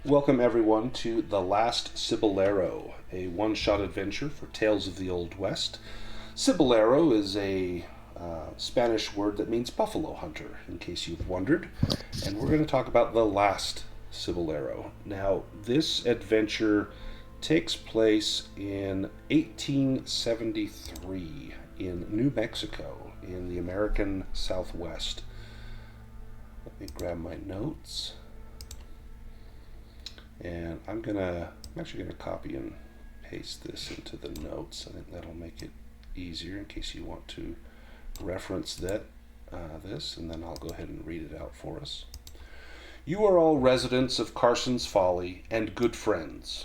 Welcome everyone to The Last Cibolero, a one-shot adventure for Tales of the Old West. Cibolero is a Spanish word that means buffalo hunter, in case you've wondered. And we're going to talk about The Last Cibolero. Now, this adventure takes place in 1873 in New Mexico, in the American Southwest. Let me grab my notes. And I'm actually gonna copy and paste this into the notes. I think that'll make it easier in case you want to reference this, and then I'll go ahead and read it out for us. You are all residents of Carson's Folly and good friends.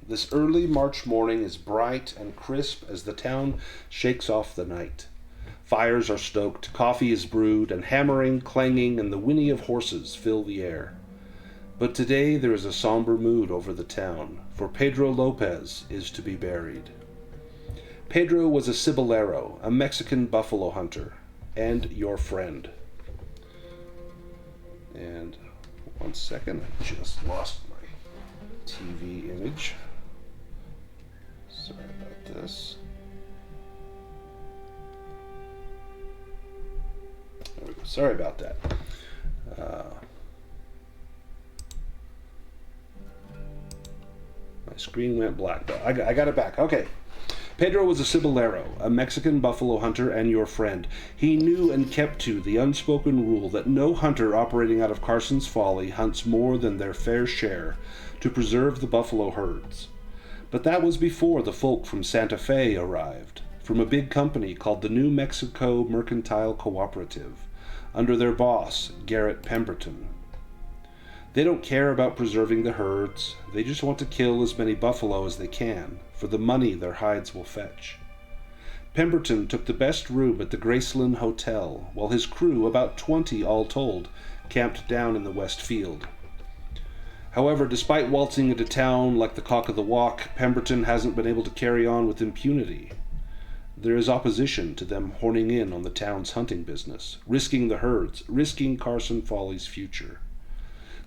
This early March morning is bright and crisp as the town shakes off the night. Fires are stoked, coffee is brewed, and hammering, clanging, and the whinny of horses fill the air. But today there is a somber mood over the town, for Pedro Lopez is to be buried. Pedro was a Cibolero, a Mexican buffalo hunter, and your friend. And one second, I just lost my TV image. Sorry about this. There we go. Sorry about that. My screen went black, but I got it back. Okay. Pedro was a Cibolero, a Mexican buffalo hunter and your friend. He knew and kept to the unspoken rule that no hunter operating out of Carson's Folly hunts more than their fair share to preserve the buffalo herds. But that was before the folk from Santa Fe arrived, from a big company called the New Mexico Mercantile Cooperative, under their boss, Garrett Pemberton. They don't care about preserving the herds, they just want to kill as many buffalo as they can, for the money their hides will fetch. Pemberton took the best room at the Graceland Hotel, while his crew, about 20 all told, camped down in the West Field. However, despite waltzing into town like the cock of the walk, Pemberton hasn't been able to carry on with impunity. There is opposition to them horning in on the town's hunting business, risking the herds, risking Carson Folly's future.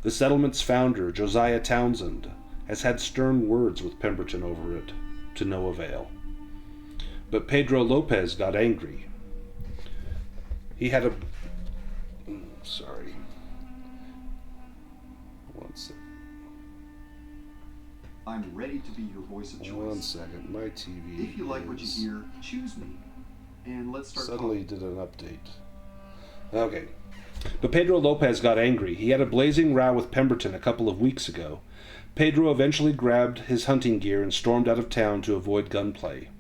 The settlement's founder, Josiah Townsend, has had stern words with Pemberton over it, to no avail. But Pedro Lopez got angry. He had a... Sorry. One second. I'm ready to be your voice of choice. One second. My TV If you like what you hear, choose me. And let's start suddenly did an update. Okay. But Pedro Lopez got angry. He had a blazing row with Pemberton a couple of weeks ago. Pedro eventually grabbed his hunting gear and stormed out of town to avoid gunplay.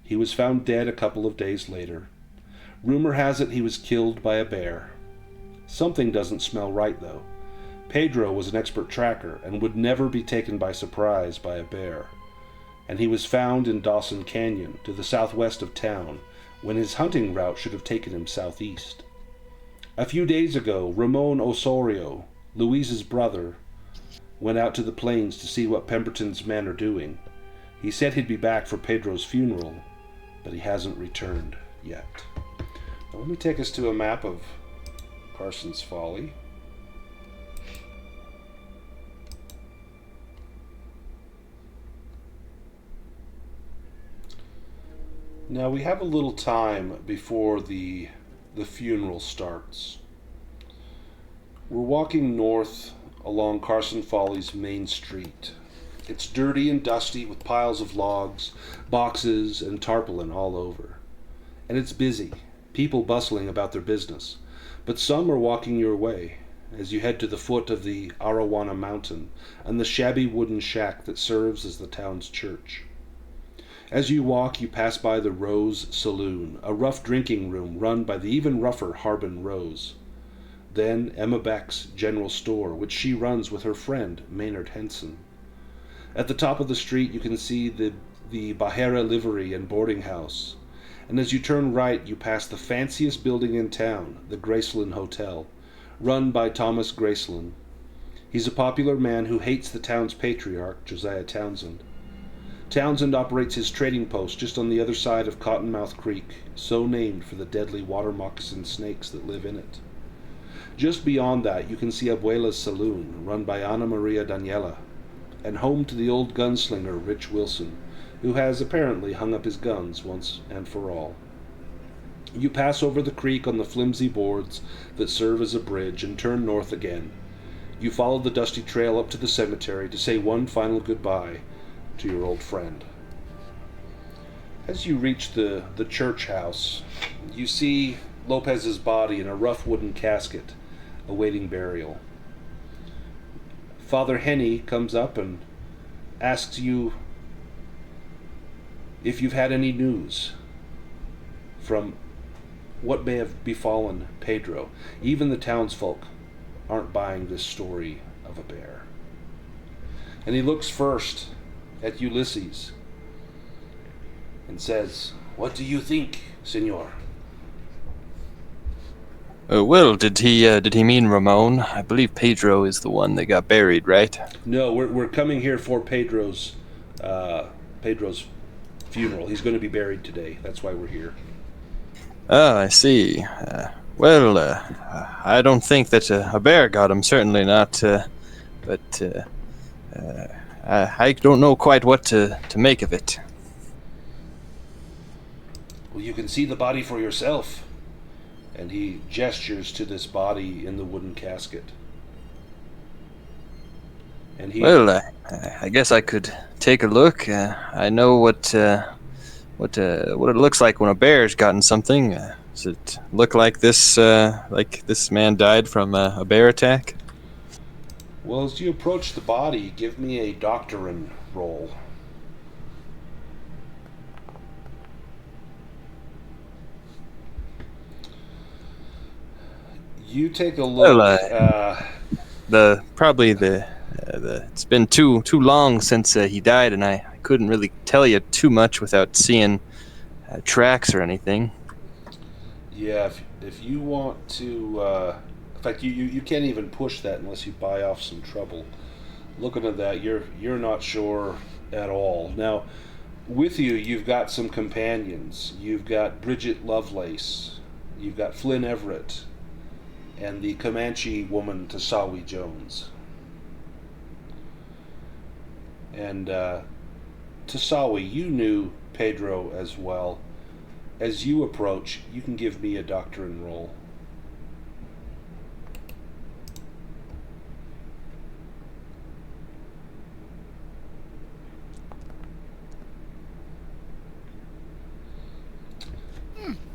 He was found dead a couple of days later. Rumor has it he was killed by a bear. Something doesn't smell right, though. Pedro was an expert tracker and would never be taken by surprise by a bear. And he was found in Dawson Canyon, to the southwest of town, when his hunting route should have taken him southeast. A few days ago, Ramon Osorio, Luis's brother, went out to the plains to see what Pemberton's men are doing. He said he'd be back for Pedro's funeral, but he hasn't returned yet. Now, let me take us to a map of Carson's Folly. Now, we have a little time before the funeral starts. We're walking north along Carson Folly's main street. It's dirty and dusty with piles of logs, boxes, and tarpaulin all over. And it's busy, people bustling about their business. But some are walking your way as you head to the foot of the Arawana Mountain and the shabby wooden shack that serves as the town's church. As you walk, you pass by the Rose Saloon, a rough drinking room run by the even rougher Harbin Rose. Then Emma Beck's general store, which she runs with her friend, Maynard Henson. At the top of the street, you can see the Bajera livery and boarding house. And as you turn right, you pass the fanciest building in town, the Graceland Hotel, run by Thomas Graceland. He's a popular man who hates the town's patriarch, Josiah Townsend. Townsend operates his trading post just on the other side of Cottonmouth Creek, so named for the deadly water moccasin snakes that live in it. Just beyond that, you can see Abuela's saloon, run by Ana Maria Daniela, and home to the old gunslinger Rich Wilson, who has apparently hung up his guns once and for all. You pass over the creek on the flimsy boards that serve as a bridge and turn north again. You follow the dusty trail up to the cemetery to say one final goodbye to your old friend. As you reach the church house, you see Lopez's body in a rough wooden casket, awaiting burial. Father Henny comes up and asks you if you've had any news from what may have befallen Pedro. Even the townsfolk aren't buying this story of a bear. And he looks first at Ulysses and says, "What do you think, senor?" Well, did he mean Ramon? I believe Pedro is the one that got buried, right? No, we're coming here for Pedro's funeral. He's going to be buried today. That's why we're here. Oh, I see. I don't think that a bear got him. Certainly not. But I don't know quite what to make of it. Well, you can see the body for yourself. And he gestures to this body in the wooden casket. And he... Well, I guess I could take a look. I know what it looks like when a bear's gotten something. Does it look like this man died from a bear attack? Well, as you approach the body, give me a doctrine roll. You take a look. Well, it's been too long since he died, and I couldn't really tell you too much without seeing tracks or anything. Yeah, if you want to, in fact, you can't even push that unless you buy off some trouble. Looking at that, you're not sure at all. Now, with you, you've got some companions. You've got Bridget Lovelace. You've got Flynn Everett. And the Comanche woman, Tasawi Jones. And Tasawi, you knew Pedro as well. As you approach, you can give me a doctrine roll.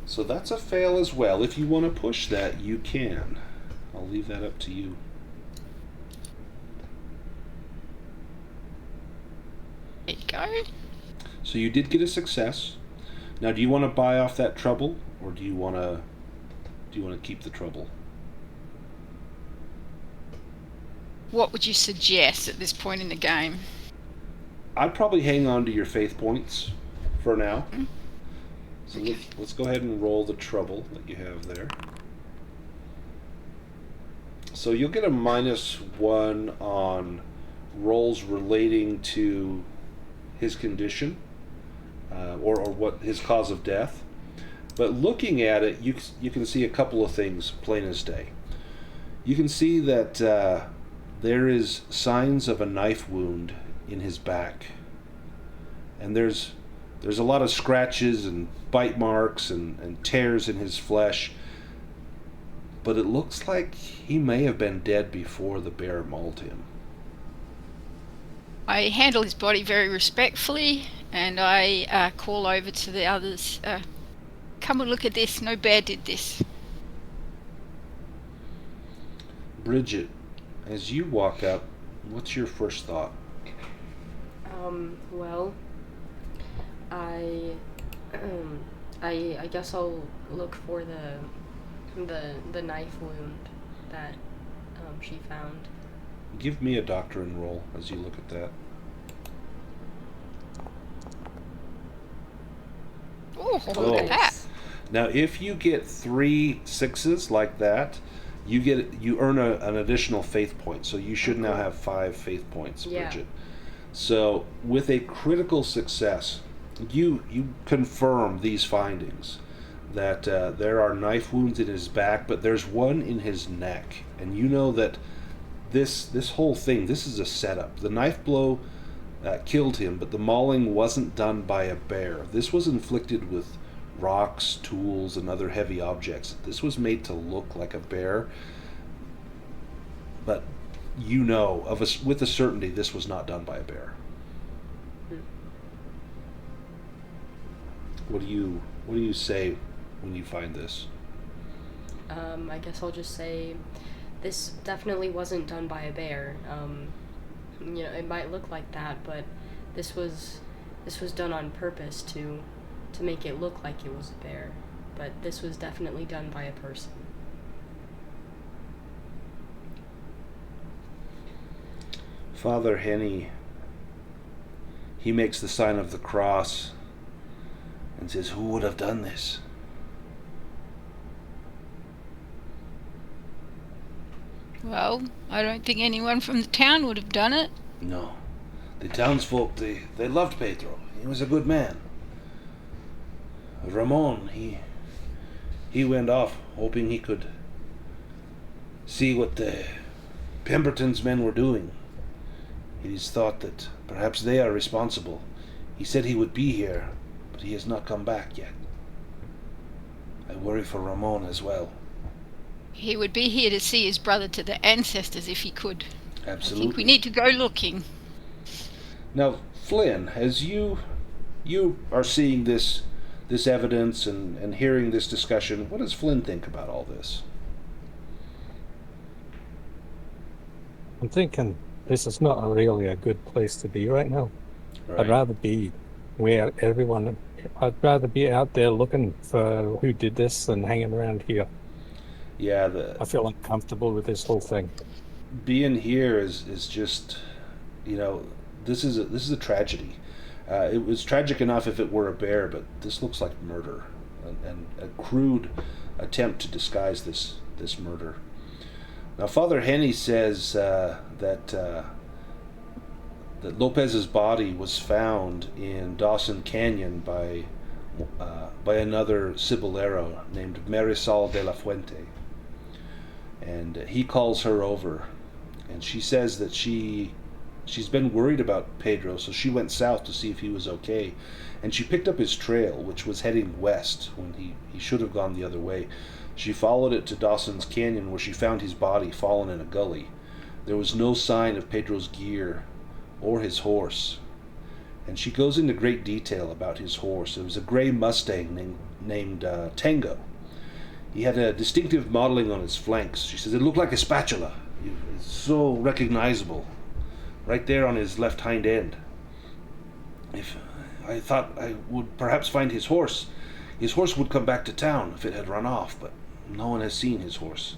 So that's a fail as well. If you want to push that, you can. I'll leave that up to you. There you go. So you did get a success. Now, do you want to buy off that trouble, or do you want to keep the trouble? What would you suggest at this point in the game? I'd probably hang on to your faith points for now. Mm-hmm. So let's go ahead and roll the trouble that you have there. So you'll get a -1 on rolls relating to his condition or what his cause of death. But looking at it, you can see a couple of things plain as day. You can see that there is signs of a knife wound in his back, and there's a lot of scratches and bite marks and tears in his flesh, but it looks like he may have been dead before the bear mauled him. I handle his body very respectfully, and I call over to the others, come and look at this, no bear did this. Bridget, as you walk up, what's your first thought? Well, I guess I'll look for the knife wound that she found. Give me a doctrine roll as you look at that. Ooh, look at that. Now, if you get 3 6s like that, you earn an additional faith point. So you should now have 5 faith points, Bridget. Yeah. So with a critical success, you confirm these findings, that there are knife wounds in his back, but there's one in his neck. And you know that this whole thing, this is a setup. The knife blow killed him, but the mauling wasn't done by a bear. This was inflicted with rocks, tools, and other heavy objects. This was made to look like a bear, but you know with a certainty this was not done by a bear. What do you say when you find this? I guess I'll just say this definitely wasn't done by a bear. It might look like that, but this was done on purpose to make it look like it was a bear. But this was definitely done by a person. Father Henny, he makes the sign of the cross and says, "Who would have done this?" Well, I don't think anyone from the town would have done it. No. The townsfolk, they loved Pedro. He was a good man. Ramon, he went off hoping he could see what the Pemberton's men were doing. It is thought that perhaps they are responsible. He said he would be here, but he has not come back yet. I worry for Ramon as well. He would be here to see his brother to the ancestors if he could. Absolutely. I think we need to go looking. Now, Flynn, as you are seeing this evidence and hearing this discussion, what does Flynn think about all this? I'm thinking this is not really a good place to be right now. Right. I'd rather be I'd rather be out there looking for who did this than hanging around here. Yeah, I feel uncomfortable with this whole thing. Being here is just, this is a tragedy. It was tragic enough if it were a bear, but this looks like murder, and a crude attempt to disguise this murder. Now, Father Henny says that Lopez's body was found in Dawson Canyon by another Cibolero named Marisol de la Fuente, and he calls her over, and she says that she's been worried about Pedro, so she went south to see if he was okay, and she picked up his trail, which was heading west when he should have gone the other way. She followed it to Dawson's Canyon, where she found his body fallen in a gully. There was no sign of Pedro's gear or his horse, and she goes into great detail about his horse. It was a gray Mustang named Tango. He had a distinctive mottling on his flanks. She says it looked like a spatula. It's so recognizable, right there on his left hind end. If I thought I would perhaps find his horse would come back to town if it had run off, but no one has seen his horse.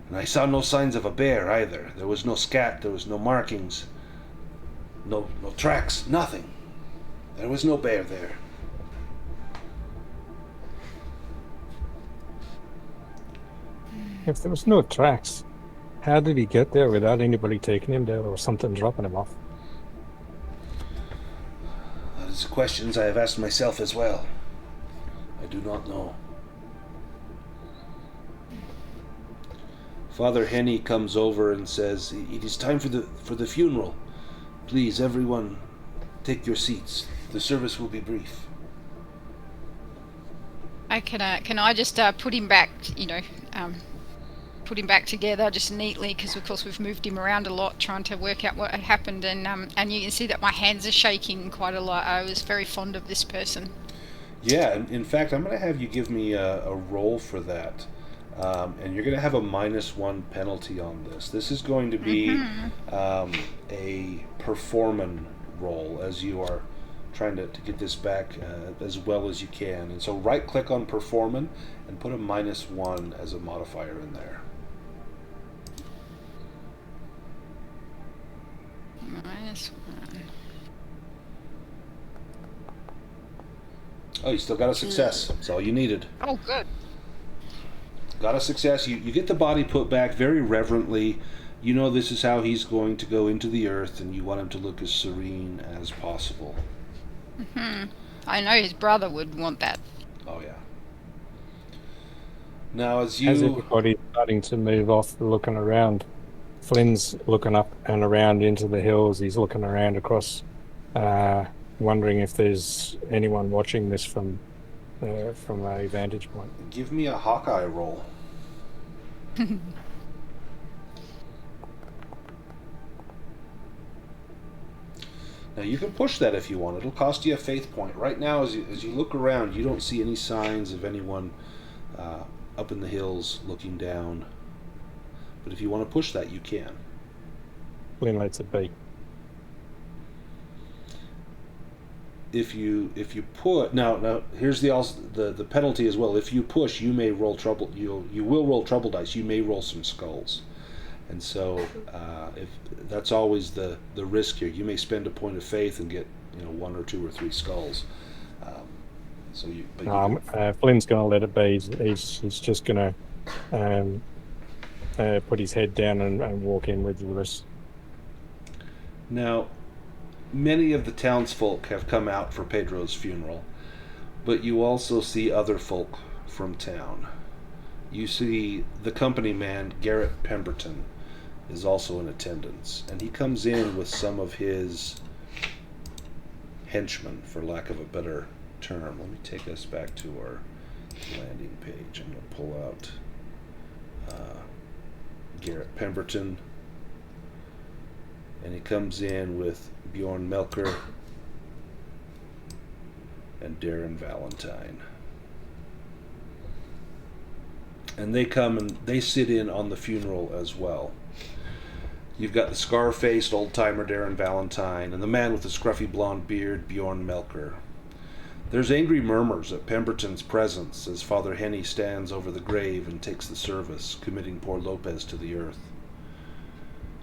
And I saw no signs of a bear either. There was no scat, there was no markings, no tracks, nothing. There was no bear there. If there was no tracks, how did he get there without anybody taking him there or something dropping him off? That is questions I have asked myself as well. I do not know. Father Henny comes over and says, "It is time for the funeral. Please, everyone, take your seats. The service will be brief." Can I just put him back? Put him back together just neatly, because of course we've moved him around a lot trying to work out what had happened, and you can see that my hands are shaking quite a lot. I was very fond of this person. Yeah, in fact, I'm going to have you give me a roll for that. And you're going to have a -1 penalty on this. This is going to be a performance roll, as you are trying to get this back as well as you can. And so right-click on performance and put a -1 as a modifier in there. -1. Oh, you still got a success. That's all you needed. Oh, good. Got a success. You get the body put back very reverently. You know this is how he's going to go into the earth, and you want him to look as serene as possible. I know his brother would want that. Oh, yeah. Now, as As you everybody's starting to move off, looking around, Flynn's looking up and around into the hills. He's looking around across, wondering if there's anyone watching this from a vantage point. give me a Hawkeye roll. Now you can push that if you want. It'll cost you a faith point. Right now, as you look around, you don't see any signs of anyone up in the hills looking down. But if you want to push that, you can. Flynn lets it be. If you put now here's the penalty as well. If you push, you may roll trouble. You will roll trouble dice. You may roll some skulls. And so, if that's always the risk here, you may spend a point of faith and get 1 or 2 or 3 skulls. Flynn's going to let it be. He's just going to put his head down and walk in with the rest. Now, many of the townsfolk have come out for Pedro's funeral, but you also see other folk from town. You see the company man, Garrett Pemberton, is also in attendance, and he comes in with some of his henchmen, for lack of a better term. Let me take us back to our landing page. I'm going to pull out Garrett Pemberton, and he comes in with Bjorn Melker and Darren Valentine. And they come and they sit in on the funeral as well. You've got the scar-faced old-timer Darren Valentine and the man with the scruffy blonde beard, Bjorn Melker. There's angry murmurs at Pemberton's presence as Father Henny stands over the grave and takes the service, committing poor Lopez to the earth.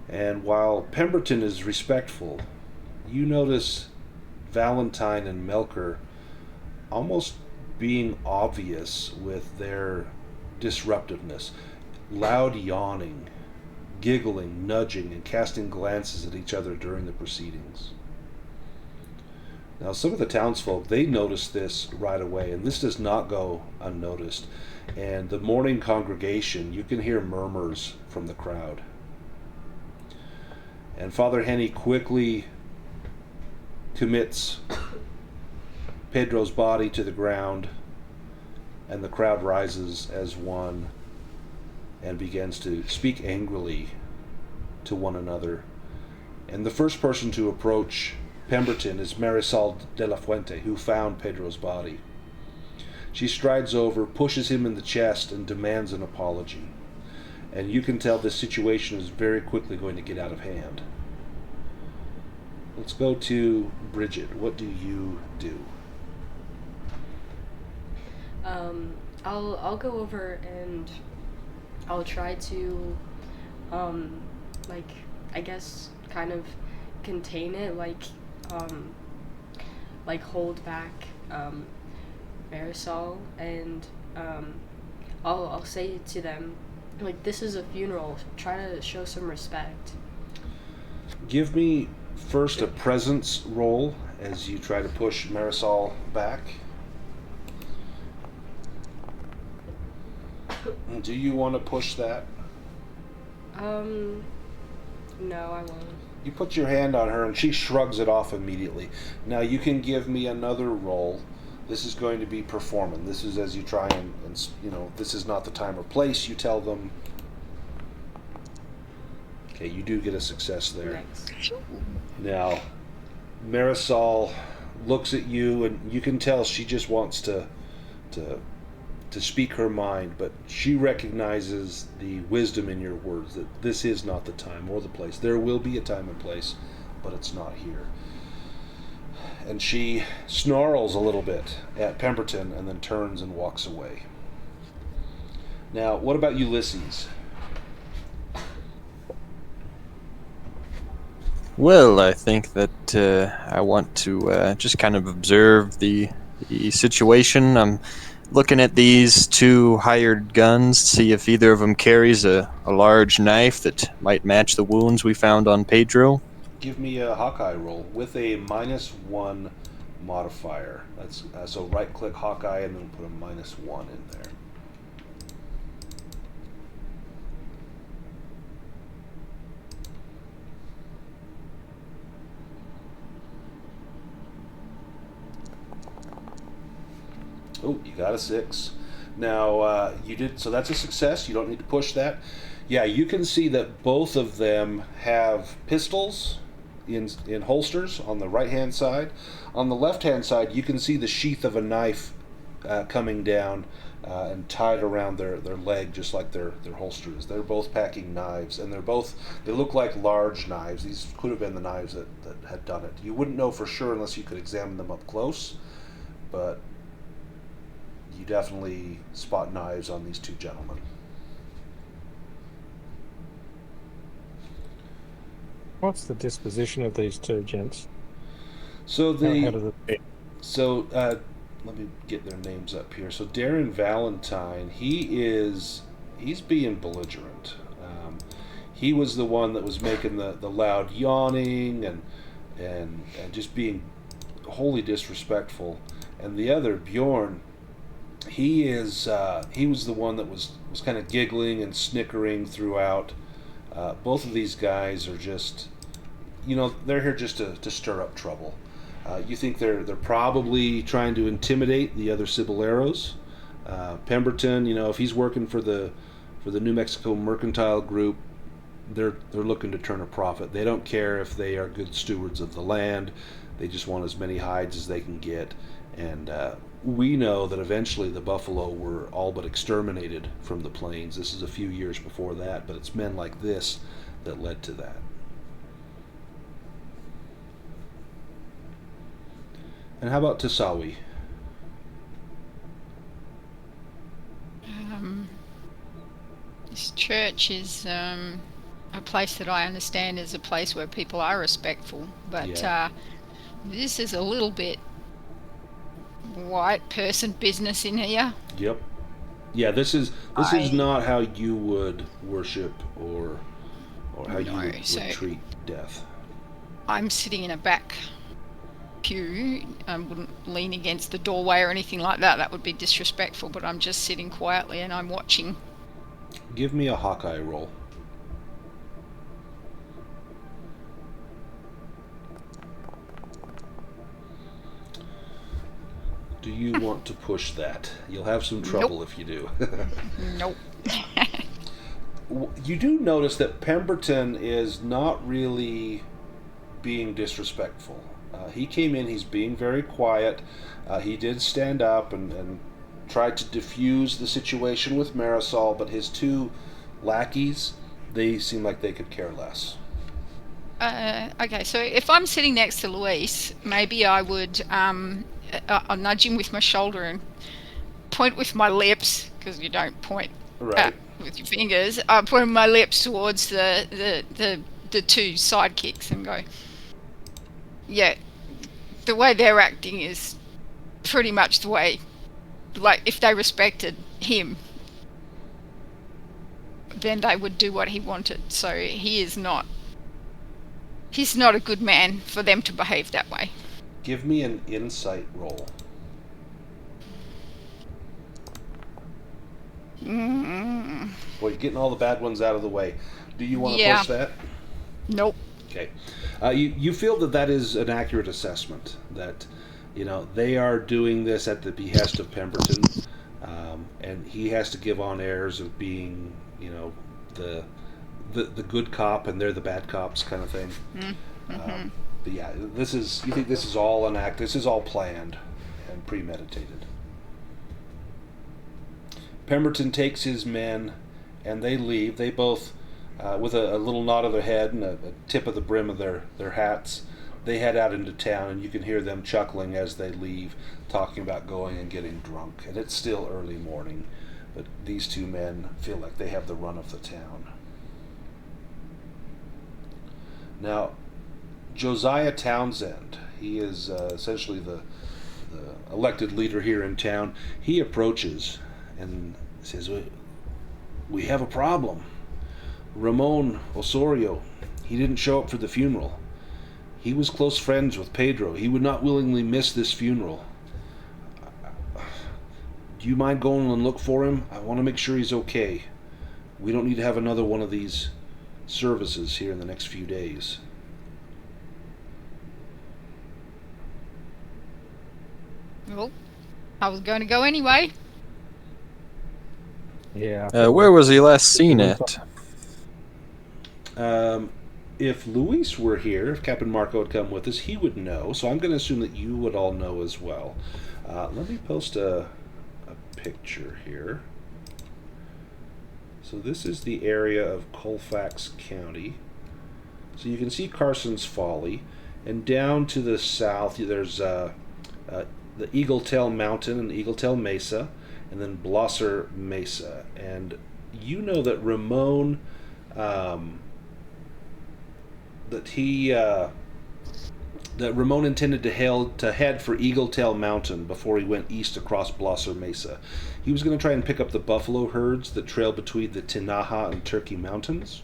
And while Pemberton is respectful, you notice Valentine and Melker almost being obvious with their disruptiveness, loud yawning, giggling, nudging, and casting glances at each other during the proceedings. Now, some of the townsfolk, they notice this right away, and this does not go unnoticed. And the mourning congregation, you can hear murmurs from the crowd. And Father Henny quickly commits Pedro's body to the ground, and the crowd rises as one and begins to speak angrily to one another. And the first person to approach Pemberton is Marisol de la Fuente, who found Pedro's body. She strides over, pushes him in the chest, and demands an apology. And you can tell this situation is very quickly going to get out of hand. Let's go to Bridget. What do you do? I'll go over and I'll try to, I guess, kind of contain it, hold back, Marisol, and, I'll say to them, this is a funeral, try to show some respect. Give me first a presence roll as you try to push Marisol back. Do you want to push that? No, I won't. You put your hand on her and she shrugs it off immediately. Now you can give me another roll. This is going to be performing. This is as you try and this is not the time or place. You tell them. Okay, you do get a success there. Nice. Now, Marisol looks at you and you can tell she just wants to speak her mind, but she recognizes the wisdom in your words, that this is not the time or the place. There will be a time and place, but it's not here. And she snarls a little bit at Pemberton and then turns and walks away. Now, what about Ulysses? Well, I think that I want to just kind of observe the situation. I'm looking at these 2 hired guns, see if either of them carries a large knife that might match the wounds we found on Pedro. Give me a Hawkeye roll with a -1 modifier. That's so right-click Hawkeye and then put a -1 in there. Oh, you got a 6. Now, you did, so that's a success. You don't need to push that. Yeah, you can see that both of them have pistols in holsters on the right-hand side. On the left-hand side, you can see the sheath of a knife coming down and tied around their leg, just like their holster is. They're both packing knives, and they look like large knives. These could have been the knives that had done it. You wouldn't know for sure unless you could examine them up close, but you definitely spot knives on these two gentlemen. What's the disposition of these two gents? So How does it? So let me get their names up here. So Darren Valentine, he's being belligerent. He was the one that was making the loud yawning and just being wholly disrespectful. And the other, Bjorn, he was the one that was kind of giggling and snickering throughout. Both of these guys are just, they're here just to stir up trouble. You think they're probably trying to intimidate the other Ciboleros. Pemberton, if he's working for the New Mexico Mercantile Group, they're looking to turn a profit. They don't care if they are good stewards of the land. They just want as many hides as they can get. And we know that eventually the buffalo were all but exterminated from the plains. This is a few years before that, but it's men like this that led to that. And how about Tasawi? This church is a place that I understand is a place where people are respectful, but Yeah. This is a little bit white person business in here. Yep. Yeah, this is not how you would worship or how you would treat death. I'm sitting in a back pew. I wouldn't lean against the doorway or anything like that. That would be disrespectful, but I'm just sitting quietly and I'm watching. Give me a Hawkeye roll. Do you want to push that? You'll have some trouble if you do. Nope. You do notice that Pemberton is not really being disrespectful. He came in, he's being very quiet. He did stand up and tried to diffuse the situation with Marisol, but his two lackeys, they seem like they could care less. Okay, so if I'm sitting next to Luis, maybe I would I'll nudge him with my shoulder and point with my lips, because you don't point Right. with your fingers. I point my lips towards the two sidekicks and go, yeah, the way they're acting is pretty much the way, like, if they respected him, then they would do what he wanted. So he's not a good man for them to behave that way. Give me an insight roll. Well, you're getting all the bad ones out of the way. Do you want to push that? Nope. Okay. You feel that is an accurate assessment, that they are doing this at the behest of Pemberton, and he has to give on airs of being the good cop and they're the bad cops kind of thing. Mm-hmm. But yeah, you think this is all an act, this is all planned and premeditated. Pemberton takes his men and they leave. They both, with a little nod of their head and a tip of the brim of their hats, they head out into town, and you can hear them chuckling as they leave, talking about going and getting drunk. And it's still early morning, but these two men feel like they have the run of the town. Now, Josiah Townsend, he is essentially the elected leader here in town. He approaches and says, "We have a problem. Ramon Osorio, he didn't show up for the funeral. He was close friends with Pedro. He would not willingly miss this funeral. Do you mind going and look for him? I want to make sure he's okay. We don't need to have another one of these services here in the next few days." Well, I was going to go anyway. Yeah. Where was he last seen at? If Luis were here, if Captain Marco had come with us, he would know. So I'm going to assume that you would all know as well. Let me post a picture here. So this is the area of Colfax County. So you can see Carson's Folly, and down to the south there's the Eagle Tail Mountain and Eagle Tail Mesa, and then Blosser Mesa. And you know that Ramon, that Ramon intended to head for Eagle Tail Mountain before he went east across Blosser Mesa. He was going to try and pick up the buffalo herds that trail between the Tinaja and Turkey Mountains.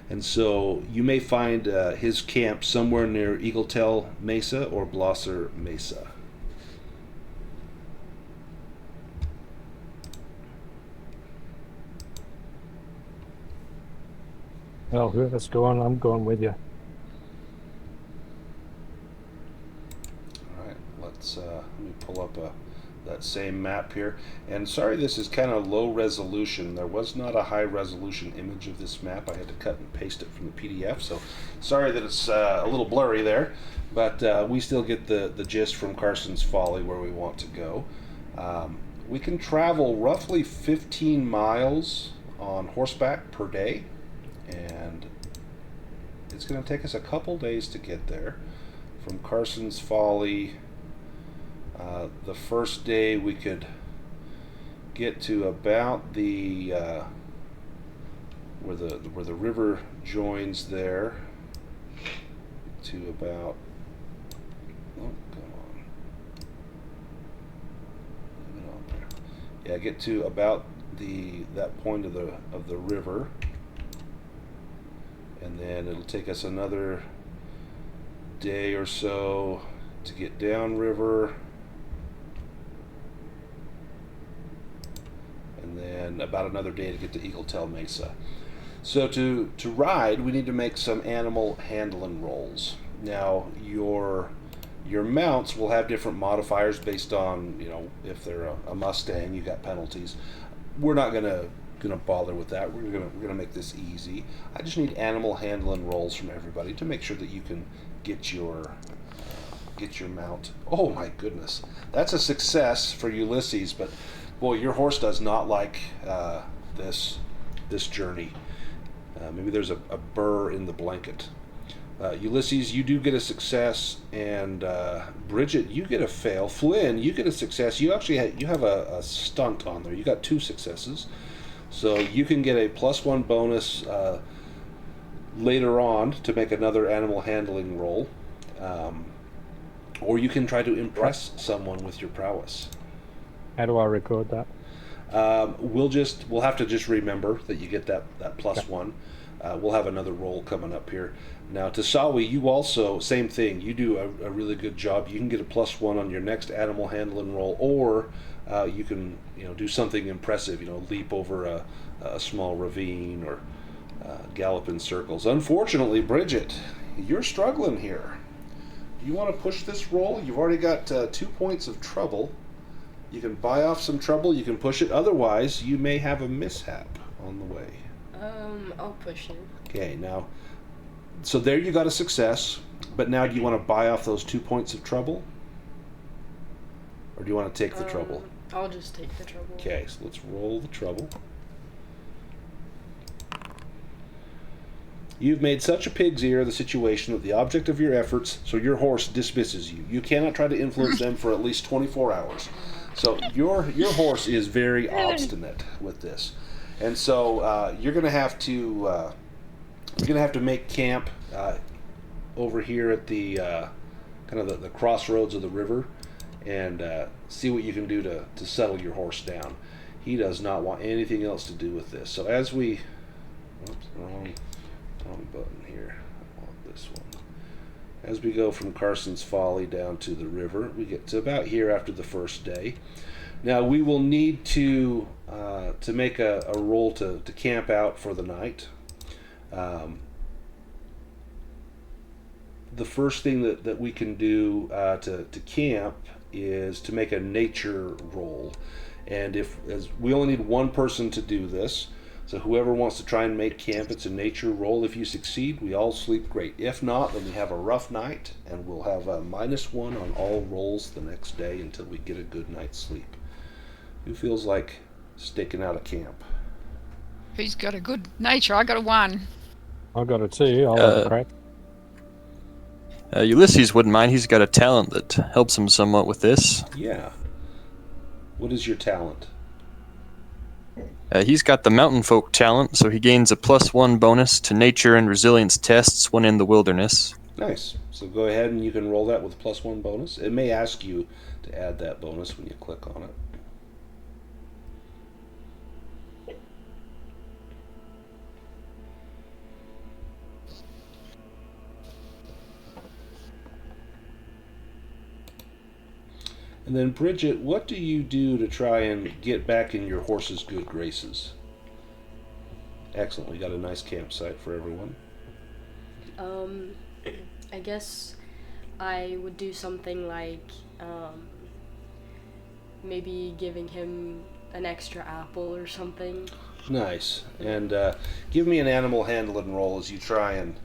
And so you may find his camp somewhere near Eagle Tail Mesa or Blosser Mesa. Well, whoever's going, I'm going with you. All right, let me pull up that same map here. And sorry, this is kind of low resolution. There was not a high resolution image of this map. I had to cut and paste it from the PDF. So sorry that it's a little blurry there, but we still get the gist from Carson's Folly where we want to go. We can travel roughly 15 miles on horseback per day, and it's going to take us a couple days to get there. From Carson's Folly, the first day we could get to about the where the river joins there, to about, oh, come on, leave it on there. Yeah, get to about that point of the river, and then it'll take us another day or so to get downriver, and then about another day to get to Eagle Tail Mesa. So to ride, we need to make some animal handling rolls. Now your mounts will have different modifiers based on, you know, if they're a Mustang, you got penalties. We're not gonna bother with that. We're gonna make this easy. I just need animal handling rolls from everybody to make sure that you can get your mount. Oh my goodness, that's a success for Ulysses, but boy, your horse does not like this journey. Maybe there's a burr in the blanket. Ulysses, you do get a success, and Bridget, you get a fail. Flynn, you get a success. You actually have a stunt on there. You got 2 successes, so you can get a +1 bonus later on to make another animal handling roll, or you can try to impress someone with your prowess. How do I record that? We'll have to just remember that you get that +1. We'll have another roll coming up here. Now, Tasawi, you also, same thing. You do a really good job. You can get a +1 on your next animal handling roll, or you can, do something impressive. Leap over a small ravine, or gallop in circles. Unfortunately, Bridget, you're struggling here. Do you want to push this roll? You've already got 2 points of trouble. You can buy off some trouble. You can push it. Otherwise, you may have a mishap on the way. I'll push it. Okay, now, so there you got a success, but now do you want to buy off those 2 points of trouble? Or do you want to take the trouble? I'll just take the trouble. Okay, so let's roll the trouble. You've made such a pig's ear of the situation that the object of your efforts, so your horse dismisses you. You cannot try to influence them for at least 24 hours. So your horse is very obstinate with this. And so you're going to have to make camp over here at the kind of the crossroads of the river, and see what you can do to settle your horse down. He does not want anything else to do with this. So as we, wrong button here. I want this one. As we go from Carson's Folly down to the river, we get to about here after the first day. Now we will need to make a roll to camp out for the night. the first thing that we can do to camp is to make a nature roll. And as we only need one person to do this, so whoever wants to try and make camp, it's a nature roll. If you succeed, we all sleep great. If not, then we have a rough night, and we'll have a -1 on all rolls the next day until we get a good night's sleep. Who feels like staking out a camp? Who's got a good nature? I got a 1. I got a 2. I'll have a crack. Ulysses wouldn't mind. He's got a talent that helps him somewhat with this. Yeah. What is your talent? He's got the mountain folk talent, so he gains a +1 bonus to nature and resilience tests when in the wilderness. Nice. So go ahead and you can roll that with +1 bonus. It may ask you to add that bonus when you click on it. And then, Bridget, what do you do to try and get back in your horse's good graces? Excellent. We got a nice campsite for everyone. I guess I would do something like maybe giving him an extra apple or something. Nice. And give me an animal handling roll as you try and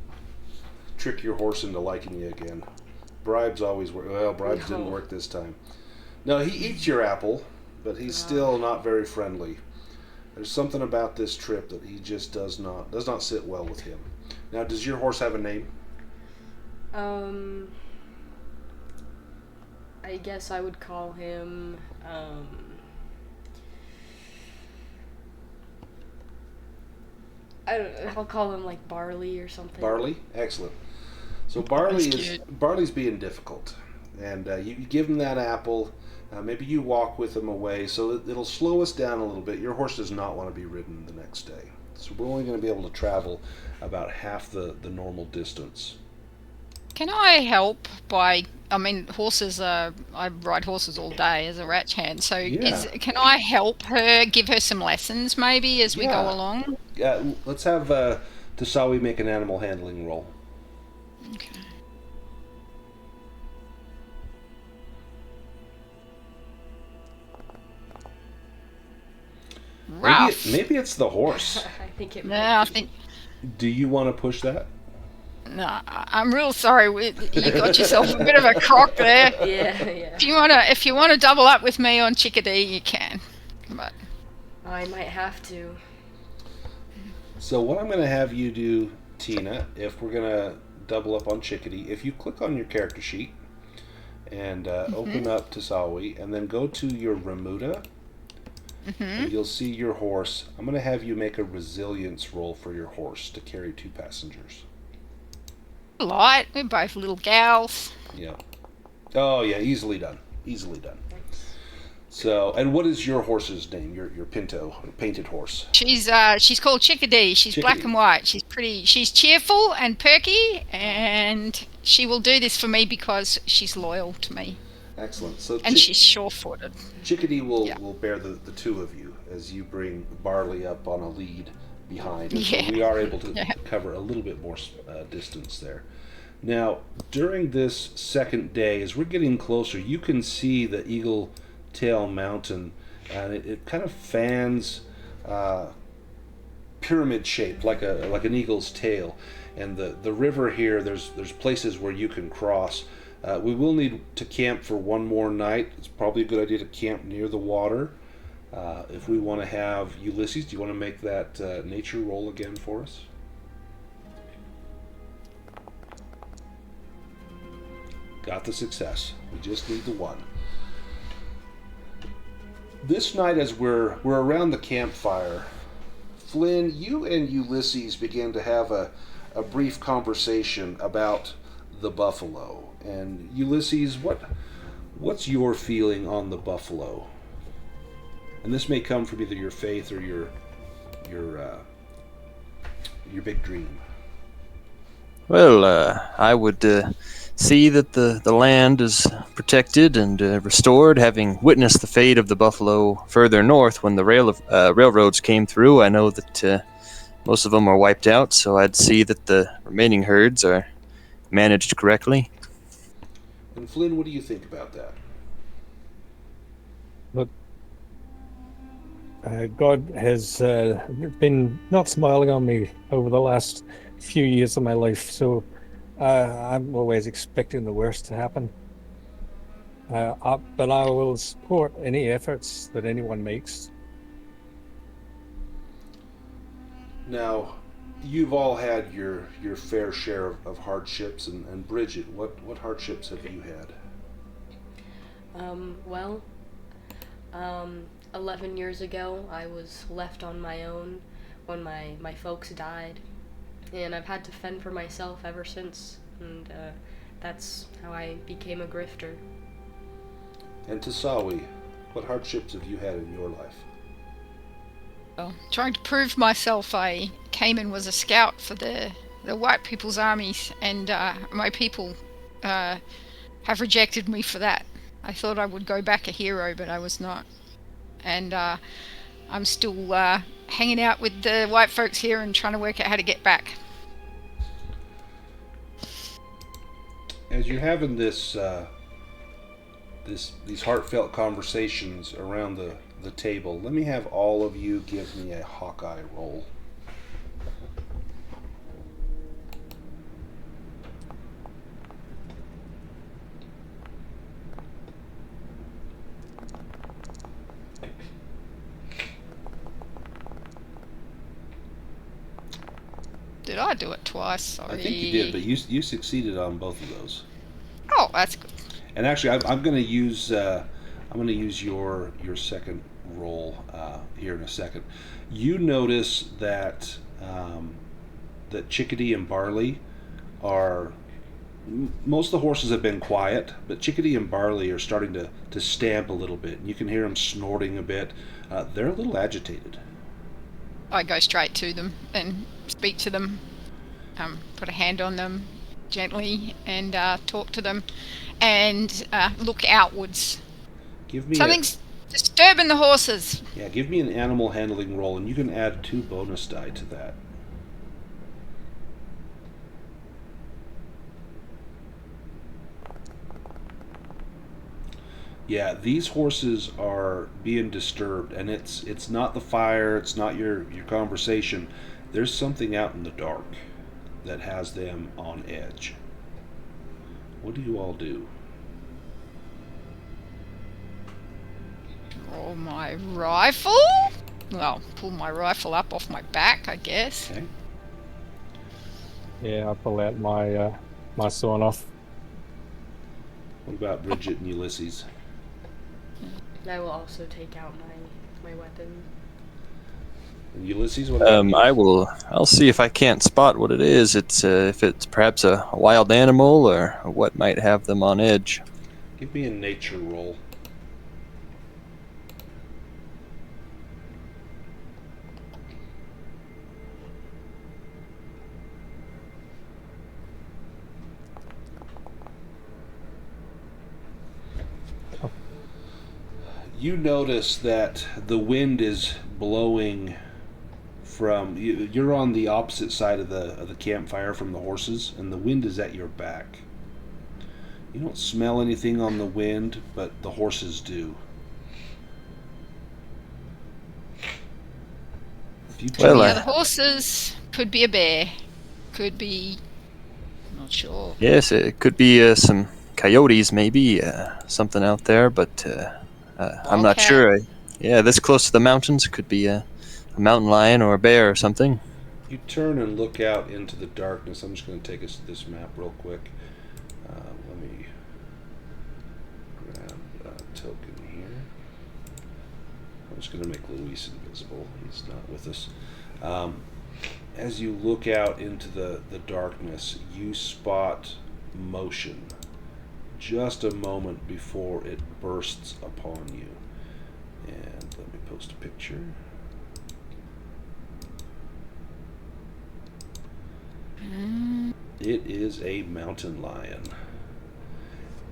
trick your horse into liking you again. Bribes always work. Well, bribes didn't work this time. No, he eats your apple, but he's still not very friendly. There's something about this trip that he just does not sit well with him. Now, does your horse have a name? I guess I would call him I'll call him like Barley or something. Barley? Excellent. So Barley's being difficult. And you give him that apple. Maybe you walk with him away, so it'll slow us down a little bit. Your horse does not want to be ridden the next day. So we're only going to be able to travel about half the normal distance. Can I help by? I mean, horses are. I ride horses all day as a ranch hand. So, can I help her? Give her some lessons, maybe, as we go along. Let's have Tasawi make an animal handling roll. Okay. Rough. Maybe it's the horse. I think it. No, I think. Do you want to push that? No, I'm real sorry. You got yourself a bit of a crock there. Yeah. If you wanna double up with me on Chickadee, you can. But I might have to. So what I'm going to have you do, Tina, if we're going to double up on Chickadee, if you click on your character sheet and open up Tasawi, and then go to your Remuda, and you'll see your horse. I'm going to have you make a resilience roll for your horse to carry 2 passengers. light. We're both little gals. Yeah. Oh yeah, easily done. So, and what is your horse's name? Your pinto, painted horse. She's called Chickadee. She's black and white. She's pretty. She's cheerful and perky, and she will do this for me because she's loyal to me. Excellent. So and she's sure-footed. Chickadee will bear the 2 of you as you bring Barley up on a lead behind. And so we are able to cover a little bit more distance there. Now, during this second day, as we're getting closer, you can see the Eagle Tail Mountain, and it kind of fans pyramid shaped like an eagle's tail. And the river here, there's places where you can cross. We will need to camp for one more night. It's probably a good idea to camp near the water. If we want to have Ulysses, do you want to make that nature roll again for us? Got the success. We just need the 1. This night, as we're around the campfire, Flynn, you and Ulysses began to have a brief conversation about the buffalo. And Ulysses, what's your feeling on the buffalo? And this may come from either your faith or your big dream. Well, I would see that the land is protected and restored. Having witnessed the fate of the buffalo further north when the railroads came through, I know that most of them are wiped out. So I'd see that the remaining herds are managed correctly. And Flynn, what do you think about that? Look, God has been not smiling on me over the last few years of my life, so I'm always expecting the worst to happen. But I will support any efforts that anyone makes. Now, you've all had your fair share of hardships, and Bridget, what hardships have you had? Well, 11 years ago, I was left on my own when my folks died, and I've had to fend for myself ever since, and that's how I became a grifter. And Tasawi, what hardships have you had in your life? Well, trying to prove myself, I came and was a scout for the white people's armies, and my people have rejected me for that. I thought I would go back a hero, but I was not. And I'm still hanging out with the white folks here and trying to work out how to get back. As you're having these heartfelt conversations around the table, let me have all of you give me a Hawkeye roll. Did I do it twice? Sorry. I think you did, but you succeeded on both of those. Oh, that's good. And actually, I'm going to use your second roll here in a second. You notice that that Chickadee and Barley are most of the horses have been quiet, but Chickadee and Barley are starting to stamp a little bit. You can hear them snorting a bit. They're a little agitated. I go straight to them and speak to them, put a hand on them gently and talk to them and look outwards. Give me Something's disturbing the horses. Yeah, give me an animal handling roll, and you can add 2 bonus die to that. Yeah, these horses are being disturbed, and it's not the fire, it's not your conversation. There's something out in the dark that has them on edge. What do you all do? Draw my rifle? Well, pull my rifle up off my back, I guess. Okay. Yeah, I pull out my sawn off. What about Bridget and Ulysses? I will also take out my weapon. And Ulysses, what about you? I'll see if I can't spot what it is. It's if it's perhaps a wild animal or what might have them on edge. Give me a nature roll. You notice that the wind is blowing from you're on the opposite side of the campfire from the horses, and the wind is at your back. You don't smell anything on the wind, but the horses do. If you Well, Yeah, the horses could be a bear. Could be... not sure. Yes, it could be some coyotes, maybe something out there, but I'm not Okay. sure. Yeah, this close to the mountains, it could be a mountain lion or a bear or something. You turn and look out into the darkness. I'm just going to take us this map real quick. Let me grab a token here. I'm just going to make Luis invisible. He's not with us. As you look out into the darkness, you spot motion just a moment before it bursts upon you. And let me post a picture. It is a mountain lion.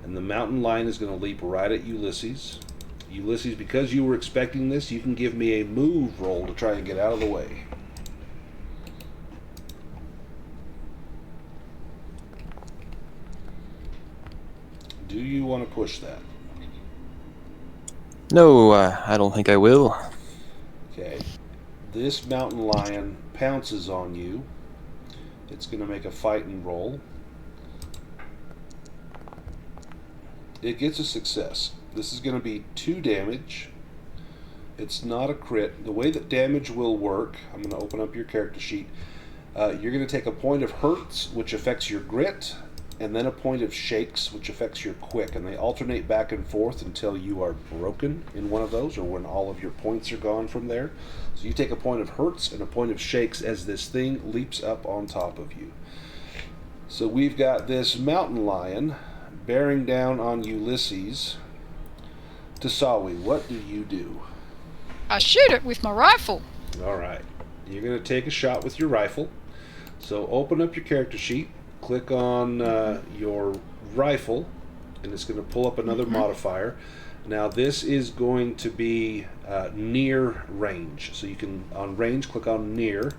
And the mountain lion is going to leap right at Ulysses. Ulysses, because you were expecting this, you can give me a move roll to try and get out of the way. Do you want to push that? No, I don't think I will. Okay. This mountain lion pounces on you. It's going to make a fighting roll. It gets a success. This is going to be 2 damage. It's not a crit. The way that damage will work, I'm going to open up your character sheet. You're going to take a point of hurts, which affects your grit, and then a point of shakes, which affects your quick, and they alternate back and forth until you are broken in one of those, or when all of your points are gone from there. So you take a point of hurts and a point of shakes as this thing leaps up on top of you. So we've got this mountain lion bearing down on Ulysses. Tasawi, what do you do? I shoot it with my rifle. All right. You're going to take a shot with your rifle. So open up your character sheet, click on your rifle, and it's going to pull up another modifier. Now this is going to be near range. So you can, on range, click on near.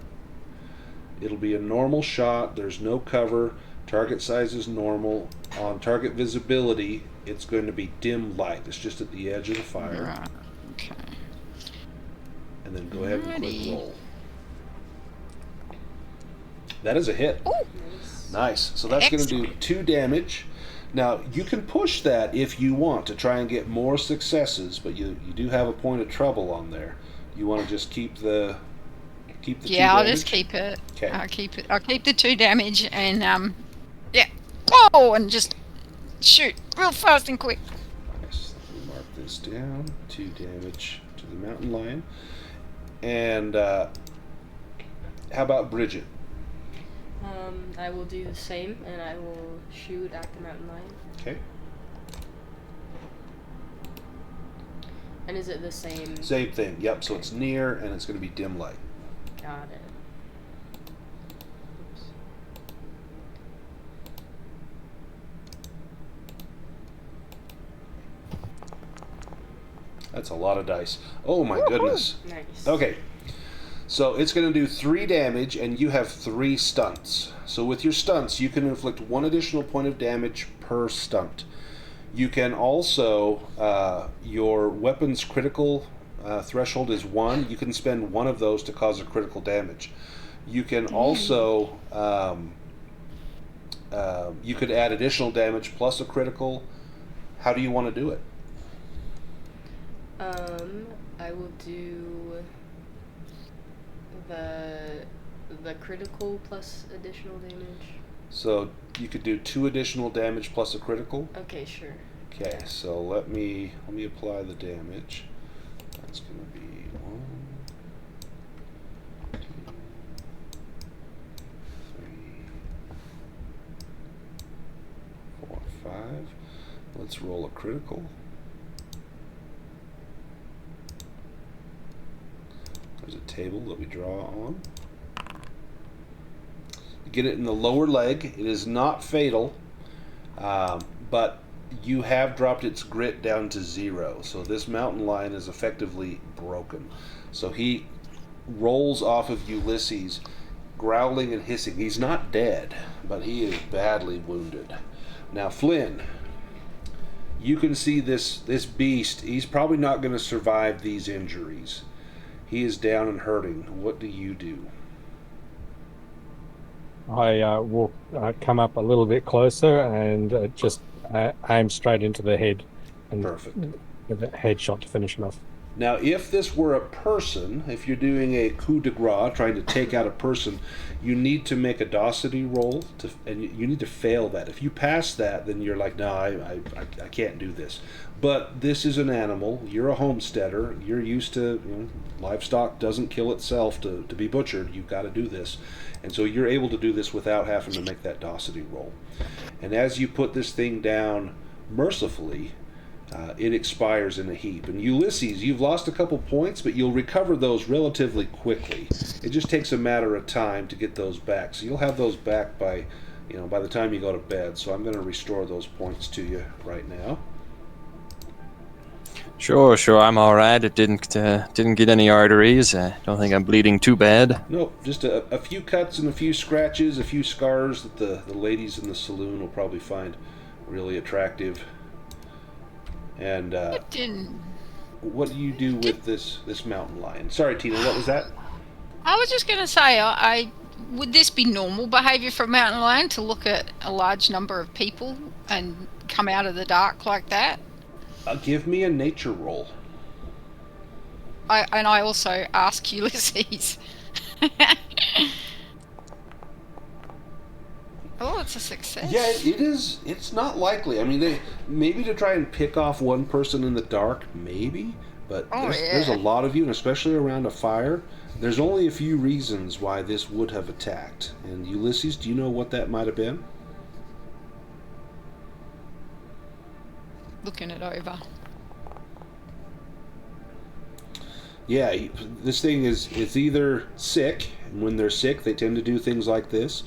It'll be a normal shot. There's no cover. Target size is normal. On target visibility, it's going to be dim light. It's just at the edge of the fire. Right. Okay. And then go ahead and click Alrighty. roll. That is a hit. Ooh. Nice. So that's going to do 2 damage. Now, you can push that if you want to try and get more successes, but you do have a point of trouble on there. You want to just keep the 2 Yeah, I'll damage? just keep it. Okay. I'll keep it. I'll keep the 2 damage and yeah. Oh, and just shoot real fast and quick. Nice. Let me mark this down. 2 damage to the mountain lion. And how about Bridget? I will do the same, and I will shoot at the mountain lion. Okay. And is it the same? Same thing. Yep. So it's near, and it's going to be dim light. Got it. Oops. That's a lot of dice. Oh my goodness. Nice. Okay. So it's going to do 3 damage, and you have 3 stunts. So with your stunts, you can inflict 1 additional point of damage per stunt. You can also, your weapon's critical threshold is 1. You can spend 1 of those to cause a critical damage. You can also, you could add additional damage plus a critical. How do you want to do it? I will do the critical plus additional damage. So you could do 2 additional damage plus a critical. Okay, sure. Okay, so let me apply the damage. That's going to be 1, 2, 3, 4, 5. Let's roll a critical. There's a table that we draw on. You get it in the lower leg. It is not fatal, but you have dropped its grit down to 0. So this mountain lion is effectively broken. So he rolls off of Ulysses, growling and hissing. He's not dead, but he is badly wounded. Now, Flynn, you can see this beast. He's probably not going to survive these injuries. He is down and hurting. What do you do? I will come up a little bit closer and just aim straight into the head. And Perfect. With a headshot to finish it off. Now, if this were a person, if you're doing a coup de grace, trying to take out a person, you need to make a docility roll, and you need to fail that. If you pass that, then you're like, no, I can't do this. But this is an animal. You're a homesteader. You're used to, livestock doesn't kill itself to be butchered. You've got to do this. And so you're able to do this without having to make that docility roll. And as you put this thing down mercifully, it expires in a heap. And Ulysses, you've lost a couple points, but you'll recover those relatively quickly. It just takes a matter of time to get those back. So you'll have those back by the time you go to bed. So I'm going to restore those points to you right now. Sure, I'm all right. It didn't get any arteries. I don't think I'm bleeding too bad. Nope, just a few cuts and a few scratches, a few scars that the ladies in the saloon will probably find really attractive. And It didn't. what do you do with this mountain lion? Sorry, Tina, what was that? I was just going to say, would this be normal behaviour for a mountain lion to look at a large number of people and come out of the dark like that? Give me a nature roll. I also ask Ulysses. Oh, it's a success. Yeah, it is. It's not likely. I mean, they maybe to try and pick off one person in the dark, maybe. But there's a lot of you, and especially around a fire. There's only a few reasons why this would have attacked. And Ulysses, do you know what that might have been? Looking it over. Yeah, this thing it's either sick, and when they're sick, they tend to do things like this,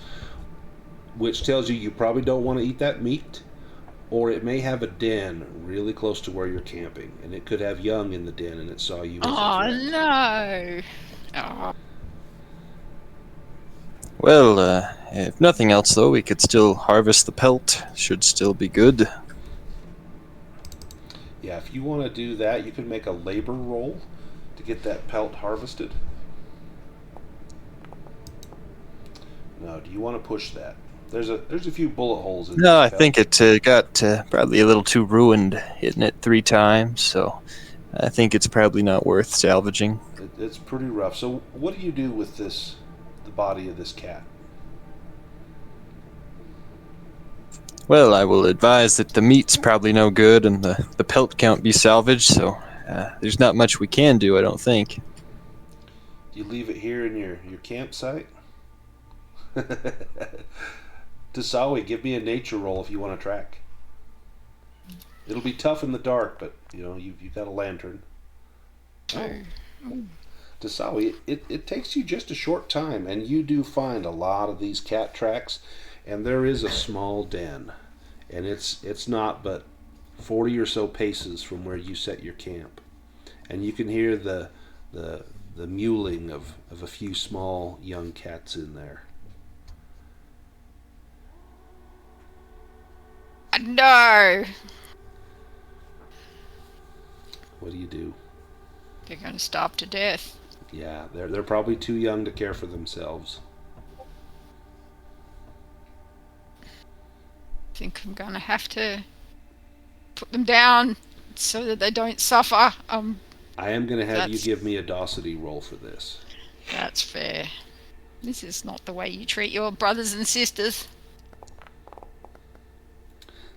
which tells you probably don't want to eat that meat, or it may have a den really close to where you're camping, and it could have young in the den, and it saw you as a threat. No. Oh. Well, if nothing else, though, we could still harvest the pelt. Should still be good. Yeah, if you want to do that, you can make a labor roll to get that pelt harvested. No, do you want to push that? There's a few bullet holes in No, I this pelt. think it got probably a little too ruined, hitting it 3 times, so I think it's probably not worth salvaging. It's pretty rough. So what do you do with the body of this cat? Well, I will advise that the meat's probably no good and the pelt can't be salvaged, so there's not much we can do, I don't think. Do you leave it here in your campsite? Tasawi, give me a nature roll if you want to track. It'll be tough in the dark, but you've got a lantern. Oh. Tasawi, it takes you just a short time, and you do find a lot of these cat tracks, and there is a small den, and it's not but 40 or so paces from where you set your camp, and you can hear the mewling of a few small young cats in there. No. What do you do? They're going to starve to death. Yeah, they're probably too young to care for themselves. I think I'm going to have to put them down so that they don't suffer. I am going to have you give me a docility roll for this. That's fair. This is not the way you treat your brothers and sisters.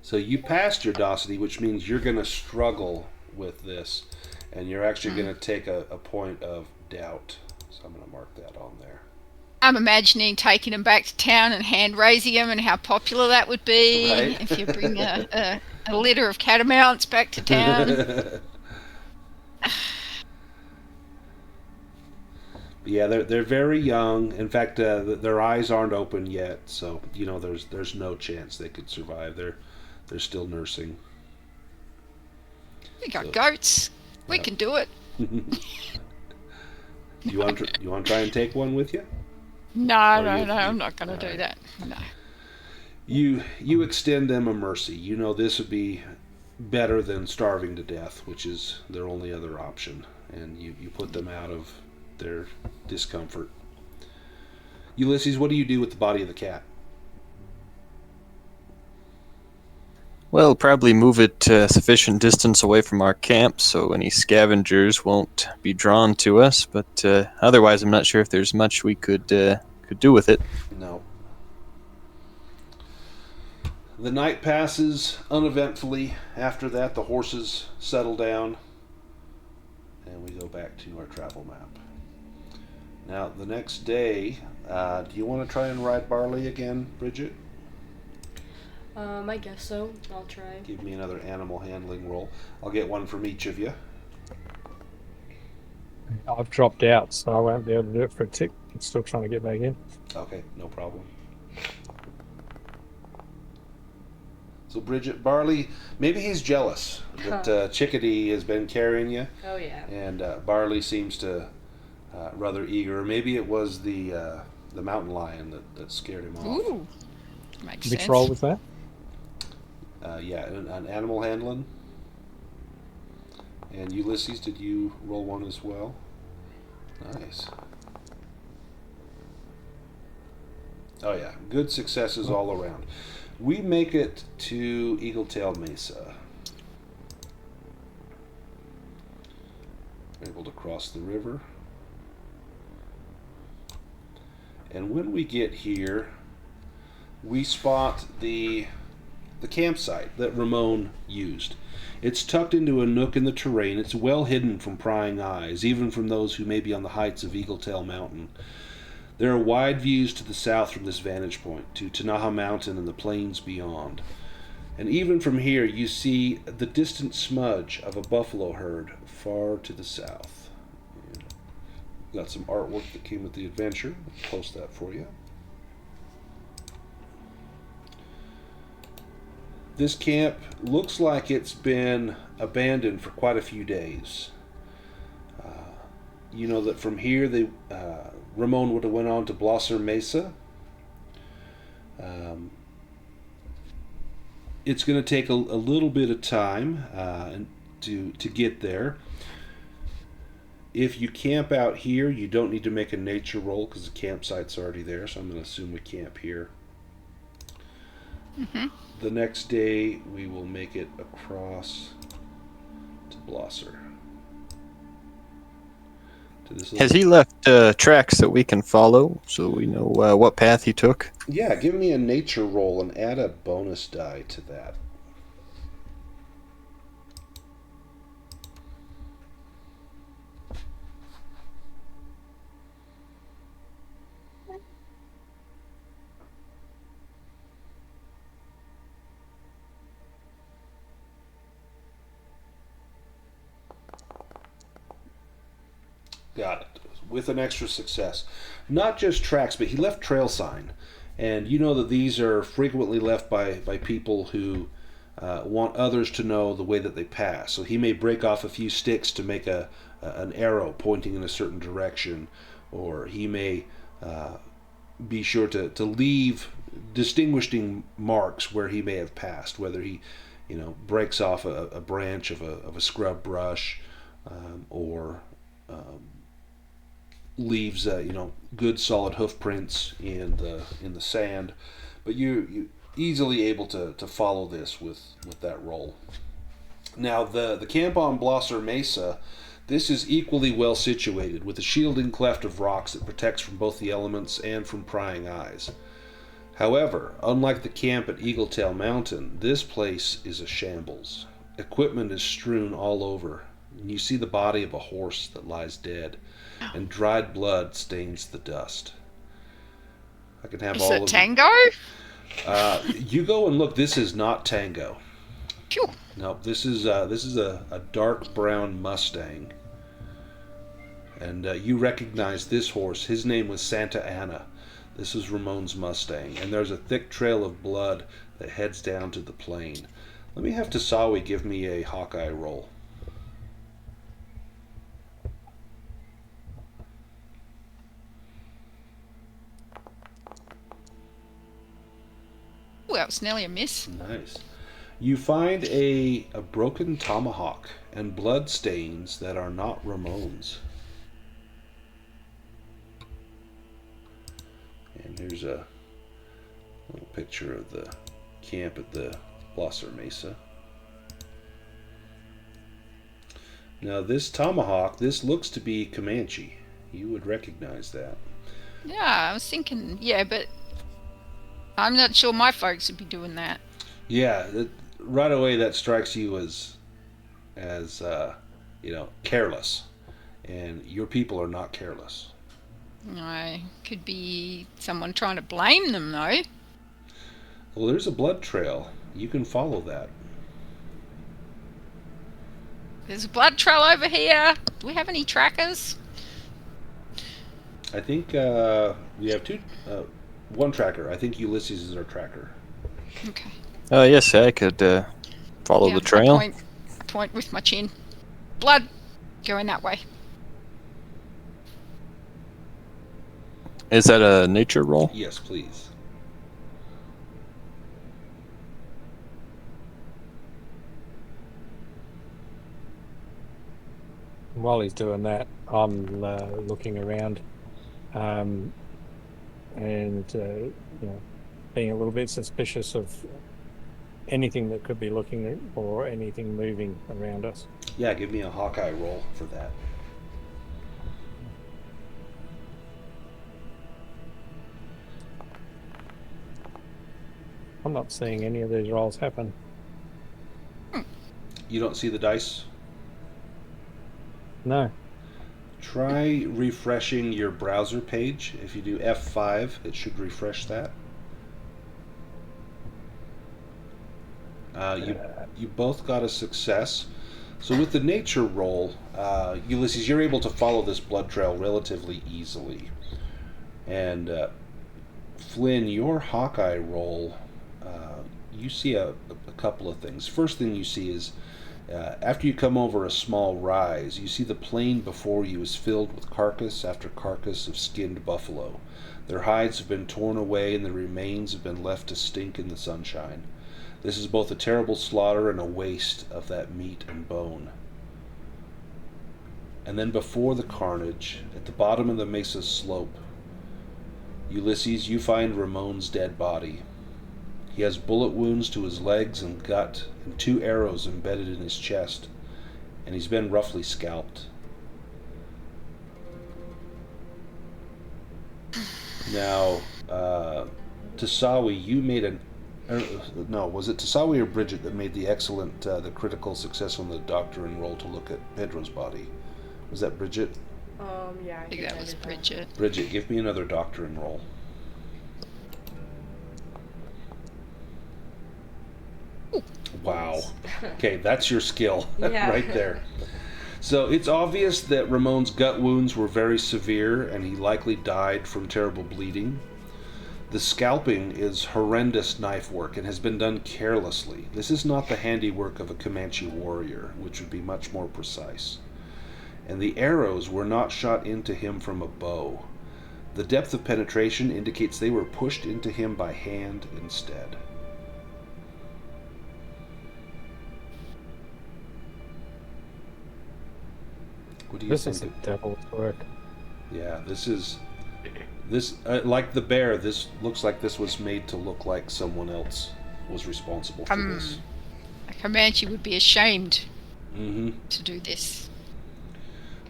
So you passed your docility, which means you're going to struggle with this, and you're actually going to take a point of doubt. So I'm going to mark that on there. I'm imagining taking them back to town and hand raising them, and how popular that would be Right. if you bring a litter of catamounts back to town. Yeah, they're very young. In fact, their eyes aren't open yet, so there's no chance they could survive. They're still nursing. We got goats. We can do it. You want to try and take one with you? No, I'm not going to do that. No. You extend them a mercy. This would be better than starving to death, which is their only other option, and you put them out of their discomfort. Ulysses, what do you do with the body of the cat? Well, probably move it sufficient distance away from our camp so any scavengers won't be drawn to us, but otherwise I'm not sure if there's much we could do with it. No. The night passes uneventfully. After that, the horses settle down, and we go back to our travel map. Now, the next day, do you want to try and ride Barley again, Bridget? I guess so. I'll try. Give me another animal handling roll. I'll get one from each of you. I've dropped out, so I won't be able to do it for a tick. I'm still trying to get back in. Okay, no problem. So, Bridget, Barley, maybe he's jealous that Chickadee has been carrying you. Oh, yeah. And Barley seems to rather eager. Maybe it was the mountain lion that scared him off. Ooh. Makes sense. Which roll was that? Yeah, an animal handling. And Ulysses, did you roll one as well? Nice. Oh yeah, good successes all around. We make it to Eagletail Mesa. Able to cross the river. And when we get here, we spot the campsite that Ramon used. It's tucked into a nook in the terrain. It's well hidden from prying eyes, even from those who may be on the heights of Eagletail Mountain. There are wide views to the south from this vantage point, to Tanaha Mountain and the plains beyond. And even from here, you see the distant smudge of a buffalo herd far to the south. Got some artwork that came with the adventure. I'll post that for you. This camp looks like it's been abandoned for quite a few days. You know that from here, Ramon would have went on to Blosser Mesa. It's going to take a little bit of time to get there. If you camp out here, you don't need to make a nature roll because the campsite's already there, so I'm going to assume we camp here. Mm-hmm. The next day, we will make it across to Blosser. Has he left tracks that we can follow so we know what path he took? Yeah, give me a nature roll and add a bonus die to that. Got it. With an extra success. Not just tracks, but he left trail sign. And you know that these are frequently left by people who want others to know the way that they pass. So he may break off a few sticks to make an arrow pointing in a certain direction, or he may be sure to leave distinguishing marks where he may have passed, whether he breaks off a branch of a scrub brush, or leaves good solid hoof prints in the sand. But you easily able to follow this with that roll. Now the camp on Blosser Mesa, this is equally well situated, with a shielding cleft of rocks that protects from both the elements and from prying eyes. However, unlike the camp at Eagletail Mountain, this place is a shambles. Equipment is strewn all over, and you see the body of a horse that lies dead, and dried blood stains the dust. I can have Is all it of Tango? you go and look. This is not Tango. Phew. No, this is a dark brown Mustang, and you recognize this horse. His name was Santa Ana. This is Ramon's Mustang, and there's a thick trail of blood that heads down to the plain. Let me have Tasawi give me a Hawkeye roll. Ooh, that was nearly a miss. Nice. You find a broken tomahawk and blood stains that are not Ramon's. And here's a little picture of the camp at the Blosser Mesa. Now this tomahawk, this looks to be Comanche. You would recognize that. Yeah, I was thinking, yeah, but I'm not sure my folks would be doing that. Yeah, right away that strikes you as careless, and your people are not careless. I could be someone trying to blame them, though. Well, there's a blood trail. You can follow that. There's a blood trail over here. Do we have any trackers? I think we have one tracker. I think Ulysses is our tracker. Okay. Yes, I could follow the trail. I point with my chin. Blood. Going that way. Is that a nature roll? Yes, please. while he's doing that, I'm looking around, and being a little bit suspicious of anything that could be looking at or anything moving around us. Yeah, give me a Hawkeye roll for that. I'm not seeing any of these rolls happen. You don't see the dice? No. Try refreshing your browser page. If you do F5, it should refresh that. You both got a success. So with the nature roll, Ulysses, you're able to follow this blood trail relatively easily. And Flynn, your Hawkeye roll, you see a couple of things. First thing you see is after you come over a small rise, you see the plain before you is filled with carcass after carcass of skinned buffalo. Their hides have been torn away and the remains have been left to stink in the sunshine. This is both a terrible slaughter and a waste of that meat and bone. And then before the carnage, at the bottom of the mesa's slope, Ulysses, you find Ramon's dead body. He has bullet wounds to his legs and gut, and 2 arrows embedded in his chest, and he's been roughly scalped. Now, Tasawi, you made an... no, was it Tasawi or Bridget that made the excellent, the critical success on the doctoring roll to look at Pedro's body? Was that Bridget? Yeah, I think that was Bridget. Bridget, give me another doctoring roll. Wow. Okay, that's your skill right there. So it's obvious that Ramon's gut wounds were very severe and he likely died from terrible bleeding. The scalping is horrendous knife work and has been done carelessly. This is not the handiwork of a Comanche warrior, which would be much more precise. And the arrows were not shot into him from a bow. The depth of penetration indicates they were pushed into him by hand instead. What do you This think? is the devil's work. Yeah, this like the bear. This looks like this was made to look like someone else was responsible for this. A Comanche would be ashamed Mm-hmm. to do this.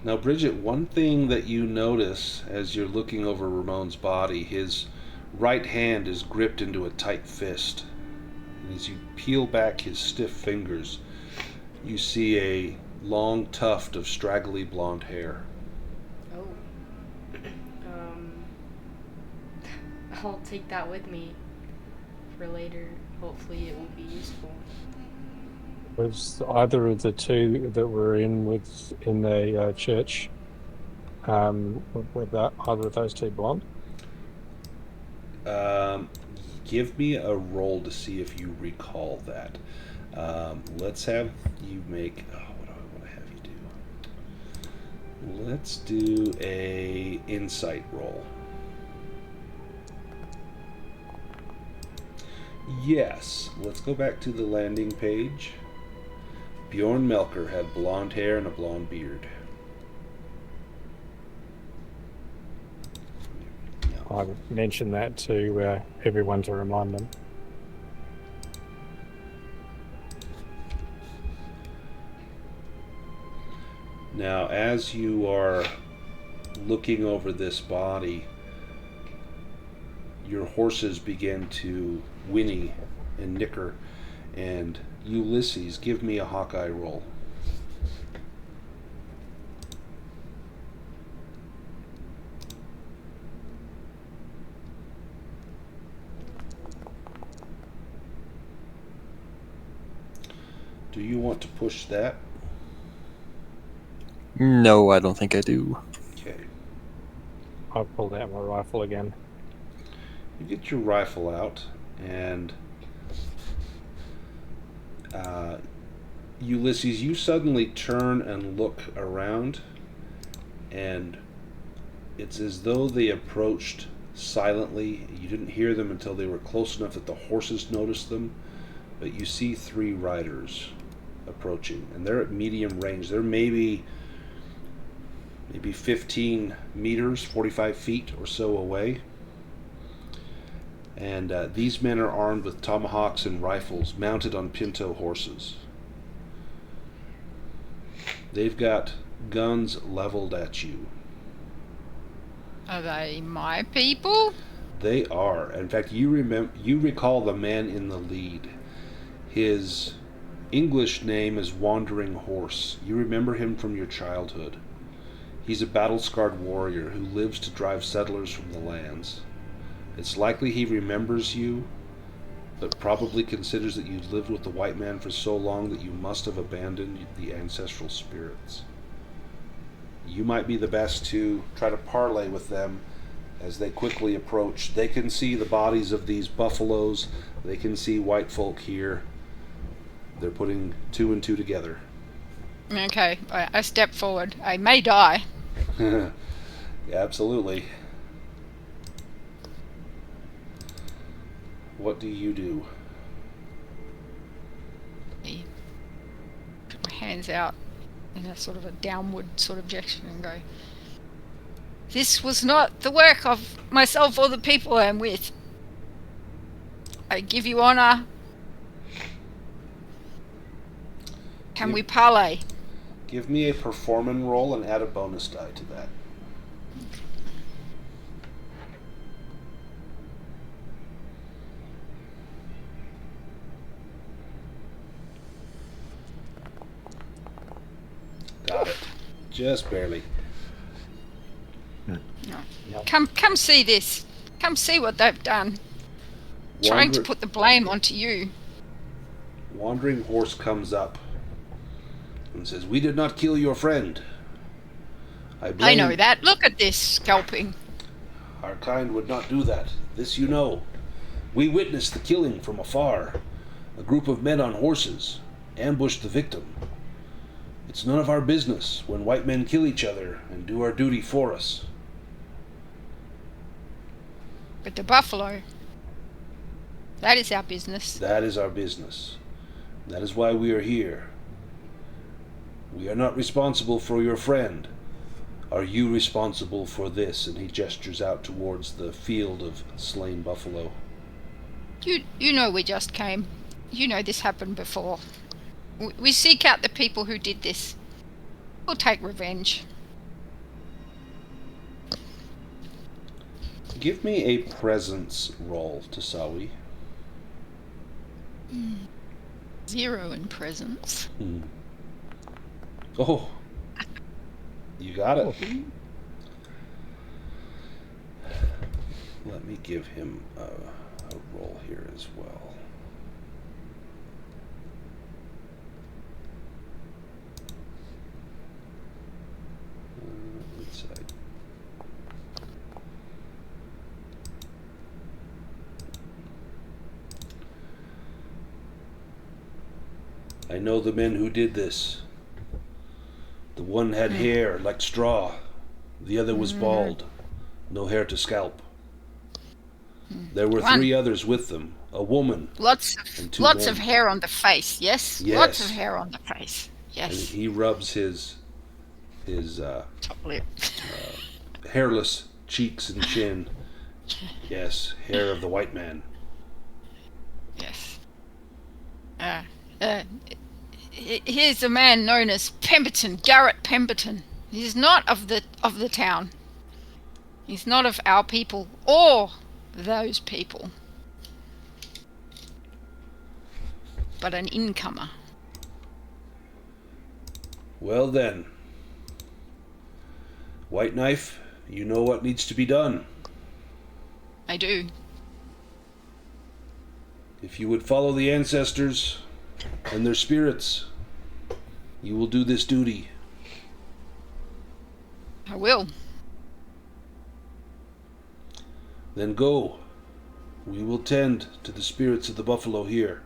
Now, Bridget, one thing that you notice as you're looking over Ramon's body, his right hand is gripped into a tight fist. And as you peel back his stiff fingers, you see a long tuft of straggly blonde hair. Oh. I'll take that with me for later. Hopefully it will be useful. Was either of the two that were in the church, were that either of those two blonde? Give me a roll to see if you recall that. Let's have you make... what do I want to have you do? Let's do a insight roll. Yes. Let's go back to the landing page. Bjorn Melker had blonde hair and a blonde beard. I mentioned that to everyone to remind them. Now, as you are looking over this body, your horses begin to whinny and nicker, and Ulysses, give me a Hawkeye roll. Do you want to push that? No, I don't think I do. Okay. I pulled out my rifle again. You get your rifle out, and Ulysses, you suddenly turn and look around, and it's as though they approached silently. You didn't hear them until they were close enough that the horses noticed them, but you see 3 riders approaching, and they're at medium range. They're maybe maybe 15 meters, 45 feet or so away. And these men are armed with tomahawks and rifles, mounted on pinto horses. They've got guns leveled at you. Are they my people? They are. In fact, you recall the man in the lead. His English name is Wandering Horse. You remember him from your childhood. He's a battle-scarred warrior who lives to drive settlers from the lands. It's likely he remembers you, but probably considers that you lived with the white man for so long that you must have abandoned the ancestral spirits. You might be the best to try to parley with them as they quickly approach. They can see the bodies of these buffaloes. They can see white folk here. They're putting two and two together. Okay, I step forward. I may die. Yeah, absolutely. What do you do? I put my hands out in a sort of a downward sort of gesture and go, this was not the work of myself or the people I am with. I give you honor. Can we parley? Give me a performance roll and add a bonus die to that. Got it. Just barely. Come see this. Come see what they've done. Trying to put the blame onto you. Wandering Horse comes up and says, "We did not kill your friend. I know that. Look at this scalping. Our kind would not do that. This you know. We witnessed the killing from afar. A group of men on horses ambushed the victim. It's none of our business when white men kill each other and do our duty for us." But the buffalo, that is our business. That is our business. That is why we are here. We are not responsible for your friend. Are you responsible for this? And he gestures out towards the field of slain buffalo. You know we just came. You know this happened before. We seek out the people who did this. We'll take revenge. Give me a presence roll, Tasawi. 0 in presence. Oh, you got it. Let me give him a roll here as well. Let's see. I know the men who did this. The one had hair like straw. The other was bald. No hair to scalp. There were 3 others with them. A woman. Lots and 2 of men. hair on the face, yes? Yes. Lots of hair on the face, And yes. he rubs his Top lip. hairless cheeks and chin. Yes, hair of the white man. Yes. Here's a man known as Pemberton, Garrett Pemberton. He's not of the town. He's not of our people or those people. But an incomer. Well then, White Knife, you know what needs to be done. I do. If you would follow the ancestors and their spirits, you will do this duty. I will. Then go. We will tend to the spirits of the buffalo here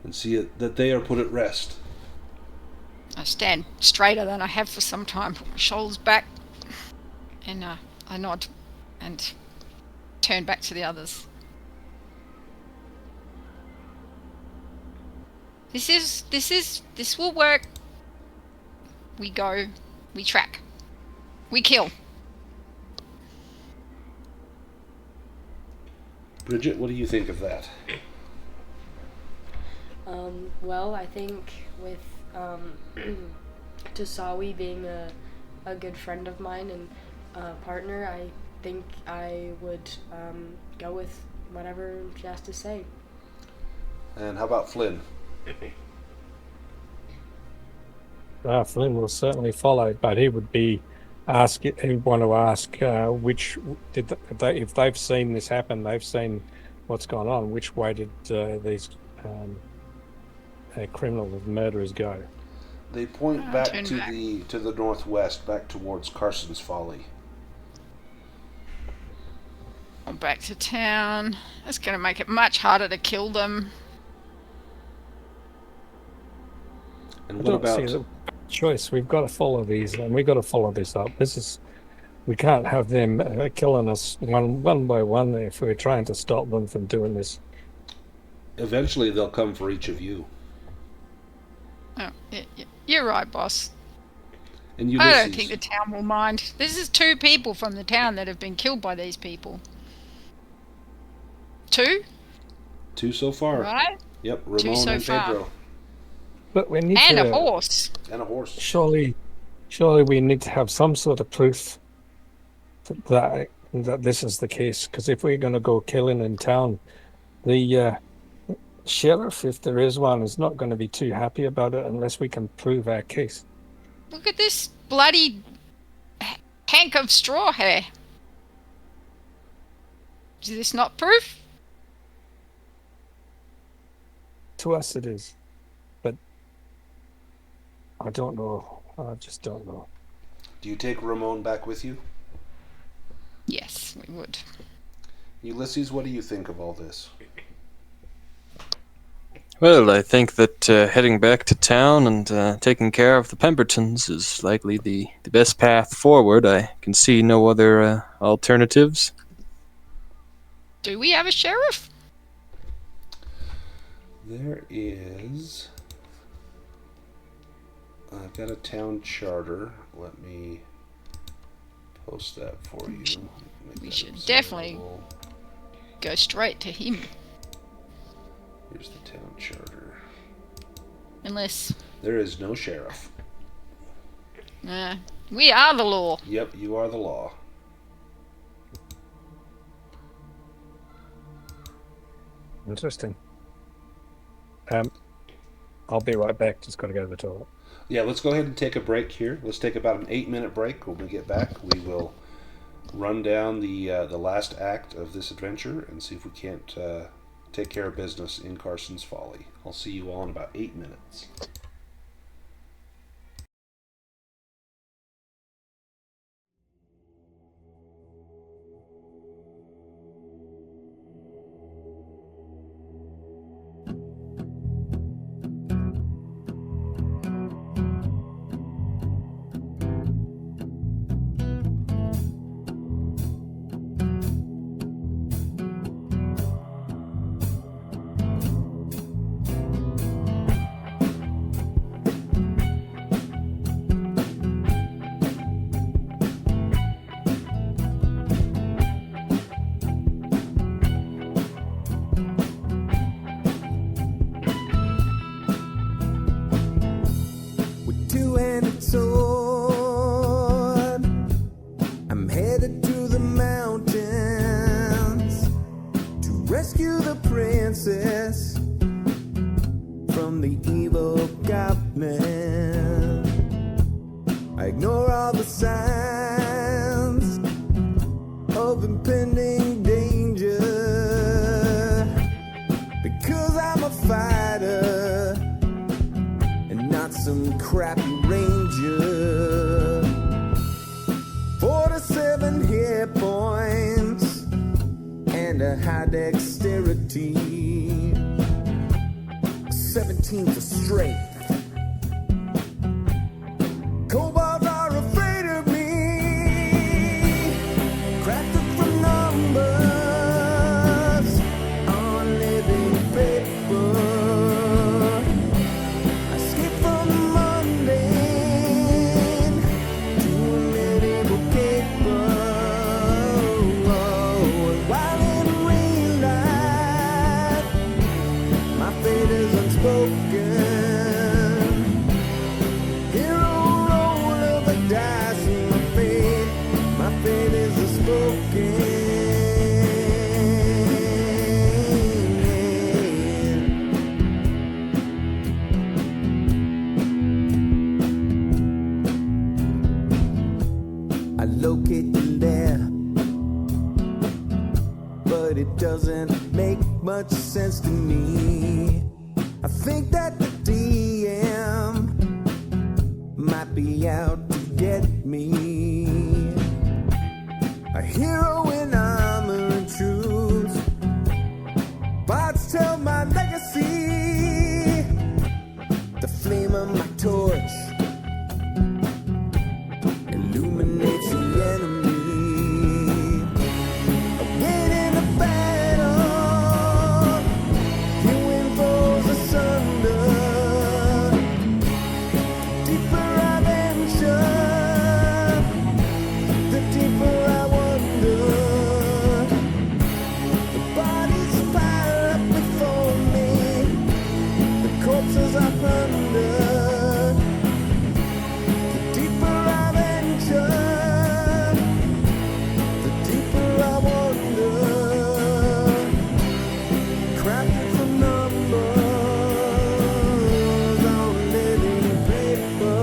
and see that they are put at rest. I stand straighter than I have for some time, put my shoulders back, and I nod and turn back to the others. This will work. We go, we track. We kill. Bridget, what do you think of that? Well, I think with Tasawi being a good friend of mine and partner, I think I would go with whatever she has to say. And how about Flynn? Flynn will certainly follow, but he would be he'd want to ask which if they've seen this happen, they've seen what's gone on. Which way did these criminals, murderers go? They point back turn to back. the northwest, back towards Carson's Folly. Back to town. That's going to make it much harder to kill them. And I what don't see about the choice. We've got to follow these, and we've got to follow this up. We can't have them killing us one by one if we're trying to stop them from doing this. eventually they'll come for each of you. Oh, you're right, boss. And I Ulysses. don't think the town will mind. This is 2 people from the town that have been killed by these people. 2? 2 so far. Right? Yep, Ramon so and far. Pedro. But we need And to, a horse. And a horse. surely we need to have some sort of proof that this is the case. Because if we're going to go killing in town, the sheriff, if there is one, is not going to be too happy about it unless we can prove our case. Look at this bloody hank of straw hair. Is this not proof? To us, it is, but I don't know. I just don't know. Do you take Ramon back with you? Yes, we would. Ulysses, what do you think of all this? Well, I think that heading back to town and taking care of the Pembertons is likely the best path forward. I can see no other alternatives. Do we have a sheriff? There is... I've got a town charter. Let me post that for you. Make We that should available. definitely go straight to him. Here's the town charter. Unless There is no sheriff. we are the law. Yep, you are the law. Interesting. I'll be right back. Just got to go to the toilet. Yeah, let's go ahead and take a break here. Let's take about an 8-minute break. When we get back, we will run down the last act of this adventure and see if we can't take care of business in Carson's Folly. I'll see you all in about 8 minutes. With two-handed sword, I'm headed to the mountains to rescue the princess from the evil goblin. I ignore all the signs of impending danger because I'm a fighter and not some crappy ranger. 47 hit points and a high dexterity, 17 for strength. Kobolds are afraid of me, cracked up from numbers on living paper. Escape from the mundane to a medieval unspoken. Hero roll of the dice and my fate is unspoken. I locate the lair, but it doesn't make much sense to me. I think that the DM might be out to get me. A hero in armor and truth, bards tell my legacy. The flame of my torch illuminates the enemy. I win in a battle, you win foes asunder. Deeper I venture, the deeper I wonder. The bodies pile up before me, the corpses I plunder. The deeper I venture, the deeper I wonder. Crafted from numbers on living paper.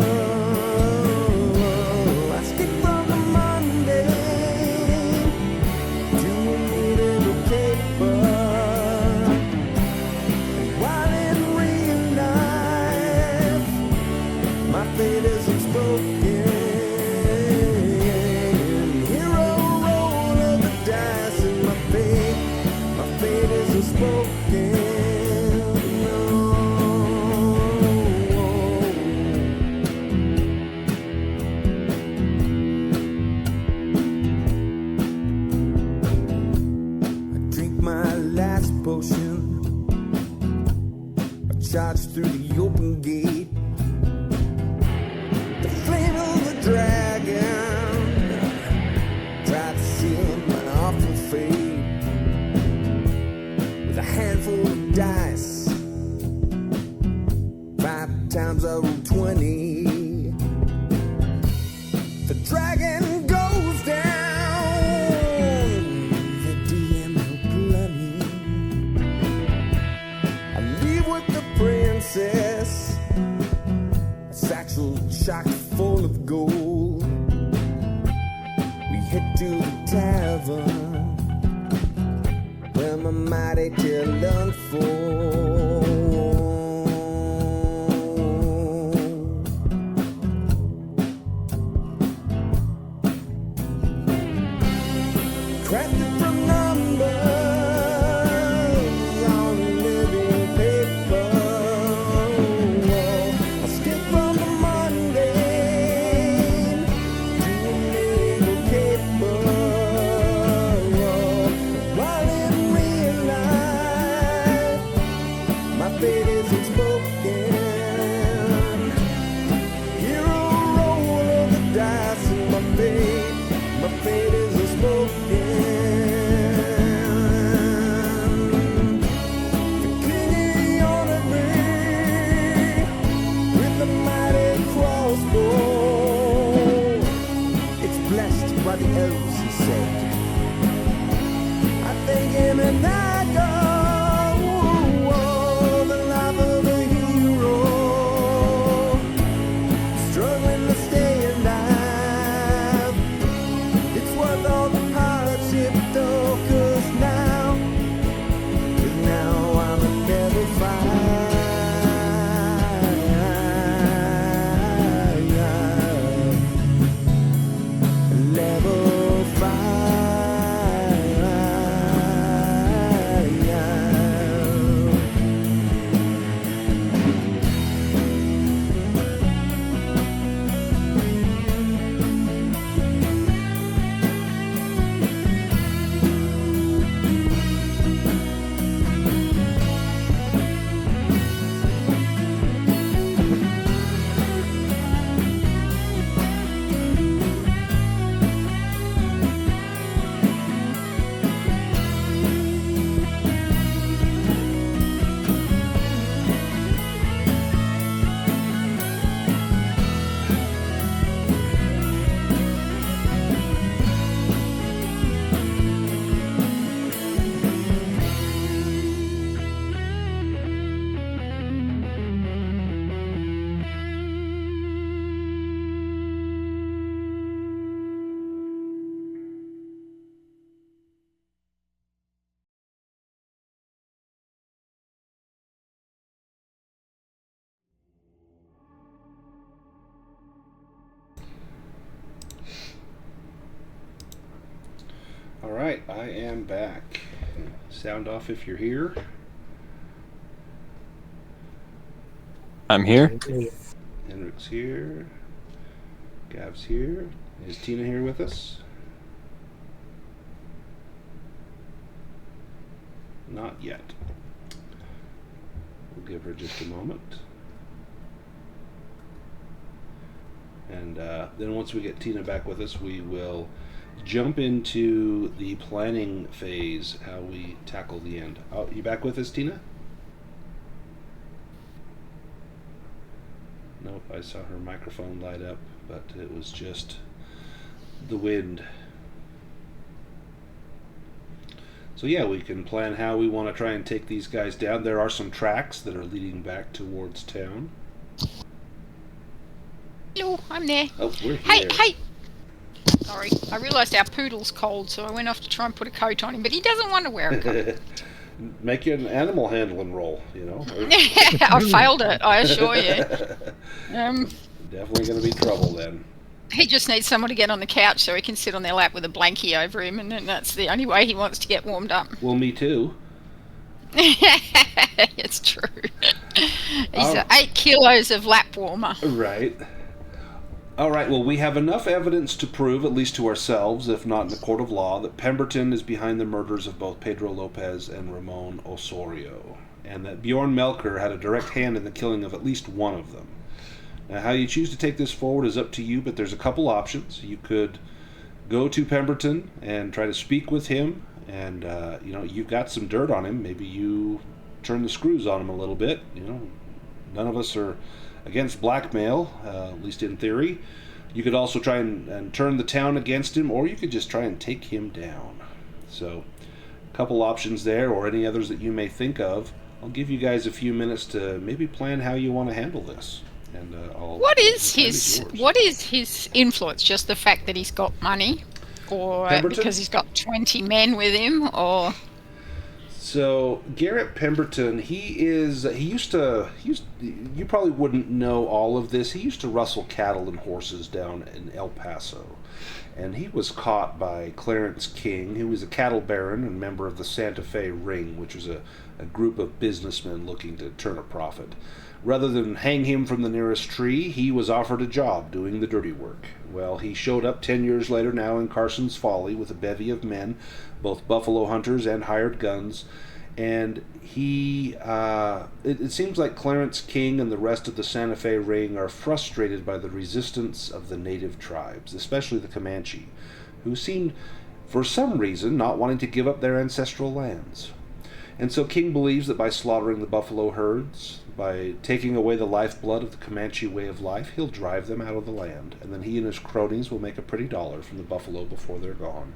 I skip from the mundane to immutable paper. And while in real life, my fate is unspoken. Hero roll of the dice and my fate is unspoken. I drink my last potion. I charge through the open gate. The flame of the dragon tried to seal my awful fate. With a handful of dice, 5 times I roll 20. The dragon goes down, the DM no bloody. I leave with the princess, a satchel chock full of gold. We head to the tavern, where my mighty tale unfolds. All right, I am back. Sound off if you're here. I'm here. Henrik's here. Gav's here. Is Tina here with us? Not yet. We'll give her just a moment. And then once we get Tina back with us, we will jump into the planning phase, how we tackle the end. Oh, you back with us, Tina? Nope, I saw her microphone light up, but it was just the wind. So yeah, we can plan how we want to try and take these guys down. There are some tracks that are leading back towards town. Hello, I'm there. Oh, we're Hey, here. hey! Sorry, I realised our poodle's cold, so I went off to try and put a coat on him, but he doesn't want to wear a coat. Make you an animal handling role, you know. I failed it, I assure you. Definitely going to be trouble then. He just needs someone to get on the couch so he can sit on their lap with a blankie over him, and then that's the only way he wants to get warmed up. Well, me too. It's true. He's 8 kilos of lap warmer. Right. All right, well, we have enough evidence to prove, at least to ourselves, if not in the court of law, that Pemberton is behind the murders of both Pedro Lopez and Ramon Osorio, and that Bjorn Melker had a direct hand in the killing of at least one of them. Now, how you choose to take this forward is up to you, but there's a couple options. You could go to Pemberton and try to speak with him, and, you've got some dirt on him. Maybe you turn the screws on him a little bit. None of us are against blackmail, at least in theory. You could also try and turn the town against him, or you could just try and take him down. So, a couple options there, or any others that you may think of. I'll give you guys a few minutes to maybe plan how you want to handle this. And What is his influence? Just the fact that he's got money, or Pemberton? because he's got 20 men with him, or? So Garrett Pemberton, you probably wouldn't know all of this. He used to rustle cattle and horses down in El Paso, and he was caught by Clarence King, who was a cattle baron and member of the Santa Fe Ring, which was a group of businessmen looking to turn a profit. Rather than hang him from the nearest tree, he was offered a job doing the dirty work. Well, he showed up 10 years later now in Carson's Folly with a bevy of men, both buffalo hunters and hired guns, and it seems like Clarence King and the rest of the Santa Fe Ring are frustrated by the resistance of the native tribes, especially the Comanche, who seemed, for some reason, not wanting to give up their ancestral lands. And so King believes that by slaughtering the buffalo herds, by taking away the lifeblood of the Comanche way of life, he'll drive them out of the land, and then he and his cronies will make a pretty dollar from the buffalo before they're gone.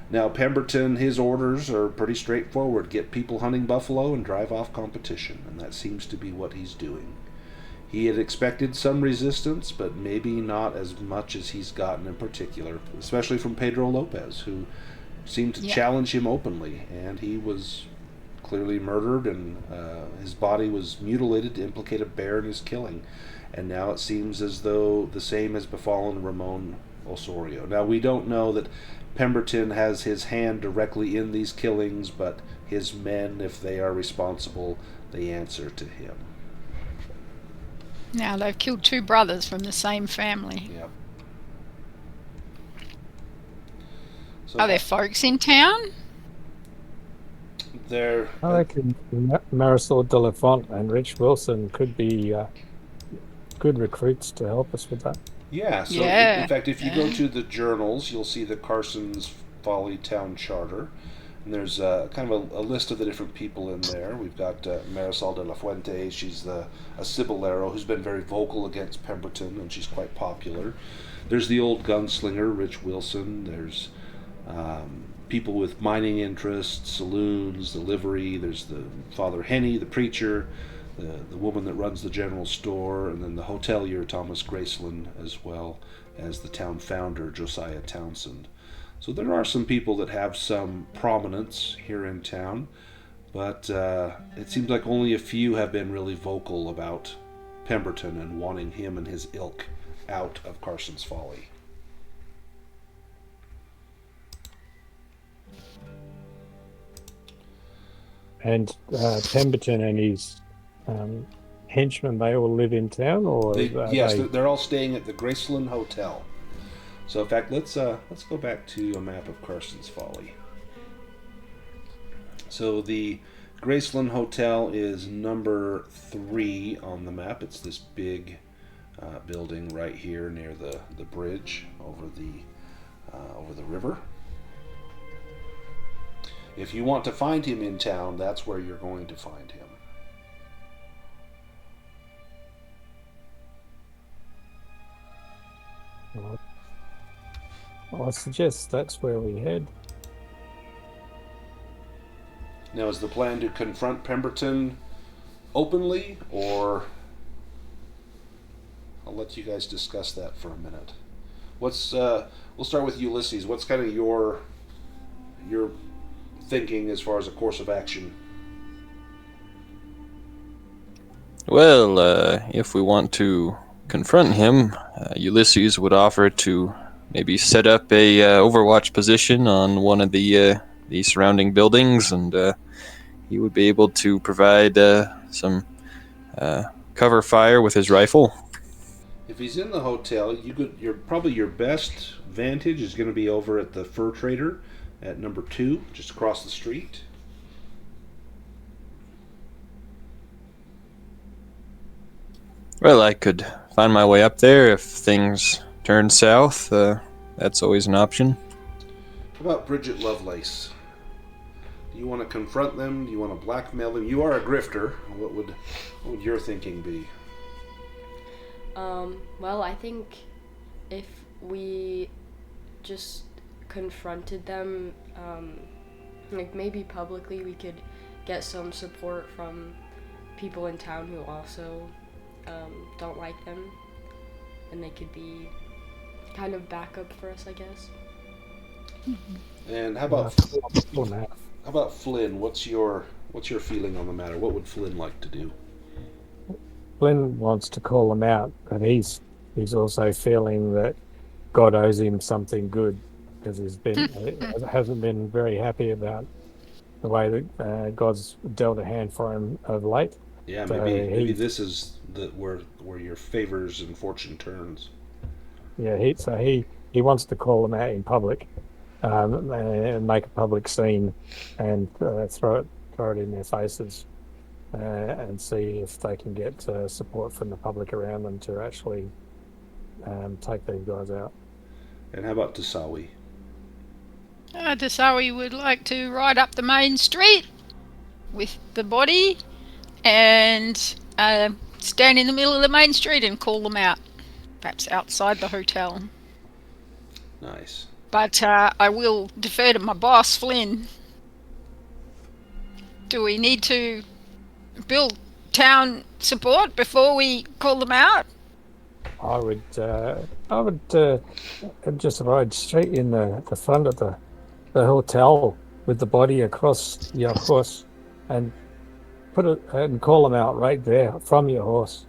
Now, Pemberton, his orders are pretty straightforward. Get people hunting buffalo and drive off competition, and that seems to be what he's doing. He had expected some resistance, but maybe not as much as he's gotten in particular, especially from Pedro Lopez, who seemed to challenge him openly, and he was clearly murdered, and his body was mutilated to implicate a bear in his killing. And now it seems as though the same has befallen Ramon Osorio. Now, we don't know that Pemberton has his hand directly in these killings, but his men, if they are responsible, they answer to him. Now, they've killed 2 brothers from the same family. Yep. So Are there folks in town? There, I reckon Marisol de la Font and Rich Wilson could be good recruits to help us with that. yeah. So Yeah. in fact, if you go to the journals, you'll see the Carson's Folly Town Charter, and there's kind of a list of the different people in there. We've got Marisol de la Fuente. She's a Cibolero who's been very vocal against Pemberton, and she's quite popular. There's the old gunslinger, Rich Wilson. There's people with mining interests, saloons, the livery. There's the Father Henny, the preacher, the woman that runs the general store, and then the hotelier, Thomas Graceland, as well as the town founder, Josiah Townsend. So there are some people that have some prominence here in town, but it seems like only a few have been really vocal about Pemberton and wanting him and his ilk out of Carson's Folly. And Pemberton and his henchmen, they all live in town, or Yes, they're all staying at the Graceland Hotel. So, in fact, let's go back to a map of Carson's Folly. So the Graceland Hotel is number 3 on the map. It's this big building right here near the bridge over the river. If you want to find him in town, that's where you're going to find him. Well, I suggest that's where we head. Now, is the plan to confront Pemberton openly, or I'll let you guys discuss that for a minute. We'll start with Ulysses. What's kind of your thinking as far as a course of action? Well, if we want to confront him, Ulysses would offer to maybe set up a overwatch position on one of the surrounding buildings, and he would be able to provide some cover fire with his rifle. If he's in the hotel, your best vantage is going to be over at the fur trader at number 2, just across the street. Well, I could find my way up there if things turn south. That's always an option. How about Bridget Lovelace? Do you want to confront them? Do you want to blackmail them? You are a grifter. What would your thinking be? Well, I think if we just confronted them, like maybe publicly, we could get some support from people in town who also don't like them, and they could be kind of backup for us, I guess. And how about Flynn? What's your feeling on the matter? What would Flynn like to do? Flynn wants to call them out, but he's also feeling that God owes him something good, because hasn't been very happy about the way that God's dealt a hand for him of late. Yeah, so maybe this is where your favors and fortune turns. Yeah, he wants to call them out in public, and make a public scene, and throw it in their faces, and see if they can get support from the public around them to actually take these guys out. And how about Tasawi? Tasawi would like to ride up the main street with the body and stand in the middle of the main street and call them out, perhaps outside the hotel. Nice. But I will defer to my boss, Flynn. Do we need to build town support before we call them out? I would just ride straight in the front of the hotel with the body across your horse, and put it and call them out right there from your horse.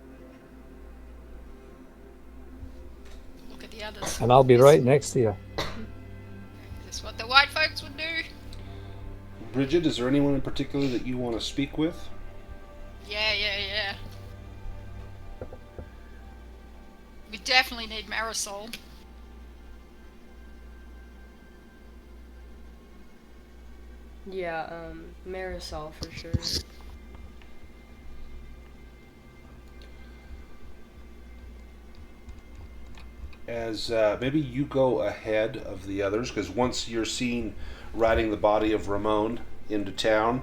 Look at the others. And I'll be right next to you. Is this what the white folks would do? Bridget, is there anyone in particular that you want to speak with? Yeah. We definitely need Marisol. Yeah, Marisol for sure. As maybe you go ahead of the others, because once you're seen riding the body of Ramon into town,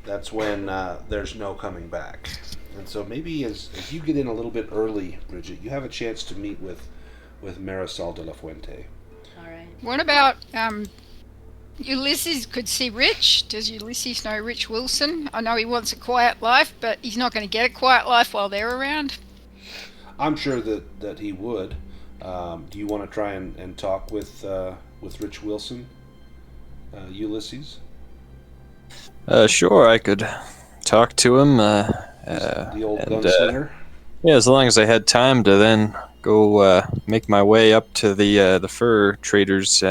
that's when there's no coming back. And so maybe as you get in a little bit early, Bridget, you have a chance to meet with Marisol de la Fuente. All right. What about Ulysses could see Rich? Does Ulysses know Rich Wilson? I know he wants a quiet life, but he's not going to get a quiet life while they're around. I'm sure that he would. Do you want to try and talk with Rich Wilson, Ulysses? Sure, I could talk to him. The old gunslinger? Yeah, as long as I had time to then go make my way up to the fur trader's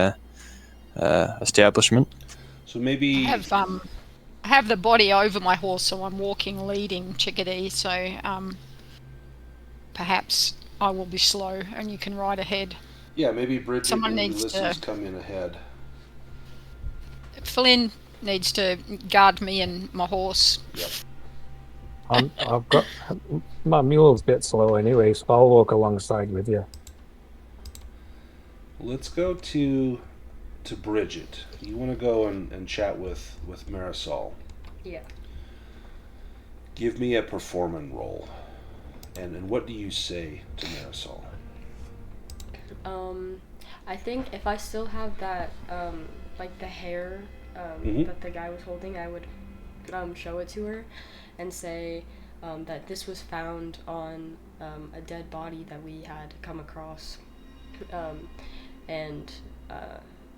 establishment. So maybe Have I have the body over my horse, so I'm walking, leading Chickadee. So perhaps I will be slow, and you can ride ahead. Yeah, maybe Bridget Someone and needs Ulysses to- come in ahead. Flynn needs to guard me and my horse. Yep. I've got my mule's a bit slow anyway, so I'll walk alongside with you. Let's go to Bridget. You want to go and chat with Marisol. Yeah. Give me a performance roll. And what do you say to Marisol? I think if I still have that, like the hair, Mhm. that the guy was holding, I would, show it to her, and say, that this was found on, a dead body that we had come across, and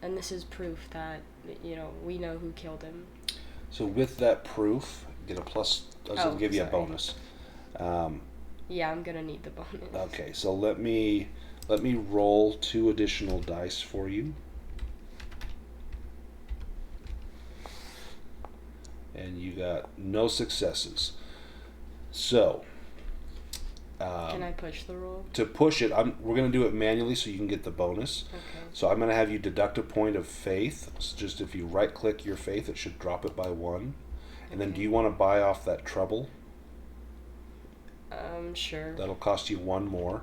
this is proof that, we know who killed him. So with that proof, get a plus. I was going to give you a sorry. bonus. Yeah, I'm gonna need the bonus. Okay, so let me roll 2 additional dice for you. And you got no successes. So Can I push the roll? to push it, we're going to do it manually so you can get the bonus. Okay. So I'm going to have you deduct a point of faith. So just if you right click your faith, it should drop it by 1. And then do you want to buy off that trouble? Sure. That'll cost you 1 more.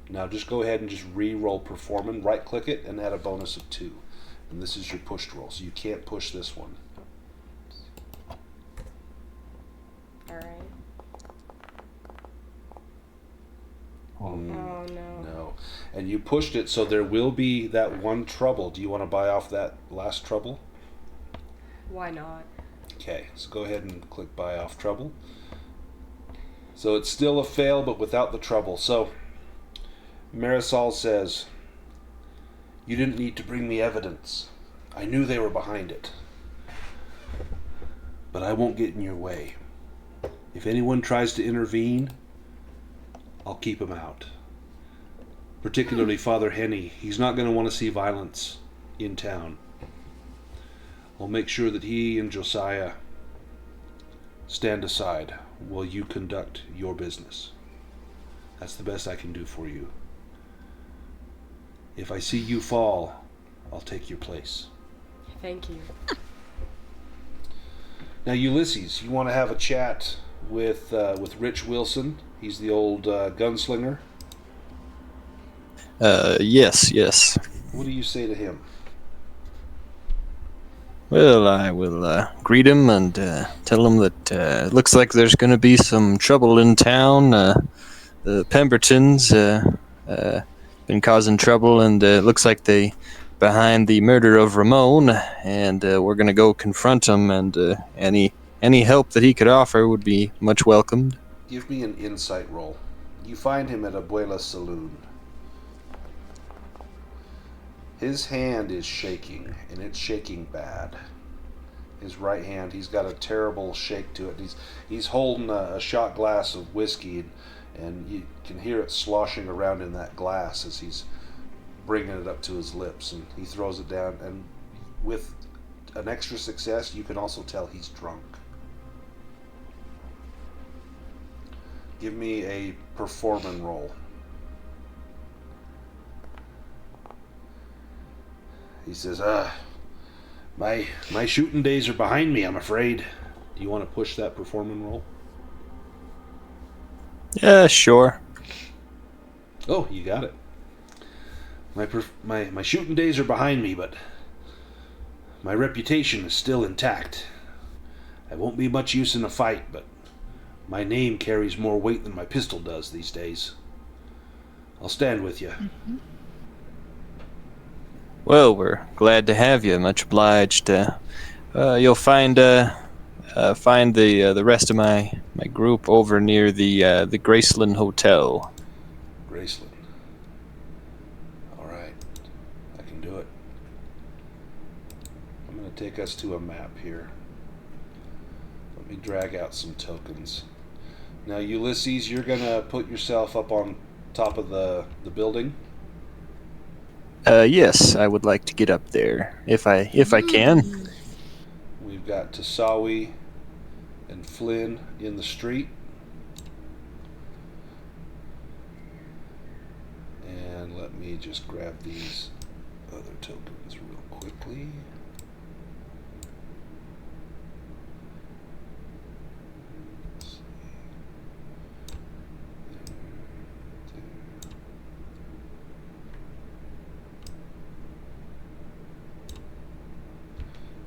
Now just go ahead and just re-roll performance. Right click it and add a bonus of 2. And this is your pushed roll, so you can't push this one. Alright. Oh, Oh no. No. And you pushed it, so there will be that 1 trouble. Do you want to buy off that last trouble? Why not? Okay, so go ahead and click buy off trouble. So it's still a fail, but without the trouble. So Marisol says, "You didn't need to bring me evidence. I knew they were behind it. But I won't get in your way. If anyone tries to intervene, I'll keep him out. Particularly Father Henny. He's not going to want to see violence in town. I'll make sure that he and Josiah stand aside while you conduct your business. That's the best I can do for you. If I see you fall, I'll take your place." Thank you. Now, Ulysses, you want to have a chat with Rich Wilson. He's the old gunslinger. Yes. What do you say to him? Well, I will greet him and tell him that it looks like there's going to be some trouble in town. The Pembertons been causing trouble, and it looks like they behind the murder of Ramon. And we're going to go confront them, and any help that he could offer would be much welcomed. Give me an insight roll. You find him at Abuela's saloon. His hand is shaking, and it's shaking bad. His right hand, he's got a terrible shake to it. He's holding a shot glass of whiskey, and you can hear it sloshing around in that glass as he's bringing it up to his lips, and he throws it down. And with an extra success, you can also tell he's drunk. Give me a performance roll. He says, my shooting days are behind me, I'm afraid. Do you want to push that performance roll? Yeah, sure. Oh, you got it. My shooting days are behind me, but my reputation is still intact. I won't be much use in a fight, but my name carries more weight than my pistol does these days. I'll stand with you. Mm-hmm. Well, we're glad to have you. Much obliged. You'll find the rest of my group over near the Graceland Hotel. Graceland. All right. I can do it. I'm going to take us to a map here. Let me drag out some tokens. Now, Ulysses, you're going to put yourself up on top of the building. Yes, I would like to get up there if I can. We've We've got Tasawi and Flynn in the street. And let me just grab these other tokens real quickly. Let's see.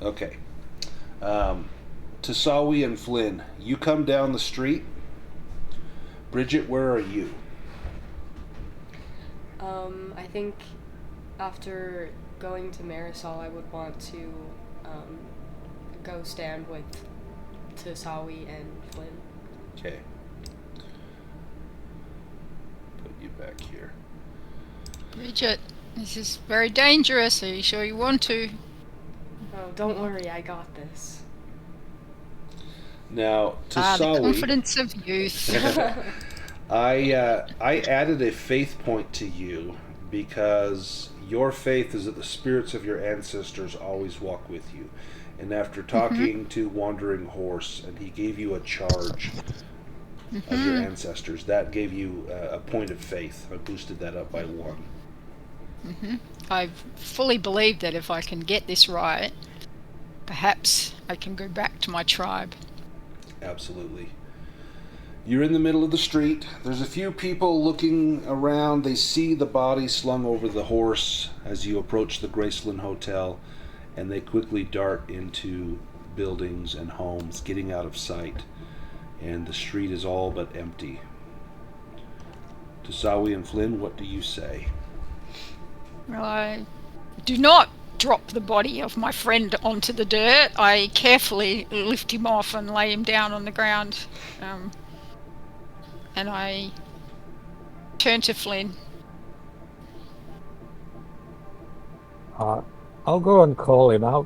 There. Okay. Tasawi and Flynn, you come down the street. Bridget, where are you? I think after going to Marisol, I would want to go stand with Tasawi and Flynn. Okay. Put you back here. Bridget, this is very dangerous. Are you sure you want to? Oh, don't worry, I got this. Now, The Tasawi, confidence of youth. I added a faith point to you because your faith is that the spirits of your ancestors always walk with you. And after talking to Wandering Horse, and he gave you a charge of your ancestors, that gave you a point of faith. I boosted that up by 1. I fully believe that if I can get this right, perhaps I can go back to my tribe. Absolutely. You're in the middle of the street. There's a few people looking around. They see the body slung over the horse as you approach the Graceland Hotel, and they quickly dart into buildings and homes, getting out of sight. And the street is all but empty. Tasawi and Flynn, what do you say? Well, I do not drop the body of my friend onto the dirt. I carefully lift him off and lay him down on the ground. And I turn to Flynn. I'll go and call him out.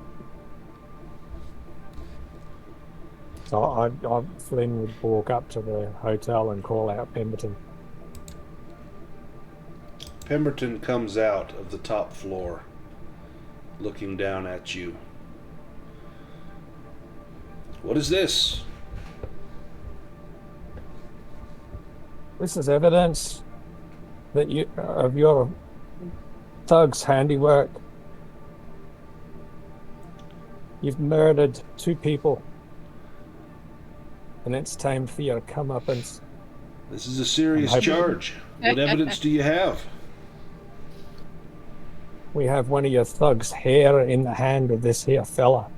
So Flynn would walk up to the hotel and call out Pemberton. Pemberton comes out of the top floor, looking down at you. What is this? This is evidence that of your thug's handiwork. You've murdered 2 people, and it's time for your comeuppance. This is a serious charge. What evidence do you have? We have one of your thugs' hair in the hand of this here fella.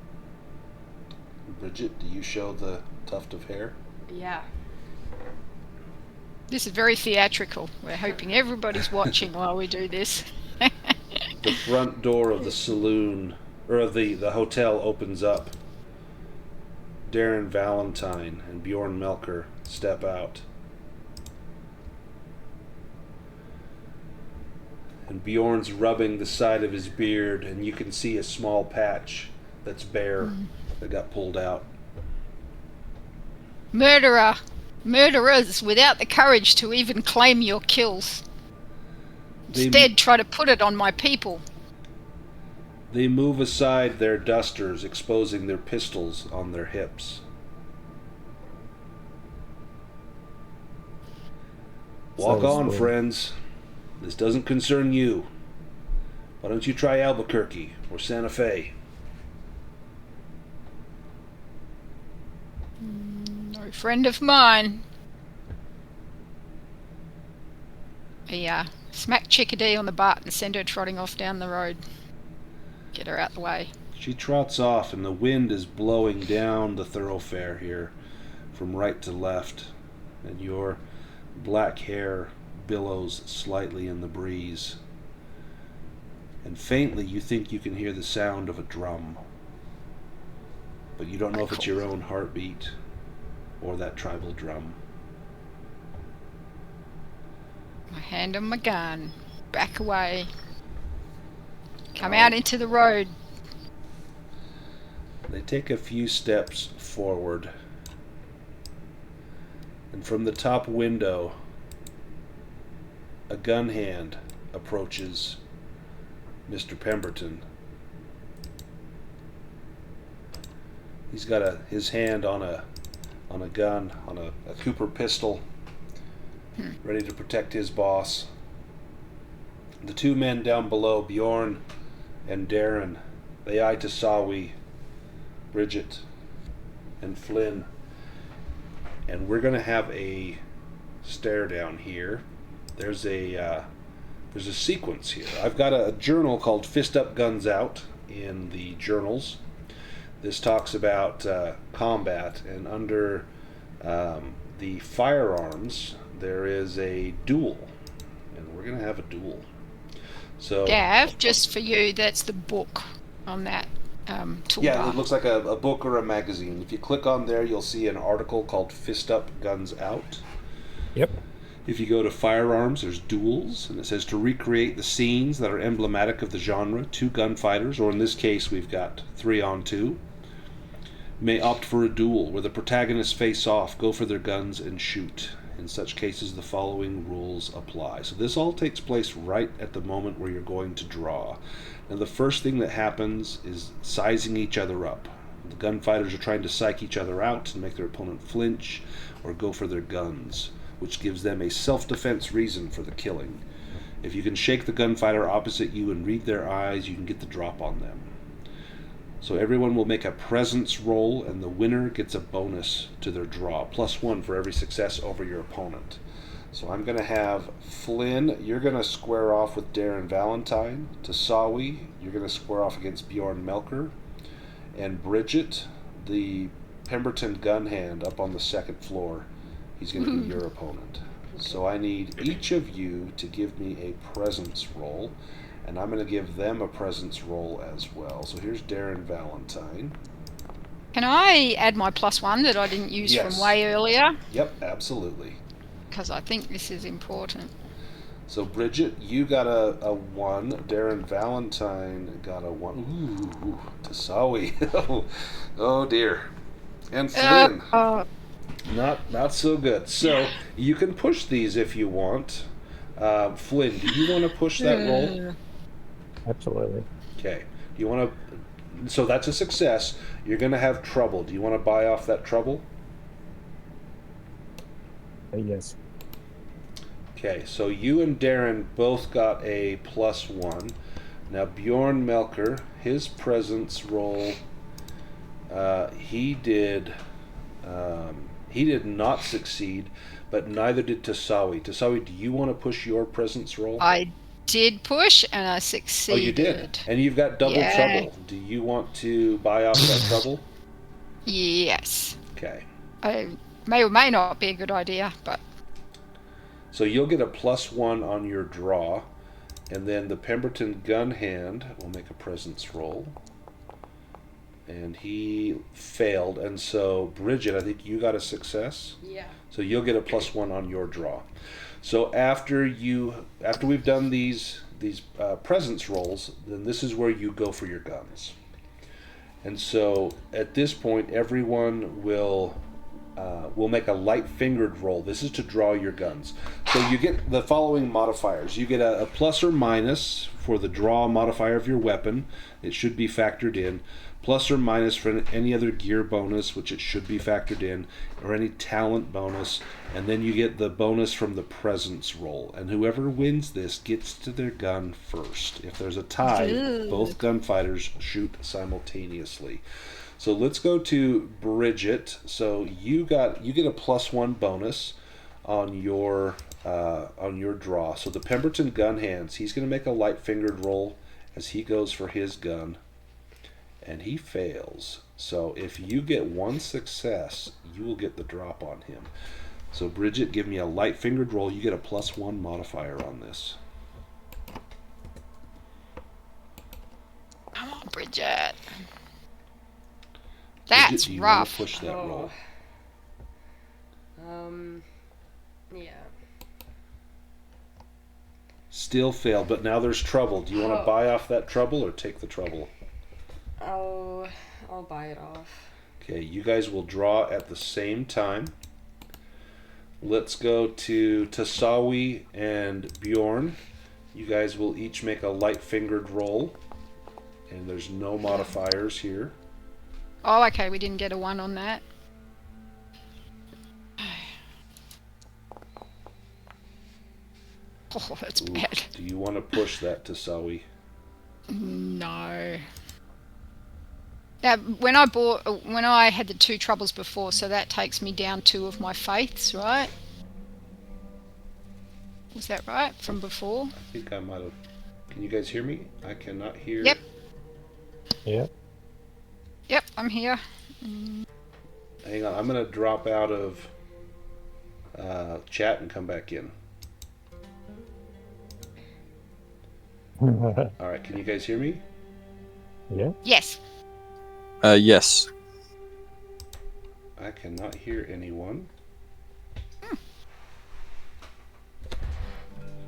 Bridget, do you show the tuft of hair? Yeah. This is very theatrical. We're hoping everybody's watching while we do this. The front door of the saloon, or of the hotel, opens up. Darren Valentine and Bjorn Melker step out. And Bjorn's rubbing the side of his beard, and you can see a small patch that's bare that got pulled out. Murderers without the courage to even claim your kills. Instead, try to put it on my people. They move aside their dusters, exposing their pistols on their hips. Walk on, friends. This doesn't concern you. Why don't you try Albuquerque or Santa Fe? No friend of mine. I smack Chickadee on the butt and send her trotting off down the road. Get her out the way. She trots off, and the wind is blowing down the thoroughfare here from right to left, and your black hair billows slightly in the breeze. And faintly you think you can hear the sound of a drum, but you don't know if it's your own heartbeat or that tribal drum. I hand him my gun. Back away. Come out into the road. They take a few steps forward, and from the top window, a gun hand approaches Mr. Pemberton. He's got his hand on a gun, on a Cooper pistol, ready to protect his boss. The two men down below, Bjorn and Darren, they eye Tasawi, Bridget, and Flynn. And we're going to have a stare down here. There's a sequence here. I've got a journal called Fist Up, Guns Out in the journals. This talks about combat, and under the firearms there is a duel, and we're going to have a duel. So, Gav, just for you, that's the book on that toolbar. yeah, it looks like a book or a magazine. If you click on there, you'll see an article called Fist Up, Guns Out. Yep. If you go to firearms, there's duels, and it says to recreate the scenes that are emblematic of the genre, 2 gunfighters, or in this case we've got 3-on-2, may opt for a duel where the protagonists face off, go for their guns, and shoot. In such cases, the following rules apply. So this all takes place right at the moment where you're going to draw. Now the first thing that happens is sizing each other up. The gunfighters are trying to psych each other out and make their opponent flinch or go for their guns, which gives them a self-defense reason for the killing. If you can shake the gunfighter opposite you and read their eyes, you can get the drop on them. So everyone will make a presence roll, and the winner gets a bonus to their draw, +1 for every success over your opponent. So I'm going to have Flynn, you're going to square off with Darren Valentine. Tasawi, you're going to square off against Bjorn Melker. And Bridget, the Pemberton gun hand up on the 2nd floor, he's going to be your opponent. So I need each of you to give me a presence roll, and I'm going to give them a presence roll as well. So here's Darren Valentine. Can I add my +1 that I didn't use Yes. from way earlier? Yep, absolutely. Because I think this is important. So Bridget, you got a 1. Darren Valentine got a 1. Ooh, Tasawi. Oh dear. And Flynn. Not so good. So you can push these if you want. Flynn, do you want to push that roll? Absolutely. Okay. Do you want to? So that's a success. You're going to have trouble. Do you want to buy off that trouble? Yes. Okay. So you and Darren both got a +1. Now Bjorn Melker, his presence roll, he did not succeed, but neither did Tasawi. Tasawi, do you want to push your presence roll? I did push and I succeeded. Oh, you did? And you've got double trouble. Do you want to buy off that trouble? Yes. Okay. I may or may not be a good idea, but... So you'll get a +1 on your draw, and then the Pemberton gun hand will make a presence roll. And he failed, and so Bridget, I think you got a success. Yeah. So you'll get a +1 on your draw. So after we've done these presence rolls, then this is where you go for your guns. And so at this point, everyone will make a light-fingered roll. This is to draw your guns. So you get the following modifiers. You get a plus or minus for the draw modifier of your weapon. It should be factored in. Plus or minus for any other gear bonus, which it should be factored in, or any talent bonus, and then you get the bonus from the presence roll. And whoever wins this gets to their gun first. If there's a tie, both gunfighters shoot simultaneously. So let's go to Bridget. So you get a +1 bonus on your draw. So the Pemberton gun hands, he's going to make a light fingered roll as he goes for his gun. And he fails. So if you get 1 success, you will get the drop on him. So Bridget, give me a light fingered roll. You get a +1 modifier on this. Come on, Bridget. That's Bridget, do you want rough. to push that roll? Yeah. Still failed, but now there's trouble. Do you want to buy off that trouble or take the trouble? I'll buy it off. Okay, you guys will draw at the same time. Let's go to Tasawi and Bjorn. You guys will each make a light fingered roll. And there's no modifiers here. Oh, okay, we didn't get a 1 on that. Oh, that's Ooh, bad. do you want to push that to Sawi? No. Now, when I had the 2 troubles before, so that takes me down 2 of my faiths, right? Was that right from before? I think I might have. Can you guys hear me? I cannot hear. Yep. Yeah. Yep, I'm here. Hang on, I'm gonna drop out of chat and come back in. All right, can you guys hear me? Yeah. Yes. Yes. I cannot hear anyone.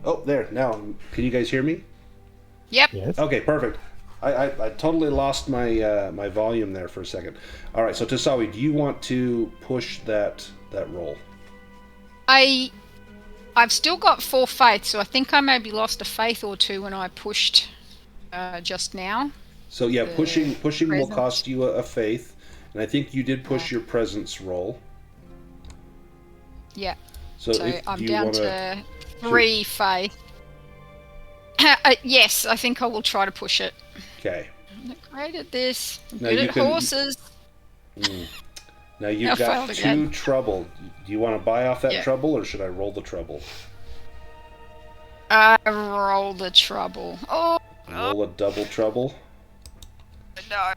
Oh, there. Now, can you guys hear me? Yep. Yes. Okay, perfect. I totally lost my my volume there for a second. All right, so Tasawi, do you want to push that roll? I've still got 4 faiths, so I think I maybe lost a faith or 2 when I pushed just now. So yeah, pushing will presence. cost you a faith, and I think you did push your presence roll. Yeah. So, So if, I'm do you down wanna, to 3 faith. Yes, I think I will try to push it. Okay. I'm not great at this. I'm Now good you at can- horses. Now you've I got failed 2 again. trouble. Do you want to buy off that Yeah. trouble, or should I roll the trouble? I roll the trouble. Oh, Roll a double trouble. no.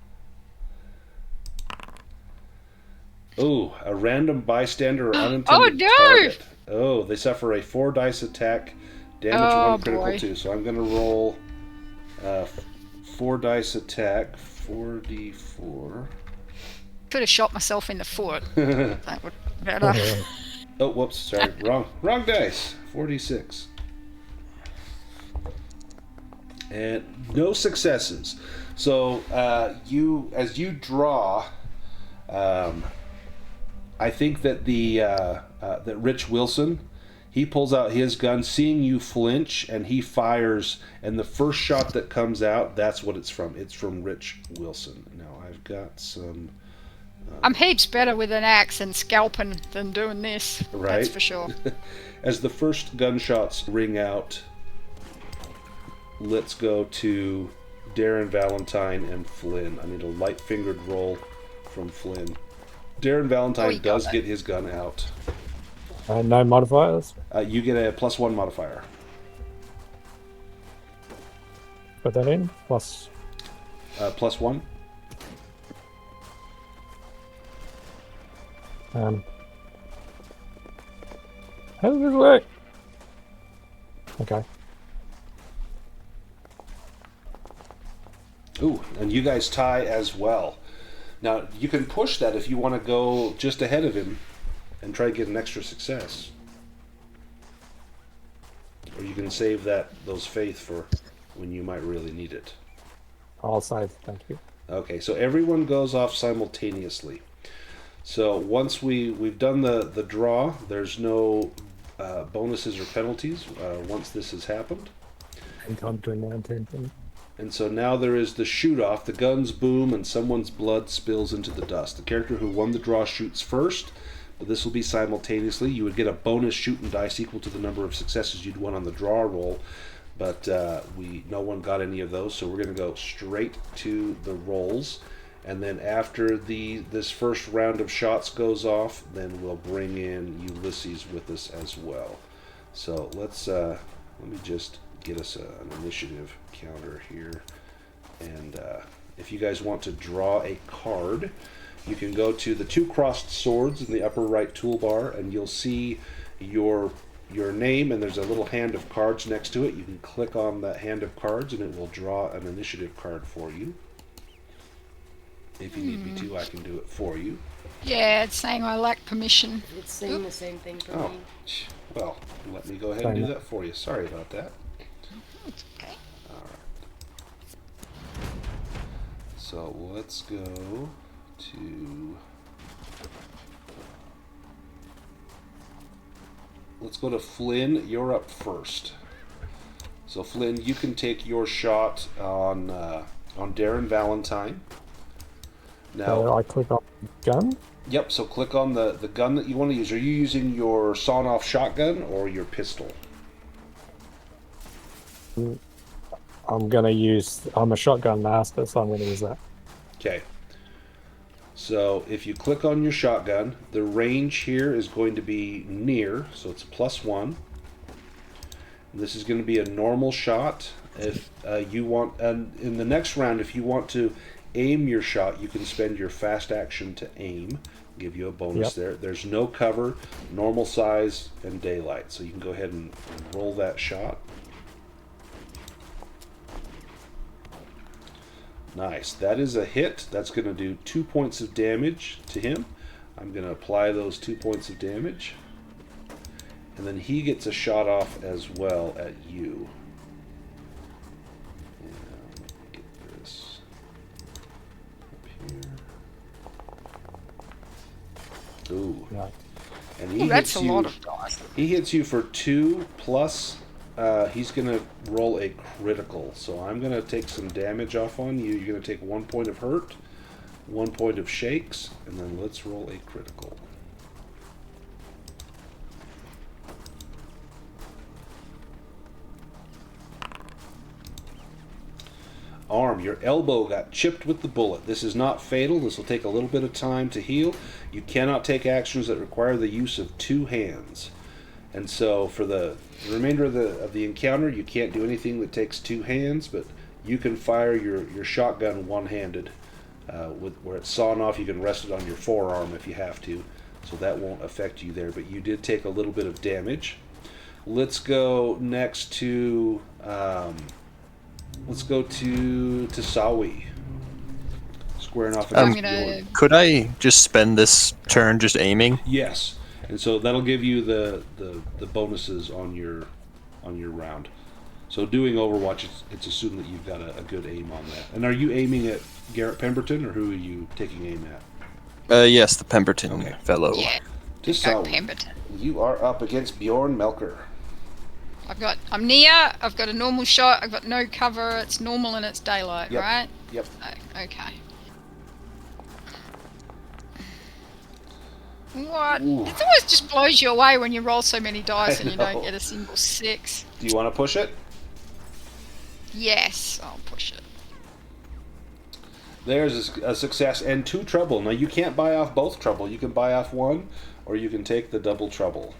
Ooh, a random bystander or unintended Oh, no! target. Oh, they suffer a 4 dice attack, damage Oh, 1 critical boy. 2. So I'm going to roll 4 dice attack, 4d4. Could have shot myself in the foot. That would be better. Oh, whoops, sorry, wrong dice. 4d6. And no successes. So as you draw, I think that that Rich Wilson, he pulls out his gun, seeing you flinch, and he fires. And the first shot that comes out, that's what it's from. It's from Rich Wilson. Now I've got some. I'm heaps better with an axe and scalping than doing this. Right. That's for sure. As the first gunshots ring out, let's go to Darren Valentine and Flynn. I need a light-fingered roll from Flynn. Darren Valentine you got does that. get his gun out. No modifiers. You get a +1 modifier. Put that in. Plus. +1. How does this work? Okay. Ooh, and you guys tie as well. Now, you can push that if you want to go just ahead of him and try to get an extra success. Or you can save those faith for when you might really need it. I'll save. Thank you. Okay, so everyone goes off simultaneously. So once we've done the draw, there's no bonuses or penalties once this has happened. Anytime between 9 and 10 things. And so now there is the shoot-off. The guns boom and someone's blood spills into the dust. The character who won the draw shoots first, but this will be simultaneously. You would get a bonus shooting dice equal to the number of successes you'd won on the draw roll, but no one got any of those, so we're going to go straight to the rolls. And then after this first round of shots goes off, then we'll bring in Ulysses with us as well. So let me just get us an initiative counter here. And if you guys want to draw a card, you can go to the 2 crossed swords in the upper right toolbar, and you'll see your name, and there's a little hand of cards next to it. You can click on that hand of cards, and it will draw an initiative card for you. If you need me to, I can do it for you. Yeah, it's saying I lack permission. It's saying the same thing for Oh, me. well, let me go ahead and do that for you. Sorry about that. It's okay. So let's go to... Let's go to Flynn. You're up first. So Flynn, you can take your shot on Darren Valentine. Now, So I click on gun. yep, so click on the gun that you want to use. Are you using your sawn-off shotgun or your pistol? I'm a shotgun master, so I'm going to use that. Okay. So if you click on your shotgun, the range here is going to be near, so it's +1. This is going to be a normal shot. If you want, and in the next round, if you want to aim your shot, you can spend your fast action to aim. Give you a bonus there. There's no cover, normal size, and daylight. So you can go ahead and roll that shot. Nice. That is a hit. That's going to do 2 points of damage to him. I'm going to apply those 2 points of damage. And then he gets a shot off as well at you. Yeah, let me get this up here. Ooh. Right. And he That's hits a you. lot of dice. He hits you for 2 plus. He's going to roll a critical. So I'm going to take some damage off on you. You're going to take 1 point of hurt, 1 point of shakes, and then let's roll a critical. Arm, your elbow got chipped with the bullet. This is not fatal. This will take a little bit of time to heal. You cannot take actions that require the use of 2 hands. And so for the remainder of the encounter, you can't do anything that takes 2 hands, but you can fire your shotgun one-handed. Where it's sawn off, you can rest it on your forearm if you have to. So that won't affect you there, but you did take a little bit of damage. Let's go next to Sawi. Squaring off I'm against gonna. Bjorn. Could I just spend this turn just aiming? Yes, and so that'll give you the bonuses on your round. So doing Overwatch, it's assumed that you've got a good aim on that. And are you aiming at Garrett Pemberton, or who are you taking aim at? Yes, the Pemberton Okay. fellow. Yeah, To go Sawi. Pemberton. You are up against Bjorn Melker. I'm near. I've got a normal shot. I've got no cover. It's normal and it's daylight, Yep. right? Yep. Okay. What? Ooh. It always just blows you away when you roll so many dice I and you don't know. get a single 6. Do you want to push it? Yes, I'll push it. There's a success and 2 trouble. Now you can't buy off both trouble. You can buy off 1, or you can take the double trouble.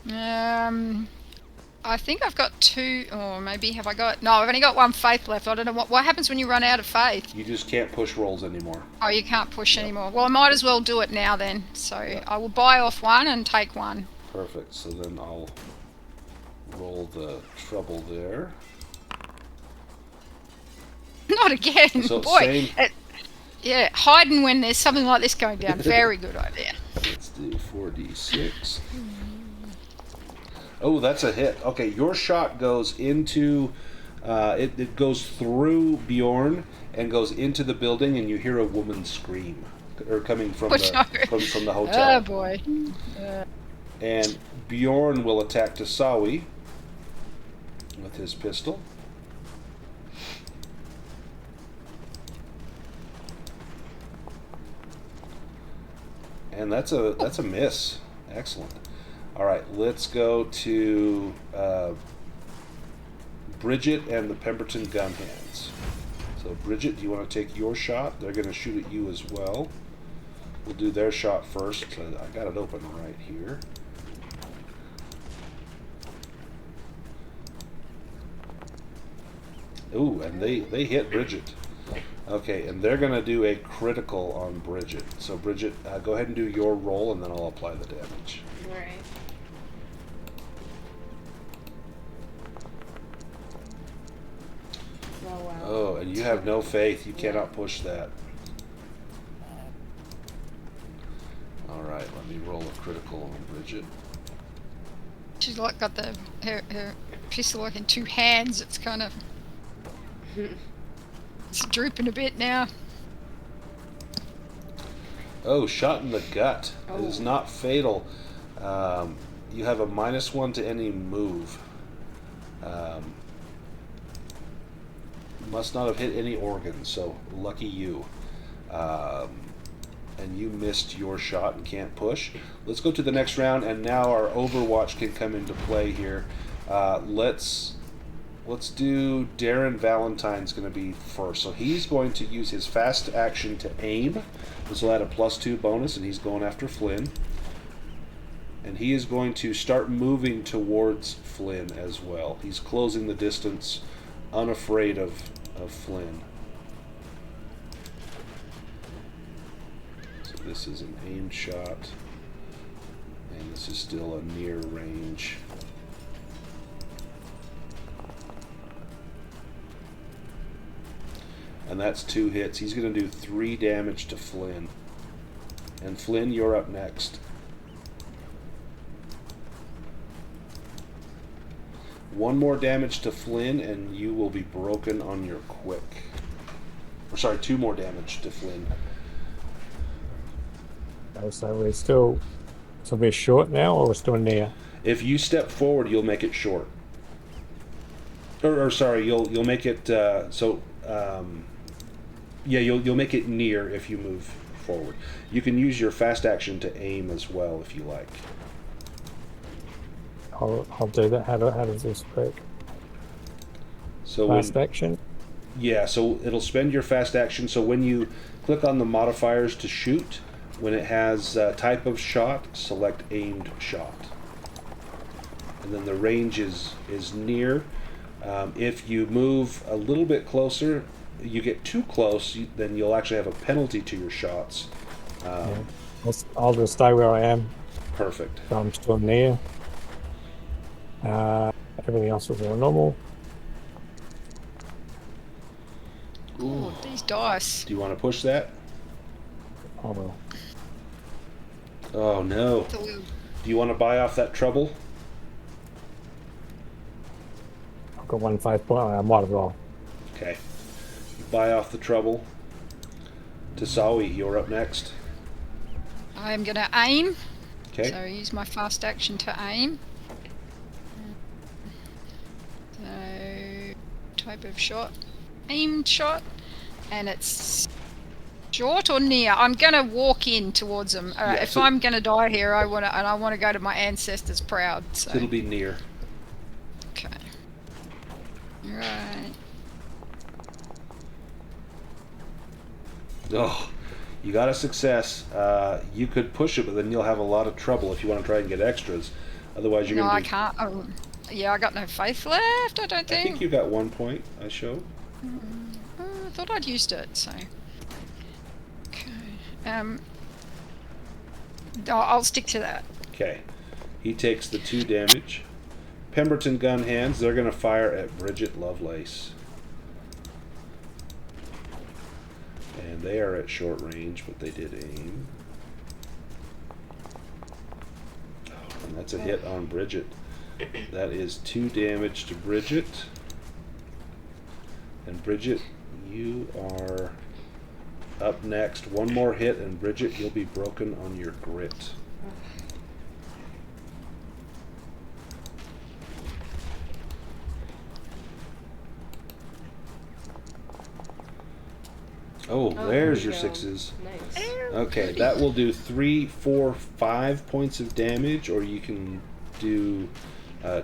I think I've got 2, or maybe have I got? No, I've only got 1 faith left. I don't know what happens when you run out of faith. You just can't push rolls anymore. Oh, you can't push anymore. Well, I might as well do it now then. So I will buy off 1 and take 1. Perfect. So then I'll roll the trouble there. Not again, So boy. same- Yeah, hiding when there's something like this going down. Very good idea. Let's do 4d6. Oh, that's a hit. Okay, your shot goes into... it goes through Bjorn and goes into the building, and you hear a woman scream. Or coming from Oh, the, no. from the Oh hotel. boy. And Bjorn will attack Tasawi with his pistol. And that's a miss. Excellent. All right, let's go to Bridget and the Pemberton gun hands. So Bridget, do you want to take your shot? They're going to shoot at you as well. We'll do their shot first. I got it open right here. Ooh, and they hit Bridget. Okay, and they're going to do a critical on Bridget. So Bridget, go ahead and do your roll, and then I'll apply the damage. Alright. Oh, wow. Oh, and you have no faith. You cannot push that. All right, let me roll a critical on Bridget. She's like got her pistol like in 2 hands. It's kind of it's drooping a bit now. Oh, shot in the gut. It is Oh. not fatal. You have a -1 to any move. Must not have hit any organs, so lucky you. And you missed your shot and can't push. Let's go to the next round, and now our Overwatch can come into play here. Let's do Darren Valentine's going to be first. So he's going to use his fast action to aim. This will add a +2 bonus, and he's going after Flynn. And he is going to start moving towards Flynn as well. He's closing the distance, unafraid of Flynn. So this is an aimed shot. And this is still a near range. And that's 2 hits. He's going to do 3 damage to Flynn. And Flynn, you're up next. 1 more damage to Flynn, and you will be broken on your quick. Or sorry, 2 more damage to Flynn. Okay, so we're still, so we're short now, or we're still near? If you step forward, you'll make it short. Or sorry, you'll make it yeah, you'll make it near if you move forward. You can use your fast action to aim as well if you like. I'll do that. How does this work? So Fast action? Yeah, so it'll spend your fast action. So when you click on the modifiers to shoot, when it has type of shot, select aimed shot. And then the range is near. If you move a little bit closer, you get too close, then you'll actually have a penalty to your shots. Yeah. I'll just stay where I am. Perfect. So I'm still near. Everything else is all normal. Oh, these dice. Do you want to push that? I will. Oh no. So we'll- Do you want to buy off that trouble? I've got 1 faith point. I might as well. Okay. You buy off the trouble. Tasawi, you're up next. I'm going to aim. Okay. So use my fast action to aim. So, type of shot. Aimed shot. And it's short or near? I'm going to walk in towards them. Yeah, if so- I'm going to die here, I want to go to my ancestors proud. So. It'll be near. Okay. Right. Oh, you got a success. You could push it, but then you'll have a lot of trouble if you want to try and get extras. Otherwise, you're No, going I to be... can't. Oh, yeah, I got no faith left, I don't I think. think you got 1 point, I showed. I thought I'd used it, so. Okay. I'll stick to that. Okay. He takes the 2 damage. Pemberton gun hands, they're going to fire at Bridget Lovelace. And they are at short range, but they did aim. Oh, and that's a hit on Bridget. That is 2 damage to Bridget. And Bridget, you are up next. 1 more hit, and Bridget, you'll be broken on your grit. Oh, Oh, there's there your we go. 6s. Nice. Okay, that will do 3, 4, 5 points of damage, or you can do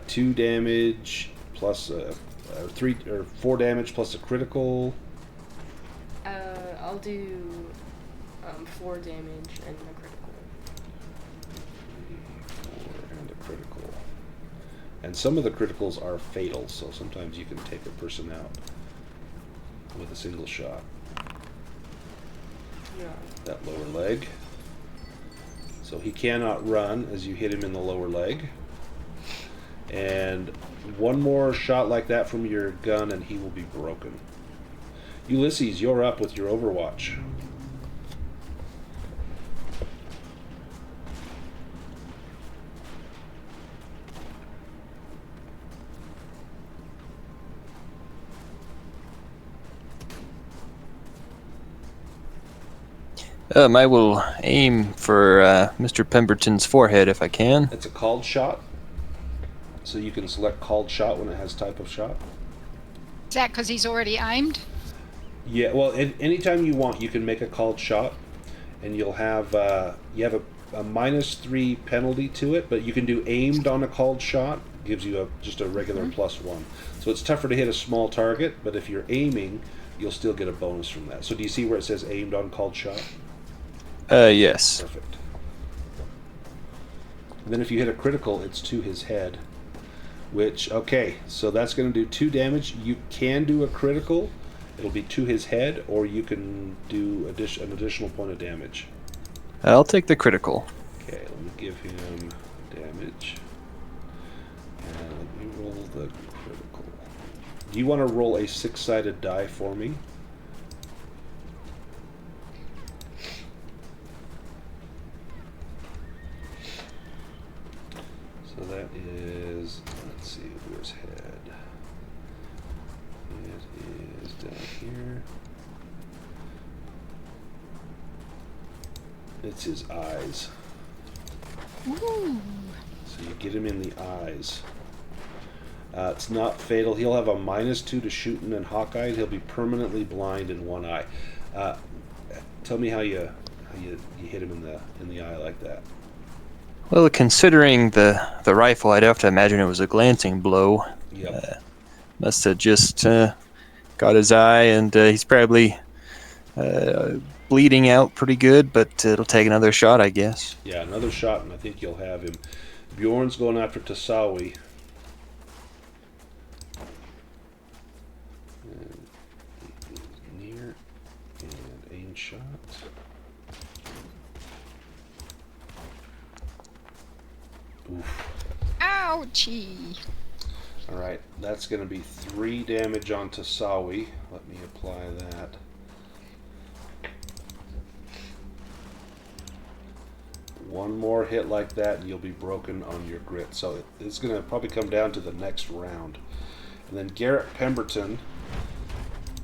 2 damage plus 3 or 4 damage plus a critical. I'll do 4 damage and a critical. 4 and a critical. And some of the criticals are fatal, so sometimes you can take a person out with a single shot. Yeah. That lower leg. So he cannot run as you hit him in the lower leg. And 1 more shot like that from your gun and he will be broken. Ulysses, you're up with your Overwatch. I will aim for Mr. Pemberton's forehead if I can. It's a called shot. So you can select called shot when it has type of shot. Is that because he's already aimed? Yeah, well, anytime you want, you can make a called shot, and you'll have you have a -3 penalty to it, but you can do aimed on a called shot. Gives you just a regular +1. So it's tougher to hit a small target, but if you're aiming, you'll still get a bonus from that. So do you see where it says aimed on called shot? Yes. Perfect. And then if you hit a critical, it's to his head. Which, okay, so that's going to do 2 damage. You can do a critical. It'll be to his head, or you can do an additional point of damage. I'll take the critical. Okay, let me give him damage. And let me roll the critical. Do you want to roll a 6-sided die for me? So that is, let's see, where's head? It is down here. It's his eyes. Ooh. So you get him in the eyes. It's not fatal. He'll have a -2 to shooting and hawkeye. He'll be permanently blind in one eye. Tell me how you hit him in the eye like that. Well, considering the rifle, I'd have to imagine it was a glancing blow. Yep. Must have just got his eye, and he's probably bleeding out pretty good, but it'll take another shot, I guess. Yeah, another shot, and I think you'll have him. Bjorn's going after Tasawi. Near and aim shot. Oof. Ouchie. All right, that's going to be 3 damage on Tasawi. Let me apply that. One more hit like that, and you'll be broken on your grit. So it's going to probably come down to the next round. And then Garrett Pemberton,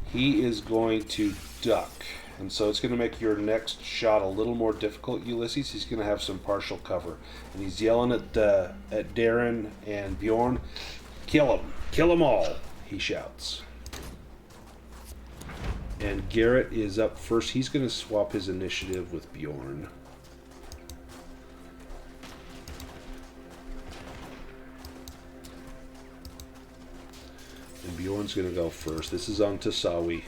he is going to duck. And so it's going to make your next shot a little more difficult, Ulysses. He's going to have some partial cover. And he's yelling at Darren and Bjorn, "Kill him! Kill them all!" he shouts. And Garrett is up first. He's going to swap his initiative with Bjorn. And Bjorn's going to go first. This is on Tasawi.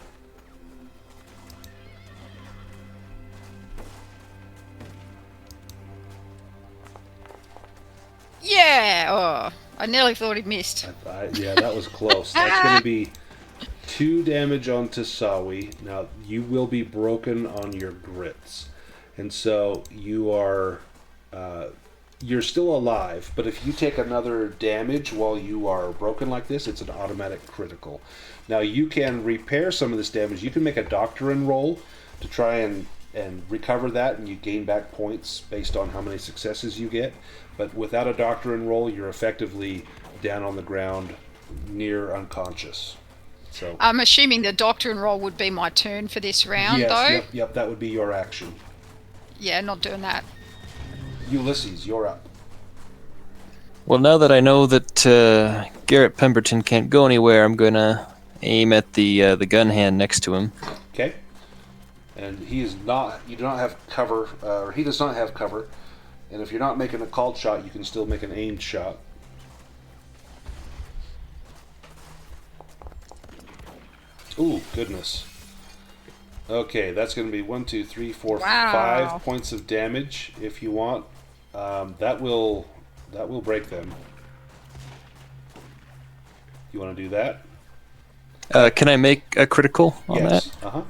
Yeah. Oh, I nearly thought he missed. Yeah, that was close. That's going to be 2 damage on Tasawi. Now, you will be broken on your grits. And so you are... you're still alive, but if you take another damage while you are broken like this, it's an automatic critical. Now, you can repair some of this damage. You can make a doctrine roll to try and recover that, and you gain back points based on how many successes you get. But without a doctrine roll, you're effectively down on the ground, near unconscious. So I'm assuming the doctrine roll would be my turn for this round, yes, though. Yep, that would be your action. Yeah, not doing that. Ulysses, you're up. Well, now that I know that Garrett Pemberton can't go anywhere, I'm going to aim at the gun hand next to him. Okay. And he is not. You do not have cover, or he does not have cover. And if you're not making a called shot, you can still make an aimed shot. Ooh, goodness. Okay, that's going to be 1, 2, 3, 4, Wow. 5 points of damage. If you want, that will break them. You want to do that? Can I make a critical on Yes. that? Uh huh.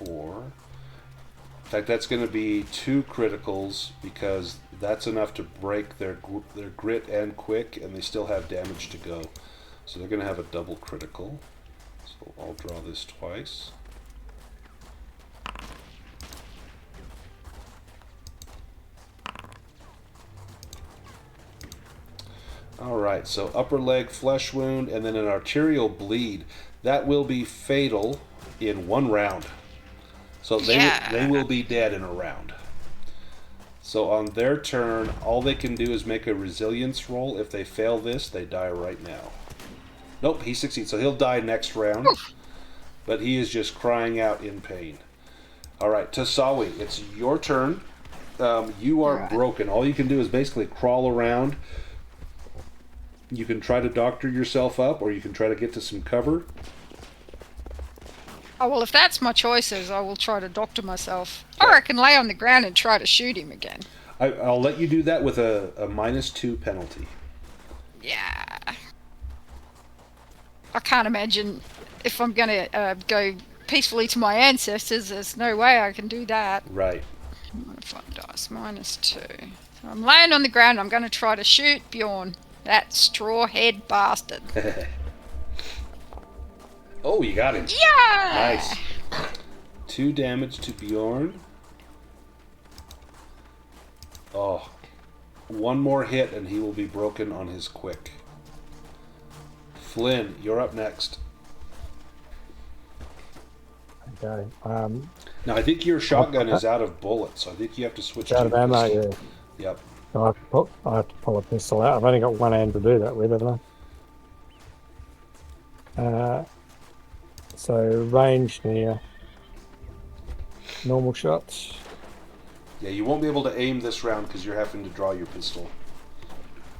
4. In fact, that's going to be 2 criticals because that's enough to break their grit and quick, and they still have damage to go. So they're going to have a double critical. So I'll draw this twice. Alright, so upper leg flesh wound and then an arterial bleed. That will be fatal in 1 round. So they will be dead in a round. So on their turn, all they can do is make a resilience roll. If they fail this, they die right now. Nope, he succeeds. So he'll die next round. But he is just crying out in pain. All right, Tasawi, it's your turn. You are Right. broken. All you can do is basically crawl around. You can try to doctor yourself up, or you can try to get to some cover. Oh, well, if that's my choices, I will try to doctor myself. Or I can lay on the ground and try to shoot him again. I'll let you do that with a -2 penalty. Yeah. I can't imagine if I'm going to go peacefully to my ancestors, there's no way I can do that. Right. Modify dice, -2. So I'm laying on the ground, I'm going to try to shoot Bjorn. That straw-head bastard. Oh, you got him. Yeah! Nice. 2 damage to Bjorn. Oh. 1 more hit and he will be broken on his quick. Flynn, you're up next. Okay. Now, I think your shotgun is out of bullets, so I think you have to switch Out to of ammo, pistol. yeah. Yep. I have to pull a pistol out. I've only got one hand to do that with, haven't I? So range near. Normal shots. Yeah, you won't be able to aim this round because you're having to draw your pistol.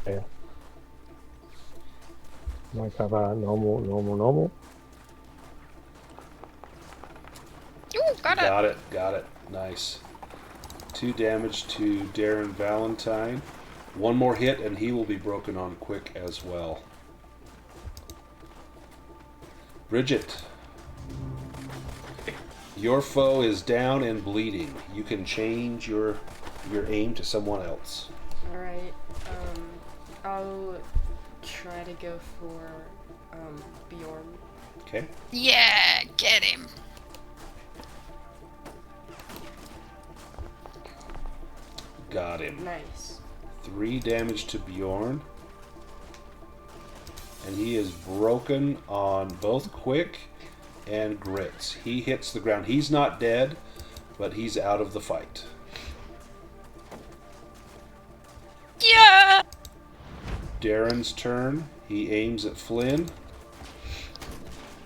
Yeah. My cover, normal. Ooh, got it. Got it. Nice. 2 damage to Darren Valentine. 1 more hit and he will be broken on quick as well. Bridget. Your foe is down and bleeding. You can change your aim to someone else. Alright, I'll try to go for, Bjorn. Okay? Yeah, get him. Got him. Nice. 3 damage to Bjorn. And he is broken on both quick and grits. He hits the ground. He's not dead, but he's out of the fight. Yeah! Darren's turn. He aims at Flynn.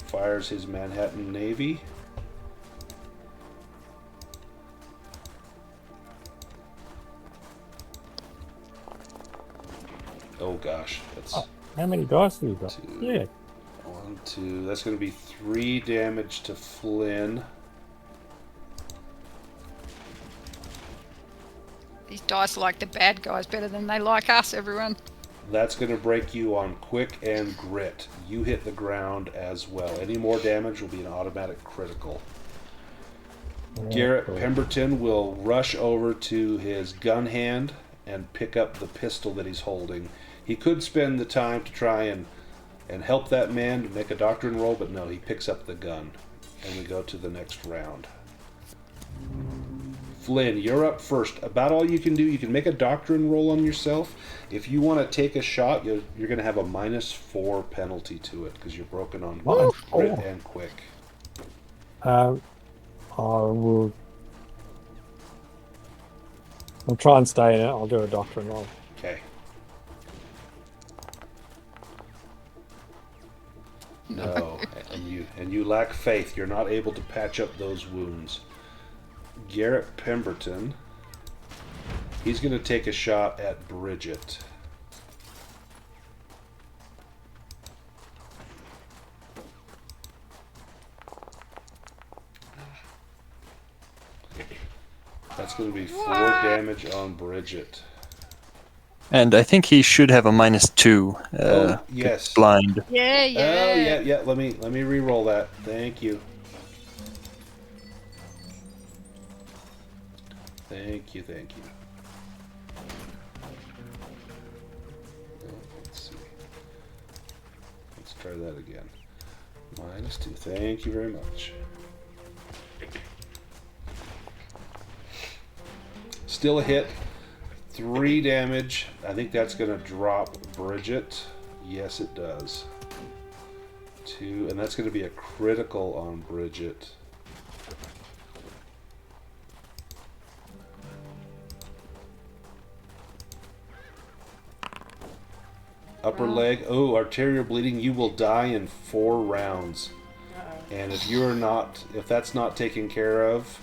Fires his Manhattan Navy. Oh gosh, that's How many dice have you got? 2. Yeah. 1, 2. That's going to be 3 damage to Flynn. These dice like the bad guys better than they like us, everyone. That's going to break you on quick and grit. You hit the ground as well. Any more damage will be an automatic critical. Garrett cool. Pemberton will rush over to his gun hand and pick up the pistol that he's holding. He could spend the time to try and help that man to make a doctrine roll, but no, he picks up the gun. And we go to the next round. Flynn, you're up first. About all you can do, you can make a doctrine roll on yourself. If you want to take a shot, you're going to have a -4 penalty to it because you're broken on both grit and quick. I will. I'll try and stay in it. I'll do a doctrine roll. Okay. No, and you lack faith. You're not able to patch up those wounds. Garrett Pemberton, he's going to take a shot at Bridget. That's going to be 4 damage on Bridget. And I think he should have a -2. Oh, yes. Blind. Yeah, yeah. Oh, yeah. Let me re-roll that. Thank you. Thank you. Let's see. Let's try that again. -2. Thank you very much. Still a hit. 3 damage. I think that's going to drop Bridget. Yes, it does. 2, and that's going to be a critical on Bridget. Upper leg. Oh, arterial bleeding. You will die in 4 rounds. And if that's not taken care of,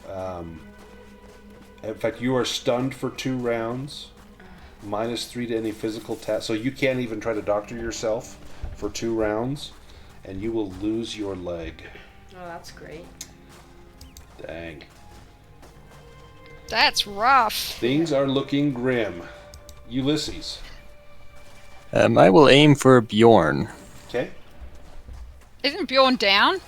in fact, you are stunned for 2 rounds. -3 to any physical test. So you can't even try to doctor yourself for 2 rounds, and you will lose your leg. Oh, that's great. Dang. That's rough. Things are looking grim. Ulysses. I will aim for Bjorn. Okay. Isn't Bjorn down?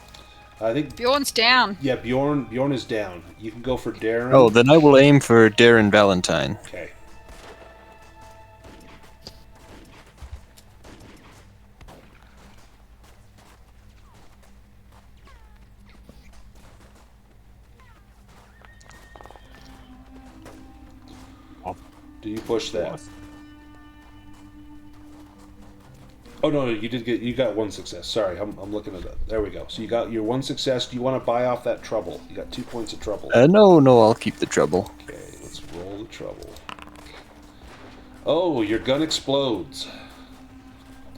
I think. Bjorn's down. Yeah, Bjorn is down. You can go for Darren. Oh, then I will aim for Darren Valentine. Okay. Do you push that? Oh no, you got 1 success. Sorry, I'm looking at that. There we go. So you got your 1 success. Do you want to buy off that trouble? You got 2 points of trouble. No, I'll keep the trouble. Okay, let's roll the trouble. Oh, your gun explodes.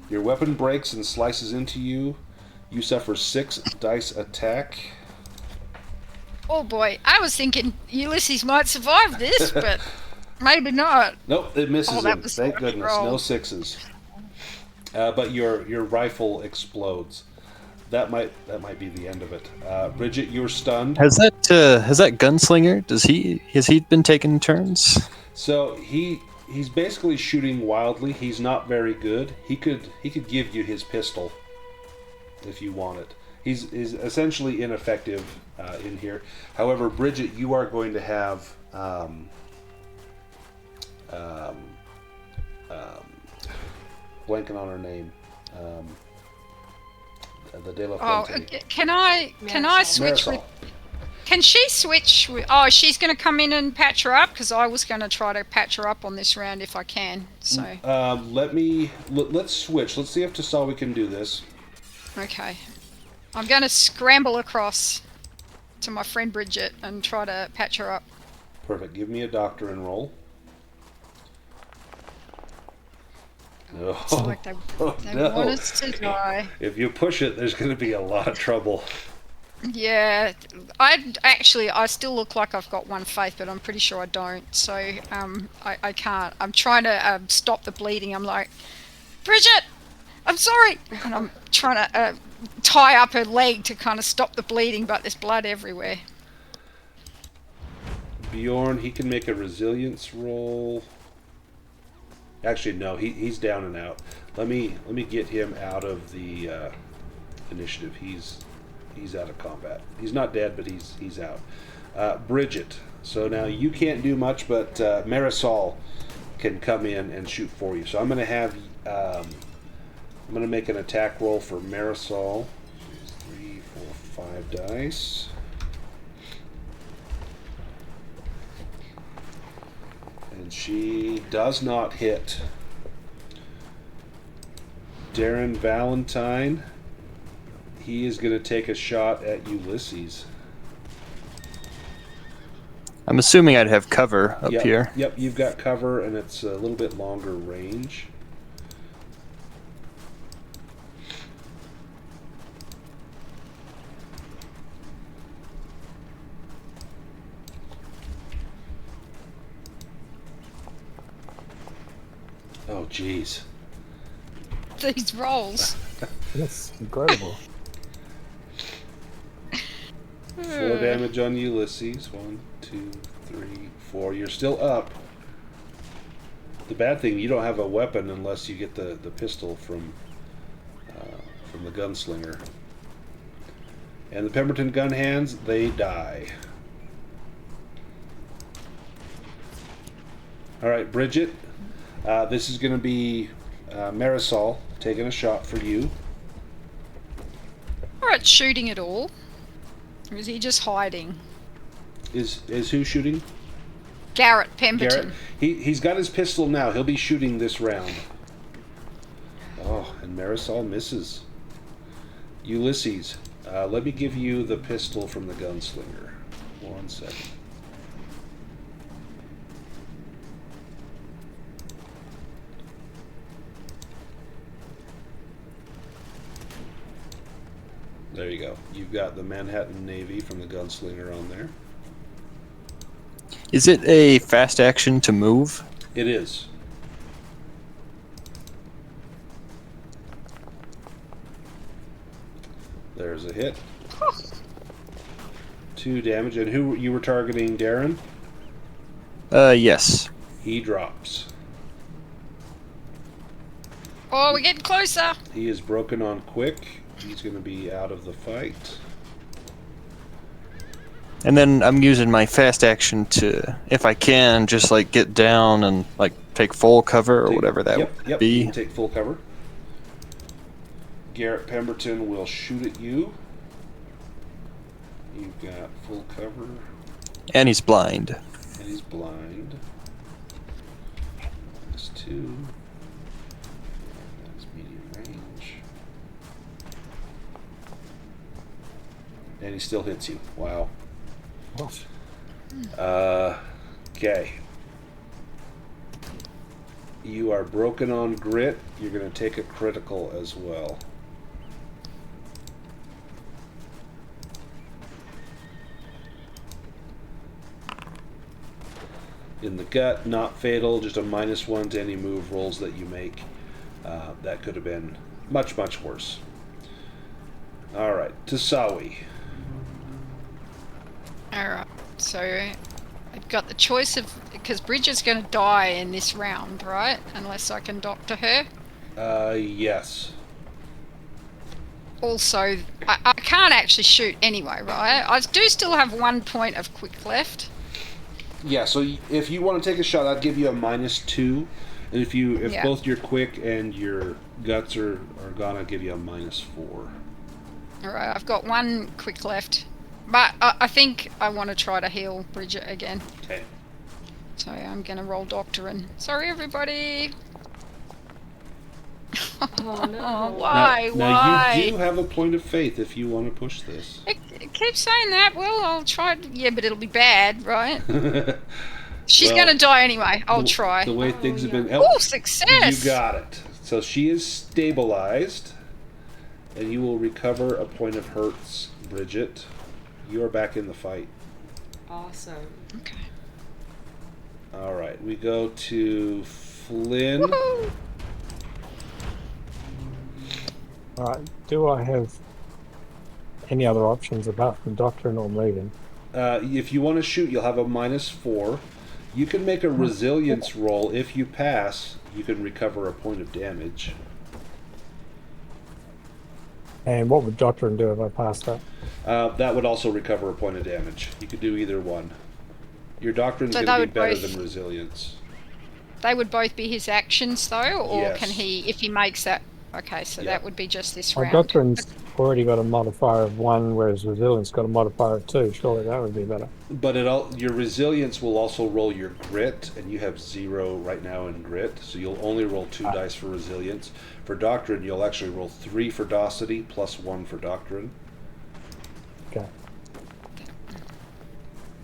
Your weapon breaks and slices into you. You suffer 6 dice attack. Oh boy, I was thinking Ulysses might survive this, but maybe not. Nope, it misses that him. was Thank a goodness, roll. no 6s. But your rifle explodes. That might be the end of it. Bridget, you're stunned. Has that gunslinger? Has he been taking turns? So he's basically shooting wildly. He's not very good. He could give you his pistol if you want it. He's essentially ineffective in here. However, Bridget, you are going to have blanking on her name. The De La Fontaine. Can I switch with? Can she switch? Oh, she's going to come in and patch her up because I was going to try to patch her up on this round if I can. So. Let's switch. Let's see if Tasawi can do this. Okay. I'm going to scramble across to my friend Bridget and try to patch her up. Perfect. Give me a doctor and roll. It's like they no. want us to die. If you push it, there's going to be a lot of trouble. Yeah, I still look like I've got 1 faith, but I'm pretty sure I don't. So I can't. I'm trying to stop the bleeding. I'm like, Bridget, I'm sorry, and I'm trying to tie up her leg to kind of stop the bleeding, but there's blood everywhere. Bjorn, he can make a resilience roll. Actually, no, he's down and out. Let me get him out of the initiative. He's out of combat. He's not dead, but he's out. Bridget. So now you can't do much, but Marisol can come in and shoot for you. So I'm going to have I'm going to make an attack roll for Marisol. 3, 4, 5 dice. And she does not hit. Darren Valentine. He is going to take a shot at Ulysses. I'm assuming I'd have cover up Yep, here. Yep, you've got cover, and it's a little bit longer range. Oh, jeez. These rolls. That's incredible. 4 damage on Ulysses. 1, 2, 3, 4. You're still up. The bad thing, you don't have a weapon unless you get the pistol from the gunslinger. And the Pemberton gun hands, they die. All right, Bridget. This is going to be Marisol taking a shot for you. Alright, shooting it all. Or is he just hiding? Is who shooting? Garrett Pemberton. Garrett. He's got his pistol now. He'll be shooting this round. Oh, and Marisol misses. Ulysses, let me give you the pistol from the gunslinger. 1 second. There you go. You've got the Manhattan Navy from the gunslinger on there. Is it a fast action to move? It is. There's a hit. 2 damage. And who you were targeting, Darren? Yes. He drops. Oh, we're getting closer. He is broken on quick. He's going to be out of the fight. And then I'm using my fast action to, if I can, just like get down and like take full cover or whatever that would You be. can take full cover. Garrett Pemberton will shoot at you. You've got full cover. And he's blind. And he's blind. That's 2. That's medium range. And he still hits you. Wow. What? Okay. You are broken on grit. You're going to take a critical as well. In the gut, not fatal, just a -1 to any move rolls that you make. That could have been much, much worse. Alright, Tasawi. Alright, so I've got the choice of, because Bridget's going to die in this round, right? Unless I can doctor her. Yes. Also, I can't actually shoot anyway, right? I do still have 1 point of quick left. Yeah, so if you want to take a shot, I'd give you a -2. And if Yeah. both your quick and your guts are gone, I'd give you a -4. Alright, I've got 1 quick left. But I think I want to try to heal Bridget again. Okay. So I'm going to roll doctoring. Sorry, everybody. Oh no. Why? Now Why? you do have a point of faith if you want to push this. It keeps saying that. Well, I'll try. Yeah, but it'll be bad, right? She's Well, going to die anyway. I'll try. The way things have been. Oh, success! You got it. So she is stabilized, and you will recover a point of hurts, Bridget. You are back in the fight. Awesome. Okay. All right, we go to Flynn. Woohoo! Alright, do I have any other options apart from doctoring or moving? If you want to shoot, you'll have a -4. You can make a resilience roll. If you pass, you can recover a point of damage. And what would doctoring do if I passed that? That would also recover a point of damage. You could do either one. Your doctrine's So going that to be would better both- than resilience. They would both be his actions, though, or Yes. can he, if he makes that? Okay, so Yeah. that would be just this My round. doctrine's already got a modifier of 1, whereas resilience got a modifier of 2. Surely that would be better. But your resilience will also roll your grit, and you have 0 right now in grit, so you'll only roll 2 dice for resilience. For doctrine, you'll actually roll 3 for docility plus 1 for doctrine. Okay.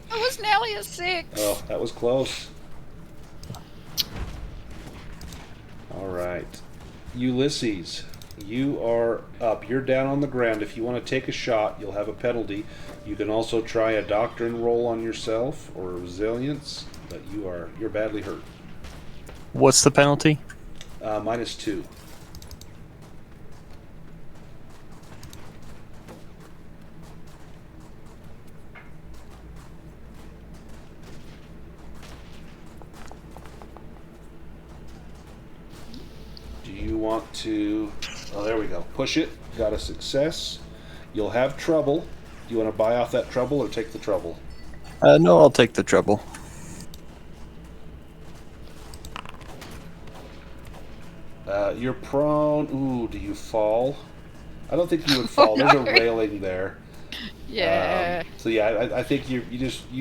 It was nearly a 6. Oh, that was close. All right. Ulysses, you are up. You're down on the ground. If you want to take a shot, you'll have a penalty. You can also try a doctrine roll on yourself or a resilience, but you're badly hurt. What's the penalty? -2. Do you want to... Oh, there we go. Push it. Got a success. You'll have trouble. Do you want to buy off that trouble or take the trouble? No, I'll take the trouble. You're prone. Ooh, do you fall? I don't think you would fall. There's a railing there. Yeah. So yeah, I think you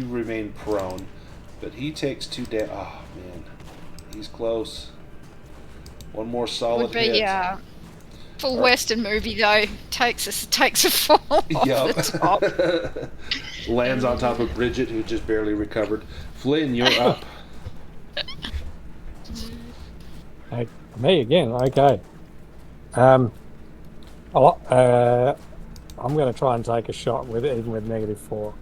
remain prone. But he takes 2 damage. Oh man, he's close. One more solid would be hit. full Western movie though. Takes a fall off Yup. the top. Lands on top of Bridget, who just barely recovered. Flynn, you're up. Me again, okay. I I'm going to try and take a shot with it, even with -4.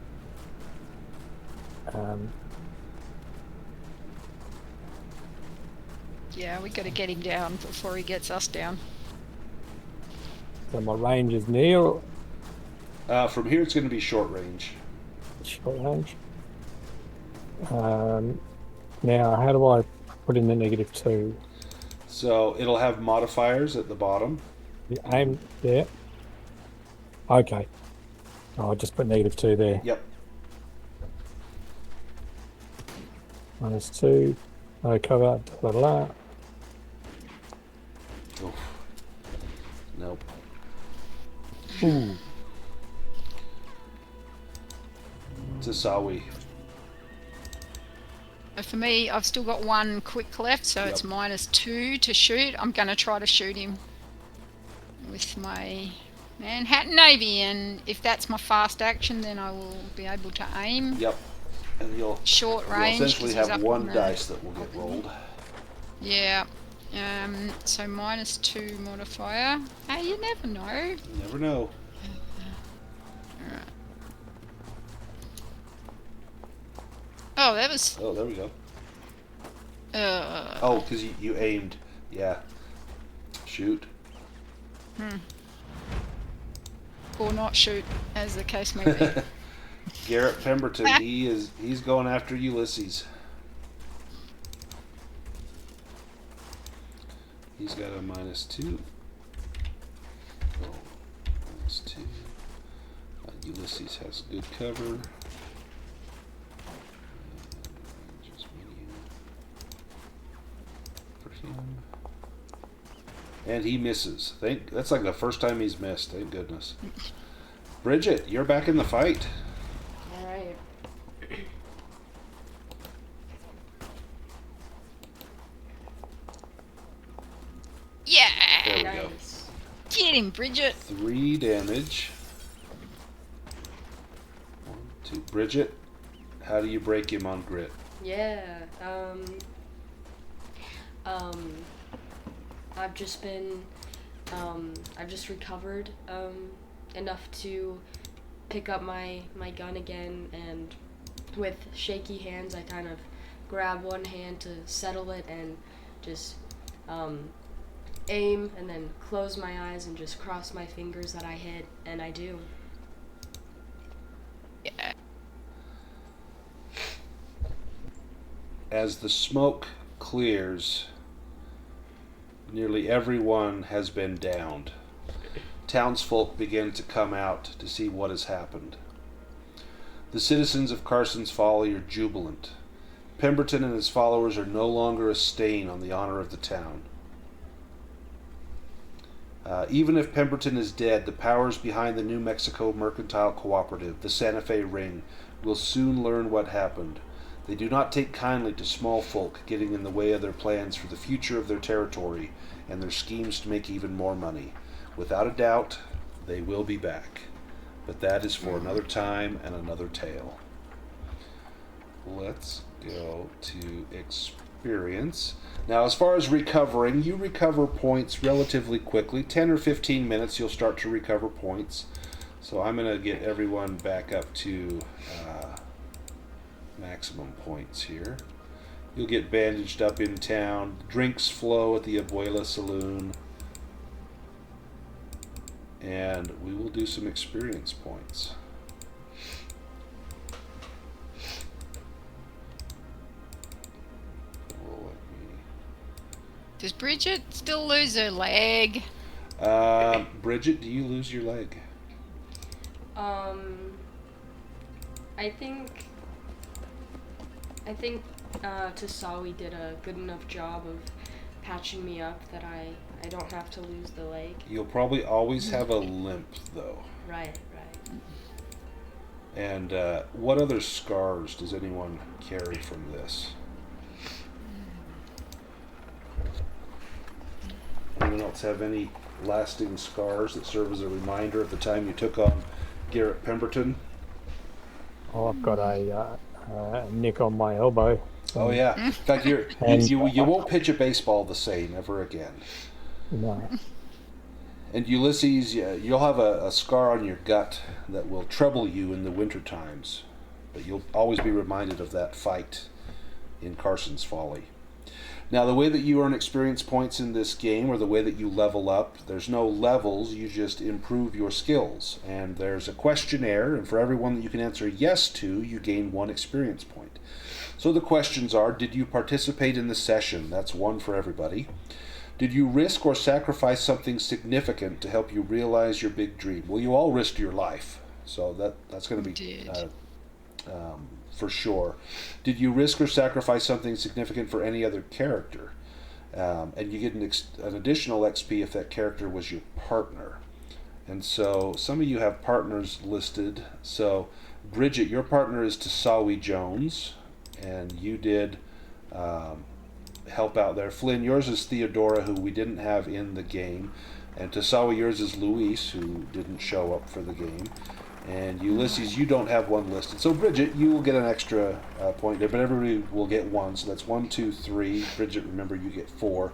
Yeah, we got to get him down before he gets us down. So my range is near From here, it's going to be short range. short range. Now, how do I put in the -2? So it'll have modifiers at the bottom. The aim there. Okay. I'll just put -2 there. Yep. -2. No cover. Blah, blah, blah. Oof. Nope. Ooh. Tasawi. For me, I've still got 1 quick left, so it's Yep. -2 to shoot. I'm going to try to shoot him with my Manhattan Navy, and if that's my fast action, then I will be able to aim Yep. And you'll short range. essentially 'cause he's have up 1 on the- dice that will get rolled. Yeah. So -2 modifier. Hey, you never know. You never know. Oh, that was. Oh, there we go. Oh, because you aimed. Yeah. Shoot. Or not shoot, as the case may be. Garrett Pemberton, he's going after Ulysses. He's got a -2. Oh, -2. Ulysses has good cover. Just medium for him. And he misses. That's like the first time he's missed. Thank goodness. Bridget, you're back in the fight. All right. Yeah! There we go. Nice. Get him, Bridget! 3 damage. 1, 2. Bridget, how do you break him on grit? Yeah. I've just been, I've just recovered enough to pick up my gun again, and with shaky hands, I kind of grab one hand to settle it and just aim, and then close my eyes and just cross my fingers that I hit, and I do. Yeah. As the smoke clears, nearly everyone has been downed. Townsfolk begin to come out to see what has happened. The citizens of Carson's Folly are jubilant. Pemberton and his followers are no longer a stain on the honor of the town. Even if Pemberton is dead, the powers behind the New Mexico Mercantile Cooperative, the Santa Fe Ring, will soon learn what happened. They do not take kindly to small folk getting in the way of their plans for the future of their territory and their schemes to make even more money. Without a doubt, they will be back. But that is for another time and another tale. Let's go to experience. Now, as far as recovering, you recover points relatively quickly. 10 or 15 minutes, you'll start to recover points. So I'm going to get everyone back up to maximum points here. You'll get bandaged up in town. Drinks flow at the Abuela Saloon. And we will do some experience points. Does Bridget still lose her leg? Bridget, do you lose your leg? I think Tasawi did a good enough job of patching me up that I don't have to lose the leg. You'll probably always have a limp, though. Right. And what other scars does anyone carry from this? Anyone else have any lasting scars that serve as a reminder of the time you took on Garrett Pemberton? Oh, I've got a nick on my elbow. Oh yeah. In fact, you won't pitch a baseball the same ever again. No. And Ulysses, you'll have a scar on your gut that will trouble you in the winter times, but you'll always be reminded of that fight in Carson's Folly. Now, the way that you earn experience points in this game, or the way that you level up, there's no levels, you just improve your skills. And there's a questionnaire, and for every one that you can answer yes to, you gain 1 experience point. So the questions are, did you participate in the session? That's 1 for everybody. Did you risk or sacrifice something significant to help you realize your big dream? Well, you all risked your life, so that's going to be for sure. Did you risk or sacrifice something significant for any other character? And you get an additional XP if that character was your partner. And so some of you have partners listed. So Bridget, your partner is Tasawi Jones, and you did help out there. Flynn, yours is Theodora, who we didn't have in the game. And Tasawi, yours is Luis, who didn't show up for the game. And Ulysses, you don't have 1 listed. So Bridget, you will get an extra point there, but everybody will get 1. So that's 1, 2, 3. Bridget, remember, you get 4.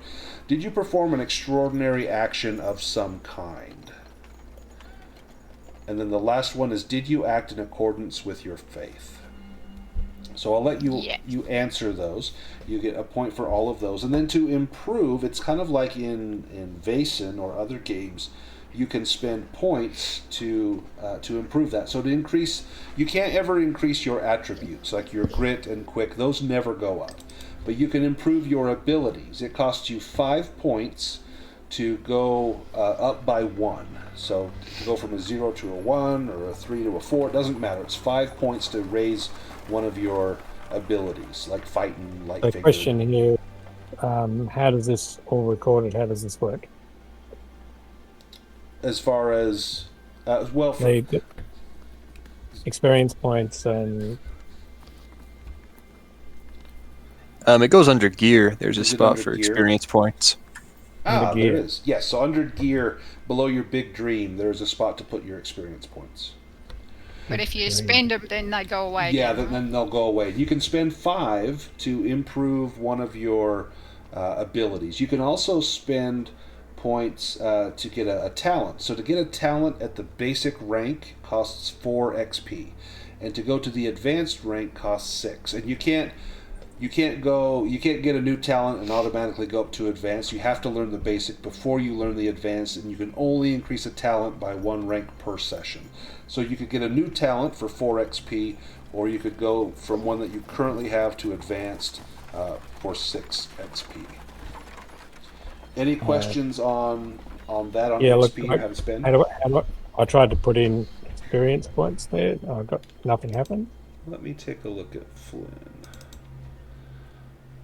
Did you perform an extraordinary action of some kind? And then the last one is, did you act in accordance with your faith? So I'll let you answer those. You get a point for all of those. And then to improve, it's kind of like in Vaesen or other games, you can spend points to improve that. So to increase, you can't ever increase your attributes, like your grit and quick. Those never go up. But you can improve your abilities. It costs you 5 points to go up by 1. So to go from a 0 to a 1 or a 3 to a 4, it doesn't matter. It's 5 points to raise one of your abilities, like fighting, like The question here, how does this all recorded? How does this work? As far as well, for, The experience points and It goes under gear. There's a Is it spot under for gear? experience points. there gear. is. Yes, so under gear, below your big dream, there's a spot to put your experience points. But if you spend them, then they go away. Yeah, again, then they'll go away. You can spend 5 to improve one of your abilities. You can also spend points to get a talent. So to get a talent at the basic rank costs 4 XP, and to go to the advanced rank costs 6. And you can't get a new talent and automatically go up to advanced. You have to learn the basic before you learn the advanced, and you can only increase a talent by 1 rank per session. So you could get a new talent for 4 XP, or you could go from one that you currently have to advanced for 6 XP. Any questions on that, on XP you haven't spent? I tried to put in experience points there. I got nothing happened. Let me take a look at Flynn.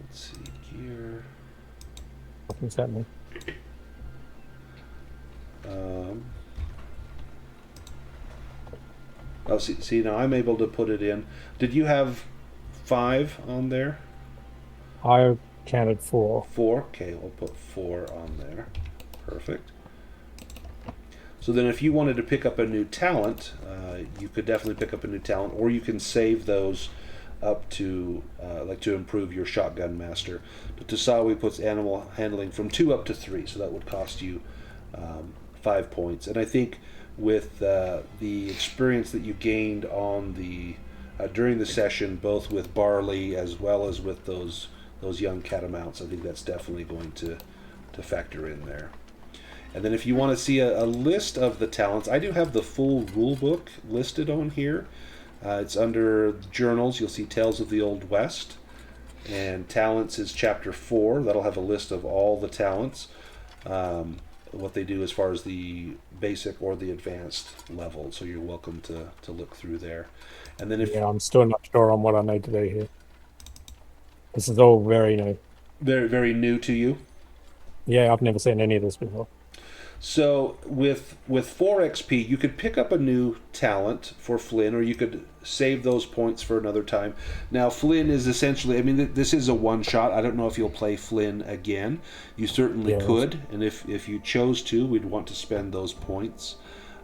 Let's see, gear. Nothing's happening. Oh, see, now I'm able to put it in. Did you have 5 on there? I counted 4. 4? Okay, we'll put 4 on there. Perfect. So then if you wanted to pick up a new talent, you could definitely pick up a new talent, or you can save those up to, like to improve your shotgun master. But Tasawi puts animal handling from 2 up to 3, so that would cost you 5 points. And I think with the experience that you gained on the during the session, both with Barley as well as with those young catamounts, I think that's definitely going to factor in there. And then if you want to see a list of the talents, I do have the full rule book listed on here. It's under journals. You'll see Tales of the Old West, and talents is chapter 4. That'll have a list of all the talents, what they do as far as the basic or the advanced level. So you're welcome to look through there. And then if I'm still not sure on what I need to do here. This is all very new. very, very new to you. Yeah, I've never seen any of this before. So with 4 XP, you could pick up a new talent for Flynn, or you could save those points for another time. Now, Flynn is essentially, I mean, this is a one-shot. I don't know if you'll play Flynn again. You certainly could, and if you chose to, we'd want to spend those points.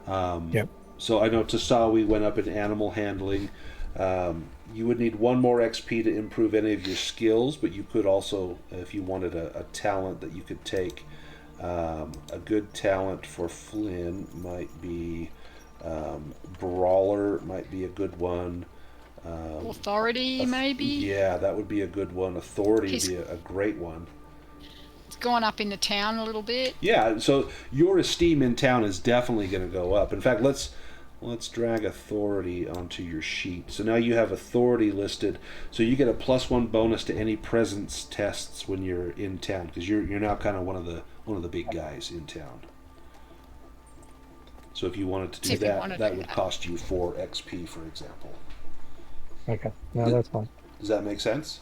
Yep. So I know Tasawi went up in animal handling. You would need 1 more XP to improve any of your skills, but you could also, if you wanted a talent that you could take, A good talent for Flynn might be Brawler, might be a good one. Authority, maybe. Yeah, that would be a good one. Authority would He's- be a great one. It's gone up in the town a little bit. Yeah, so your esteem in town is definitely going to go up. In fact, let's drag authority onto your sheet. So now you have authority listed. So you get a +1 bonus to any presence tests when you're in town, because you're now kind of one of the big guys in town. So if you wanted to do If you that, wanna that do would that. cost you 4 XP, for example. Okay, no, that's fine. Does that make sense?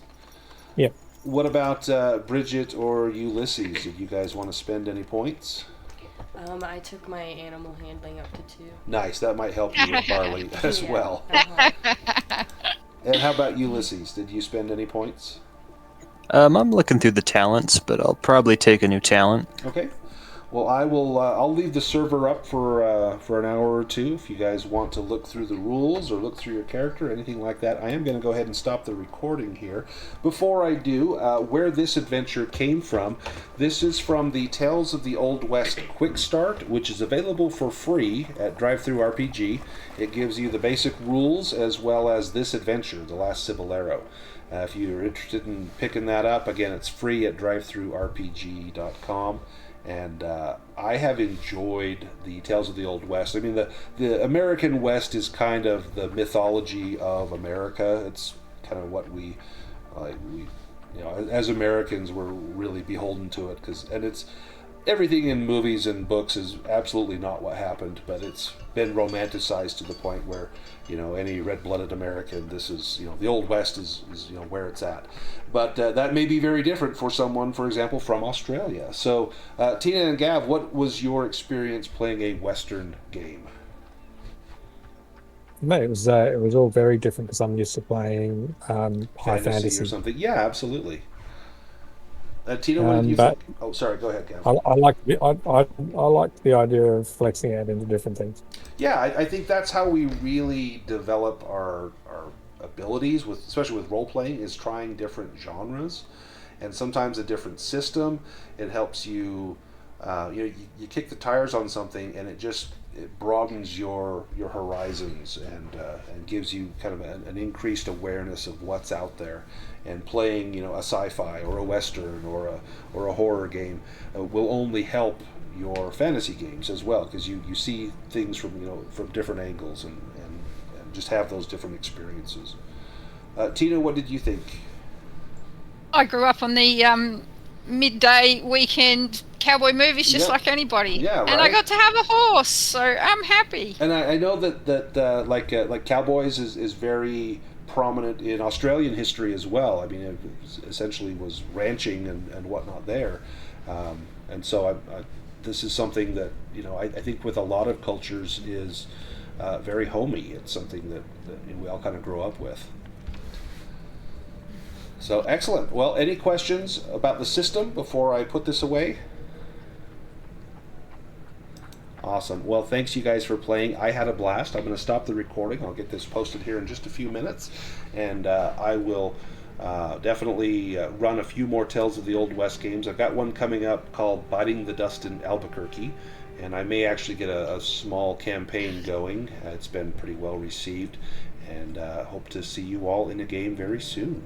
Yep. What about Bridget or Ulysses? Did you guys want to spend any points? I took my animal handling up to 2. Nice, that might help you with Barley as Yeah, well. uh-huh. And how about Ulysses? Did you spend any points? I'm looking through the talents, but I'll probably take a new talent. Okay. Well, I will. I'll leave the server up for an hour or two if you guys want to look through the rules or look through your character, anything like that. I am going to go ahead and stop the recording here. Before I do, where this adventure came from, this is from the Tales of the Old West Quick Start, which is available for free at RPG. It gives you the basic rules as well as this adventure, The Last Cibolero. If you're interested in picking that up, again, it's free at drivethrurpg.com. And I have enjoyed the Tales of the Old West. I mean, the American West is kind of the mythology of America. It's kind of what we as Americans, we're really beholden to it. And it's everything in movies and books is absolutely not what happened, but it's been romanticized to the point where, any red-blooded American, this is, the Old West is where it's at. But that may be very different for someone, for example, from Australia. So, Tina and Gav, what was your experience playing a Western game? No, it was all very different because I'm used to playing high fantasy. Or something? Yeah, absolutely. Tina, what did you but think? Oh, sorry, go ahead, Gav. I like the idea of flexing out into different things. Yeah, I think that's how we really develop our abilities, especially with role playing, is trying different genres, and sometimes a different system. It helps you, you kick the tires on something, and it broadens your horizons and gives you kind of an increased awareness of what's out there. And playing, a sci-fi or a western or a horror game will only help your fantasy games as well, because you see things from different angles and just have those different experiences. Tina, what did you think? I grew up on the midday weekend cowboy movies just Yep. like anybody. Yeah, And I right. got to have a horse, so I'm happy. And I know that like cowboys is very prominent in Australian history as well. I mean, it essentially was ranching and whatnot there, and so this is something that I think with a lot of cultures is very homey. It's something that we all kind of grow up with. So excellent. Well, any questions about the system before I put this away? Awesome. Well, thanks you guys for playing. I had a blast. I'm going to stop the recording. I'll get this posted here in just a few minutes, and I will definitely run a few more Tales of the Old West games. I've got one coming up called Biting the Dust in Albuquerque, and I may actually get a small campaign going. It's been pretty well received, and hope to see you all in a game very soon.